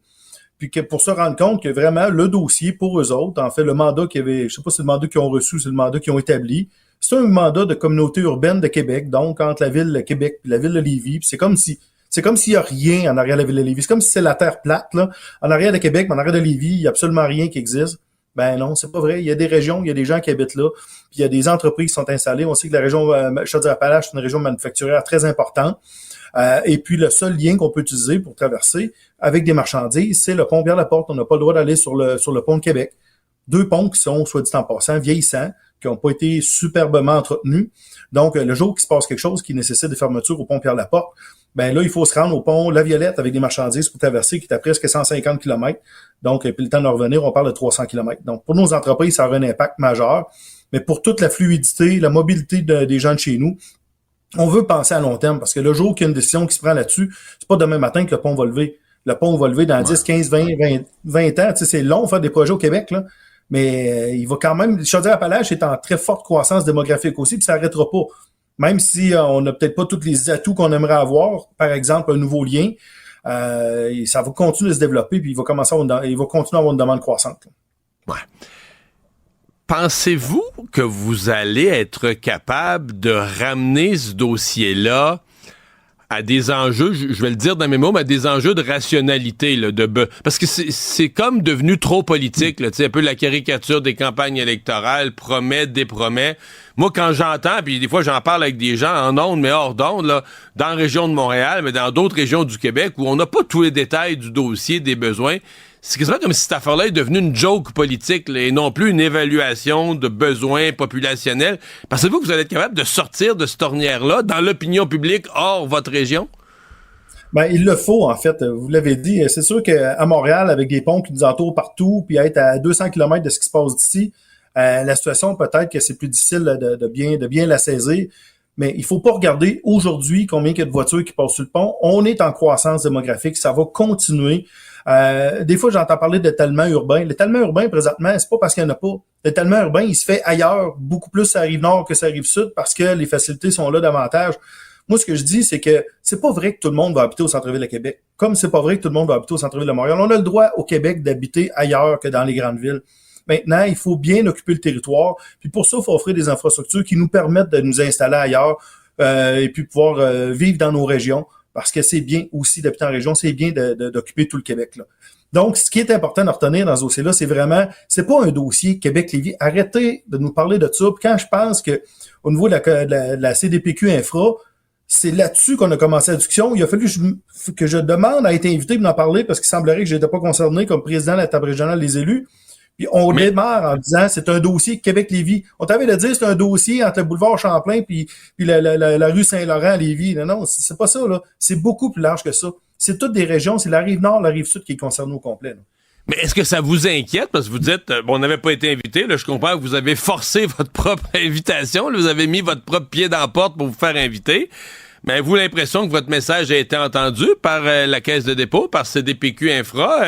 Puis que pour se rendre compte que vraiment le dossier pour eux autres, en fait, le mandat qu'ils avaient, je sais pas si c'est le mandat qu'ils ont reçu, c'est le mandat qu'ils ont établi, c'est un mandat de communauté urbaine de Québec, donc entre la ville de Québec et la ville de Lévis. Puis c'est comme s'il y a rien en arrière de la ville de Lévis. C'est comme si c'est la terre plate, là. En arrière de Québec, mais en arrière de Lévis, il y a absolument rien qui existe. Ben non, c'est pas vrai. Il y a des régions, il y a des gens qui habitent là, puis il y a des entreprises qui sont installées. On sait que la région Chaudière-Appalaches, c'est une région manufacturière très importante. Et puis, le seul lien qu'on peut utiliser pour traverser avec des marchandises, c'est le pont Pierre-Laporte. On n'a pas le droit d'aller sur le pont de Québec. 2 ponts qui sont, soit dit en passant, vieillissants, qui n'ont pas été superbement entretenus. Donc, le jour qu'il se passe quelque chose qui nécessite des fermetures au pont Pierre-Laporte, ben là, il faut se rendre au pont La Violette avec des marchandises pour traverser, qui est à presque 150 km. Donc, puis le temps de revenir, on parle de 300 km. Donc, pour nos entreprises, ça aura un impact majeur. Mais pour toute la fluidité, la mobilité des gens de chez nous, on veut penser à long terme parce que le jour qu'il y a une décision qui se prend là-dessus, c'est pas demain matin que le pont va lever. Le pont va lever dans 10, 15, 20 ans. Tu sais, c'est long de faire des projets au Québec, là. Mais il va quand même... Chaudière-Appalaches est en très forte croissance démographique aussi, puis ça n'arrêtera pas. Même si on n'a peut-être pas tous les atouts qu'on aimerait avoir, par exemple, un nouveau lien, ça va continuer de se développer, puis il va continuer à avoir une demande croissante. Ouais. Pensez-vous que vous allez être capable de ramener ce dossier-là à des enjeux, je vais le dire dans mes mots, mais à des enjeux de rationalité, là, parce que c'est comme devenu trop politique, là, tu sais, un peu la caricature des campagnes électorales, promet, dépromet. Moi, quand j'entends, puis des fois j'en parle avec des gens en ondes, mais hors d'ondes, là, dans la région de Montréal, mais dans d'autres régions du Québec, où on n'a pas tous les détails du dossier, des besoins, c'est quasiment comme si cette affaire-là est devenue une joke politique, là, et non plus une évaluation de besoins populationnels. Pensez-vous que vous allez être capable de sortir de cette ornière-là dans l'opinion publique hors votre région? Ben, il le faut, en fait. Vous l'avez dit. C'est sûr qu'à Montréal, avec des ponts qui nous entourent partout, puis être à 200 km de ce qui se passe d'ici, la situation, peut-être que c'est plus difficile de bien la saisir. Mais il faut pas regarder aujourd'hui combien il y a de voitures qui passent sur le pont. On est en croissance démographique. Ça va continuer. Des fois, j'entends parler d'étalement urbain. L'étalement urbain, présentement, c'est pas parce qu'il n'y en a pas. L'étalement urbain, il se fait ailleurs, beaucoup plus à Rive-Nord que à Rive-Sud, parce que les facilités sont là davantage. Moi, ce que je dis, c'est que c'est pas vrai que tout le monde va habiter au centre-ville de Québec. Comme c'est pas vrai que tout le monde va habiter au centre-ville de Montréal. On a le droit au Québec d'habiter ailleurs que dans les grandes villes. Maintenant, il faut bien occuper le territoire. Puis pour ça, il faut offrir des infrastructures qui nous permettent de nous installer ailleurs et puis pouvoir vivre dans nos régions. Parce que c'est bien aussi d'habiter en région, c'est bien d'occuper tout le Québec, là. Donc, ce qui est important de retenir dans ce dossier-là, c'est vraiment, c'est pas un dossier Québec-Lévis. Arrêtez de nous parler de ça. Puis quand je pense que au niveau de la CDPQ Infra, c'est là-dessus qu'on a commencé la discussion. Il a fallu que je demande à être invité pour en parler parce qu'il semblerait que je n'étais pas concerné comme président de la table régionale des élus. Puis on démarre en disant c'est un dossier Québec-Lévis. On t'avait de dire c'est un dossier entre le boulevard Champlain puis la rue Saint-Laurent à Lévis. Non, c'est pas ça, là. C'est beaucoup plus large que ça. C'est toutes des régions, c'est la Rive-Nord, la Rive-Sud qui est concernée au complet, là. Mais est-ce que ça vous inquiète? Parce que vous dites, on n'avait pas été invité. Là, je comprends que vous avez forcé votre propre invitation. Là, vous avez mis votre propre pied dans la porte pour vous faire inviter. Mais avez-vous l'impression que votre message a été entendu par la Caisse de dépôt, par CDPQ Infra?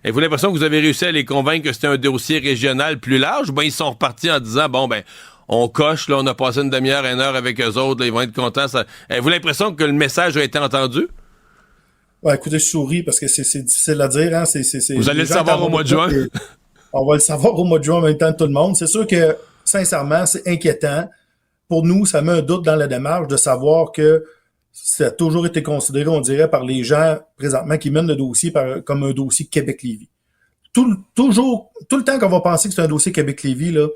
Avez-vous l'impression que vous avez réussi à les convaincre que c'était un dossier régional plus large? Ben, ils sont repartis en disant, on coche, là, on a passé une demi-heure, 1 heure avec eux autres, là, ils vont être contents. Avez-vous l'impression que le message a été entendu? Ouais, écoutez, je souris parce que c'est difficile à dire, hein. Vous allez le savoir au mois de juin? On va le savoir au mois de juin en même temps que tout le monde. C'est sûr que, sincèrement, c'est inquiétant. Pour nous, ça met un doute dans la démarche de savoir que ça a toujours été considéré, on dirait, par les gens présentement qui mènent le dossier comme un dossier Québec-Lévis. tout le temps qu'on va penser que c'est un dossier Québec-Lévis, là,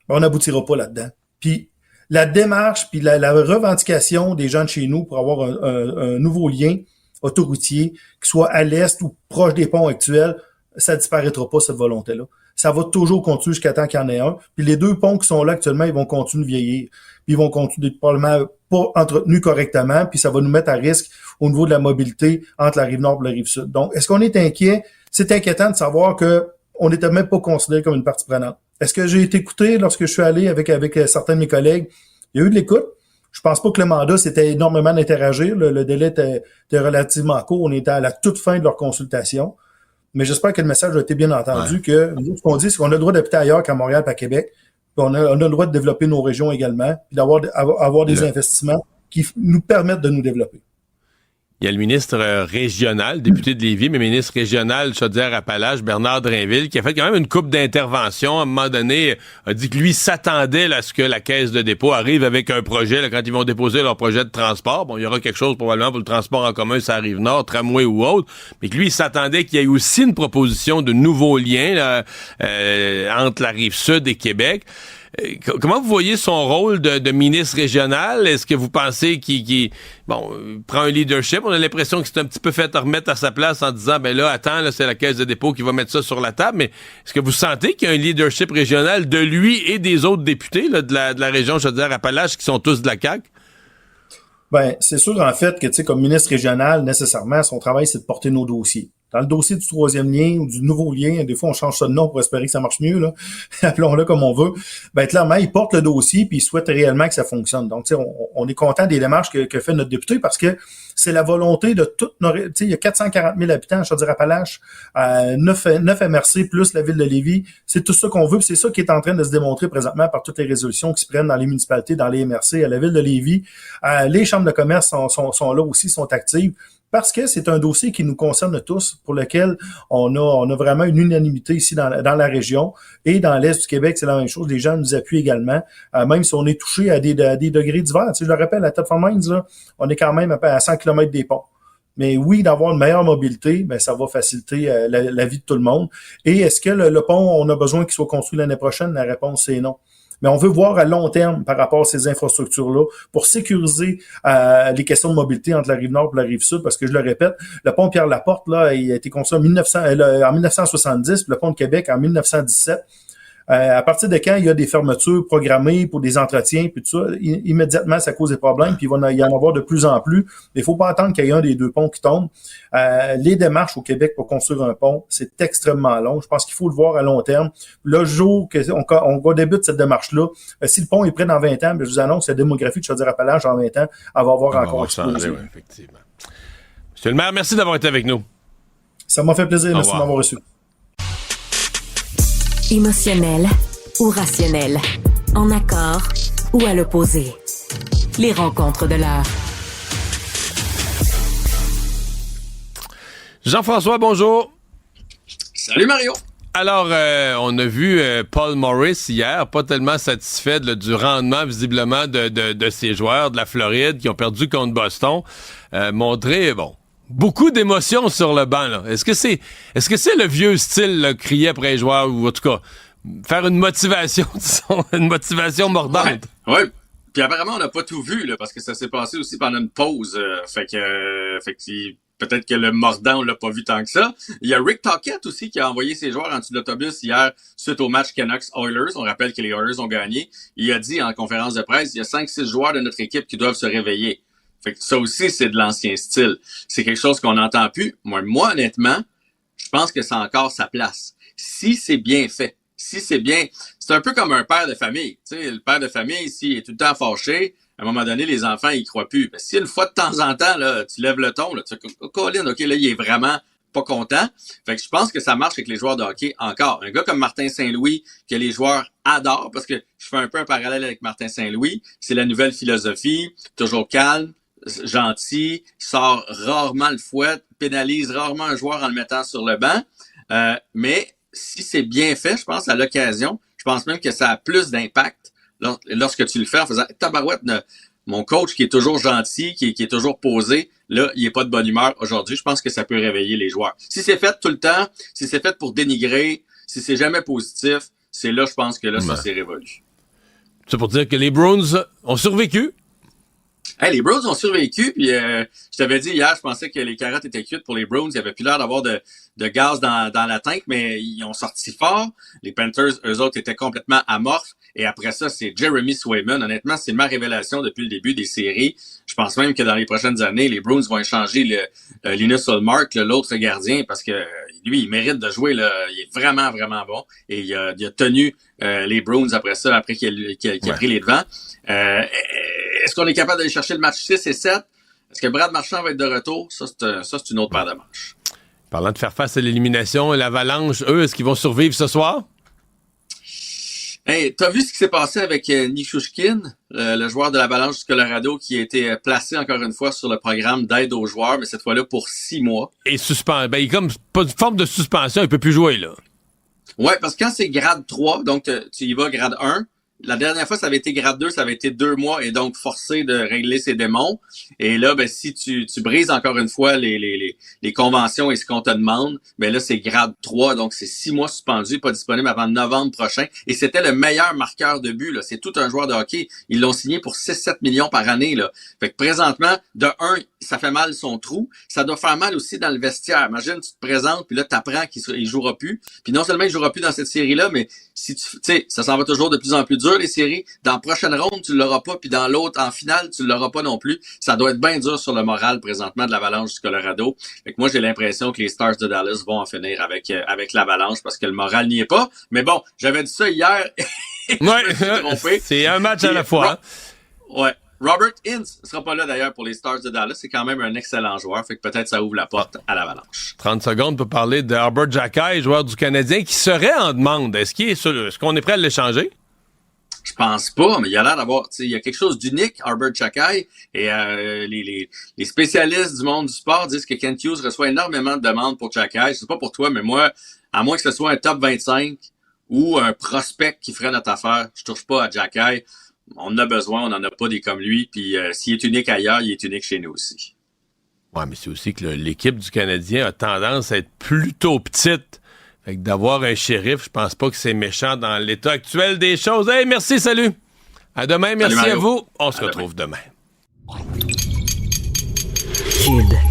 ben, on n'aboutira pas là-dedans. Puis la démarche, puis la revendication des gens de chez nous pour avoir un nouveau lien autoroutier, qui soit à l'est ou proche des ponts actuels, ça disparaîtra pas, cette volonté-là. Ça va toujours continuer jusqu'à temps qu'il y en ait un. Puis les 2 ponts qui sont là actuellement, ils vont continuer de vieillir. Puis ils vont continuer probablement pas entretenus correctement, puis ça va nous mettre à risque au niveau de la mobilité entre la rive nord et la rive sud. Donc, est-ce qu'on est inquiet? C'est inquiétant de savoir que on n'était même pas considéré comme une partie prenante. Est-ce que j'ai été écouté lorsque je suis allé avec certains de mes collègues? Il y a eu de l'écoute. Je pense pas que le mandat, c'était énormément d'interagir. Le délai était relativement court. On était à la toute fin de leur consultation. Mais j'espère que le message a été bien entendu, que nous, ce qu'on dit, c'est qu'on a le droit d'habiter ailleurs qu'à Montréal et à Québec. Puis on a le droit de développer nos régions également, puis avoir des investissements qui nous permettent de nous développer. Il y a le ministre régional, député de Lévis, mais ministre régional Chaudière-Appalaches, Bernard Drainville, qui a fait quand même une couple d'interventions. À un moment donné, a dit que lui s'attendait là, à ce que la Caisse de dépôt arrive avec un projet, là, quand ils vont déposer leur projet de transport. Bon, il y aura quelque chose probablement pour le transport en commun, ça arrive nord, tramway ou autre, mais que lui, il s'attendait qu'il y ait aussi une proposition de nouveaux liens là, entre la rive sud et Québec. Comment vous voyez son rôle de ministre régional? Est-ce que vous pensez qu'il prend un leadership? On a l'impression que c'est un petit peu fait remettre à sa place en disant, ben là, attends, là, c'est la Caisse de dépôt qui va mettre ça sur la table. Mais est-ce que vous sentez qu'il y a un leadership régional de lui et des autres députés là, de la région Chaudière-Appalaches qui sont tous de la CAQ? Ben, c'est sûr, en fait, que, tu sais, comme ministre régional, nécessairement, son travail, c'est de porter nos dossiers. Dans le dossier du 3e lien ou du nouveau lien, des fois, on change ça de nom pour espérer que ça marche mieux, là. Appelons-le comme on veut. Ben, clairement, il porte le dossier puis il souhaite réellement que ça fonctionne. Donc, tu sais, on est content des démarches que fait notre député parce que c'est la volonté de toute nos... Tu sais, il y a 440 000 habitants à Chaudière-Appalaches, 9 MRC plus la ville de Lévis. C'est tout ça qu'on veut, puis c'est ça qui est en train de se démontrer présentement par toutes les résolutions qui se prennent dans les municipalités, dans les MRC, à la ville de Lévis. Les chambres de commerce sont là aussi, sont actives. Parce que c'est un dossier qui nous concerne tous, pour lequel on a vraiment une unanimité ici dans la région. Et dans l'Est du Québec, c'est la même chose. Les gens nous appuient également, même si on est touché à des degrés divers. Tu sais, je le rappelle, à Thetford Mines, là, on est quand même à 100 km des ponts. Mais oui, d'avoir une meilleure mobilité, ben ça va faciliter la vie de tout le monde. Et est-ce que le pont, on a besoin qu'il soit construit l'année prochaine? La réponse, c'est non. Mais on veut voir à long terme par rapport à ces infrastructures-là pour sécuriser les questions de mobilité entre la rive nord et la rive sud, parce que je le répète, le pont Pierre-Laporte, là, il a été construit en 1970, puis le pont de Québec en 1917. À partir de quand il y a des fermetures programmées pour des entretiens, puis tout ça, immédiatement, ça cause des problèmes, puis il va y en avoir de plus en plus. Mais il faut pas attendre qu'il y ait un des 2 ponts qui tombe. Les démarches au Québec pour construire un pont, c'est extrêmement long. Je pense qu'il faut le voir à long terme. Le jour qu'on débute cette démarche-là, si le pont est prêt dans 20 ans, bien, je vous annonce que la démographie de Chaudière-Appalaches en 20 ans, elle va avoir encore explosé. Oui, effectivement. Monsieur le maire, merci d'avoir été avec nous. Ça m'a fait plaisir. Merci de m'avoir reçu. Émotionnel ou rationnel, en accord ou à l'opposé. Les rencontres de l'heure. Jean-François, bonjour. Salut Mario. Alors, on a vu Paul Morris hier, pas tellement satisfait du rendement visiblement de ses joueurs de la Floride qui ont perdu contre Boston, montrer, beaucoup d'émotions sur le banc, là. Est-ce que c'est le vieux style, là, crier après les joueurs, ou en tout cas, faire une motivation, disons, une motivation mordante? Ouais. Puis apparemment, on n'a pas tout vu, là, parce que ça s'est passé aussi pendant une pause. Fait que peut-être que le mordant, on l'a pas vu tant que ça. Il y a Rick Tocchet aussi qui a envoyé ses joueurs en dessous de l'autobus hier suite au match Canucks-Oilers. On rappelle que les Oilers ont gagné. Il a dit en conférence de presse, il y a 5-6 joueurs de notre équipe qui doivent se réveiller. Fait que ça aussi, c'est de l'ancien style. C'est quelque chose qu'on n'entend plus. Moi, honnêtement, je pense que c'est encore sa place. Si c'est bien fait, c'est un peu comme un père de famille. Tu sais, le père de famille, s'il est tout le temps fâché, à un moment donné, les enfants, ils croient plus. Si une fois de temps en temps, là, tu lèves le ton, là, tu dis, Colin, OK, là, il est vraiment pas content. Fait que je pense que ça marche avec les joueurs de hockey encore. Un gars comme Martin Saint-Louis, que les joueurs adorent, parce que je fais un peu un parallèle avec Martin Saint-Louis, c'est la nouvelle philosophie, toujours calme, gentil, sort rarement le fouet, pénalise rarement un joueur en le mettant sur le banc. Mais si c'est bien fait, je pense, à l'occasion, je pense même que ça a plus d'impact lorsque tu le fais en faisant « Tabarouette, mon coach qui est toujours gentil, qui est toujours posé, là, il est pas de bonne humeur aujourd'hui. Je pense que ça peut réveiller les joueurs. Si c'est fait tout le temps, si c'est fait pour dénigrer, si c'est jamais positif, c'est là, je pense que là, ça s'est révolu. C'est pour dire que les Bruins ont survécu. Hey, les Bruins ont survécu, puis je t'avais dit hier, je pensais que les carottes étaient cuites pour les Bruins. Il n'y avait plus l'air d'avoir de gaz dans la tank, mais ils ont sorti fort. Les Panthers, eux autres, étaient complètement amorphes. Et après ça, c'est Jeremy Swayman. Honnêtement, c'est ma révélation depuis le début des séries. Je pense même que dans les prochaines années, les Bruins vont échanger Linus Ullmark, l'autre gardien, parce que lui, il mérite de jouer. Là. Il est vraiment, vraiment bon. Et il a tenu les Bruins après ça, après qu'il a pris les devants. Est-ce qu'on est capable d'aller chercher le match 6 et 7? Est-ce que Brad Marchand va être de retour? Ça, c'est une autre paire de manches. Parlant de faire face à l'élimination, l'Avalanche, eux, est-ce qu'ils vont survivre ce soir? Hey, t'as vu ce qui s'est passé avec Nichushkin, le joueur de l'Avalanche du Colorado, qui a été placé encore une fois sur le programme d'aide aux joueurs, mais cette fois-là pour 6 mois. Et suspendu. Ben, il est comme pas une forme de suspension, il peut plus jouer, là. Ouais, parce que quand c'est grade 3, donc tu y vas grade 1, la dernière fois, ça avait été grade 2, ça avait été 2 mois et donc forcé de régler ses démons. Et là, ben, si tu brises encore une fois les conventions et ce qu'on te demande, ben là, c'est grade 3, donc c'est 6 mois suspendu, pas disponible avant novembre prochain. Et c'était le meilleur marqueur de but, là. C'est tout un joueur de hockey. Ils l'ont signé pour 6-7 millions par année, là. Fait que présentement, de 1, ça fait mal son trou. Ça doit faire mal aussi dans le vestiaire. Imagine, tu te présentes, puis là, t'apprends qu'il jouera plus. Puis non seulement il jouera plus dans cette série-là, mais si tu sais, ça s'en va toujours de plus en plus dur, les séries. Dans la prochaine ronde, tu l'auras pas, puis dans l'autre, en finale, tu l'auras pas non plus. Ça doit être bien dur sur le moral présentement de l'Avalanche du Colorado. Fait que moi, j'ai l'impression que les Stars de Dallas vont en finir avec l'Avalanche parce que le moral n'y est pas. Mais bon, j'avais dit ça hier. Ouais, c'est un match à la fois. Hein? Ouais. Robert Hintz ne sera pas là d'ailleurs pour les Stars de Dallas. C'est quand même un excellent joueur. Fait que peut-être ça ouvre la porte à l'Avalanche. 30 secondes pour parler de Herbert Jacquet, joueur du Canadien, qui serait en demande. Est-ce qu'on est prêt à l'échanger? Je pense pas, mais il a l'air d'avoir, il y a quelque chose d'unique, Herbert Jacquet, et les spécialistes du monde du sport disent que Kent Hughes reçoit énormément de demandes pour Jacquet. Je sais pas pour toi, mais moi, à moins que ce soit un top 25 ou un prospect qui ferait notre affaire, je touche pas à Jacquet. On en a besoin, on n'en a pas des comme lui, puis s'il est unique ailleurs, il est unique chez nous aussi. Ouais, mais c'est aussi que l'équipe du Canadien a tendance à être plutôt petite. Fait que d'avoir un shérif, je pense pas que c'est méchant dans l'état actuel des choses. Hey, merci, salut! À demain, merci à vous. On se retrouve demain. Cube.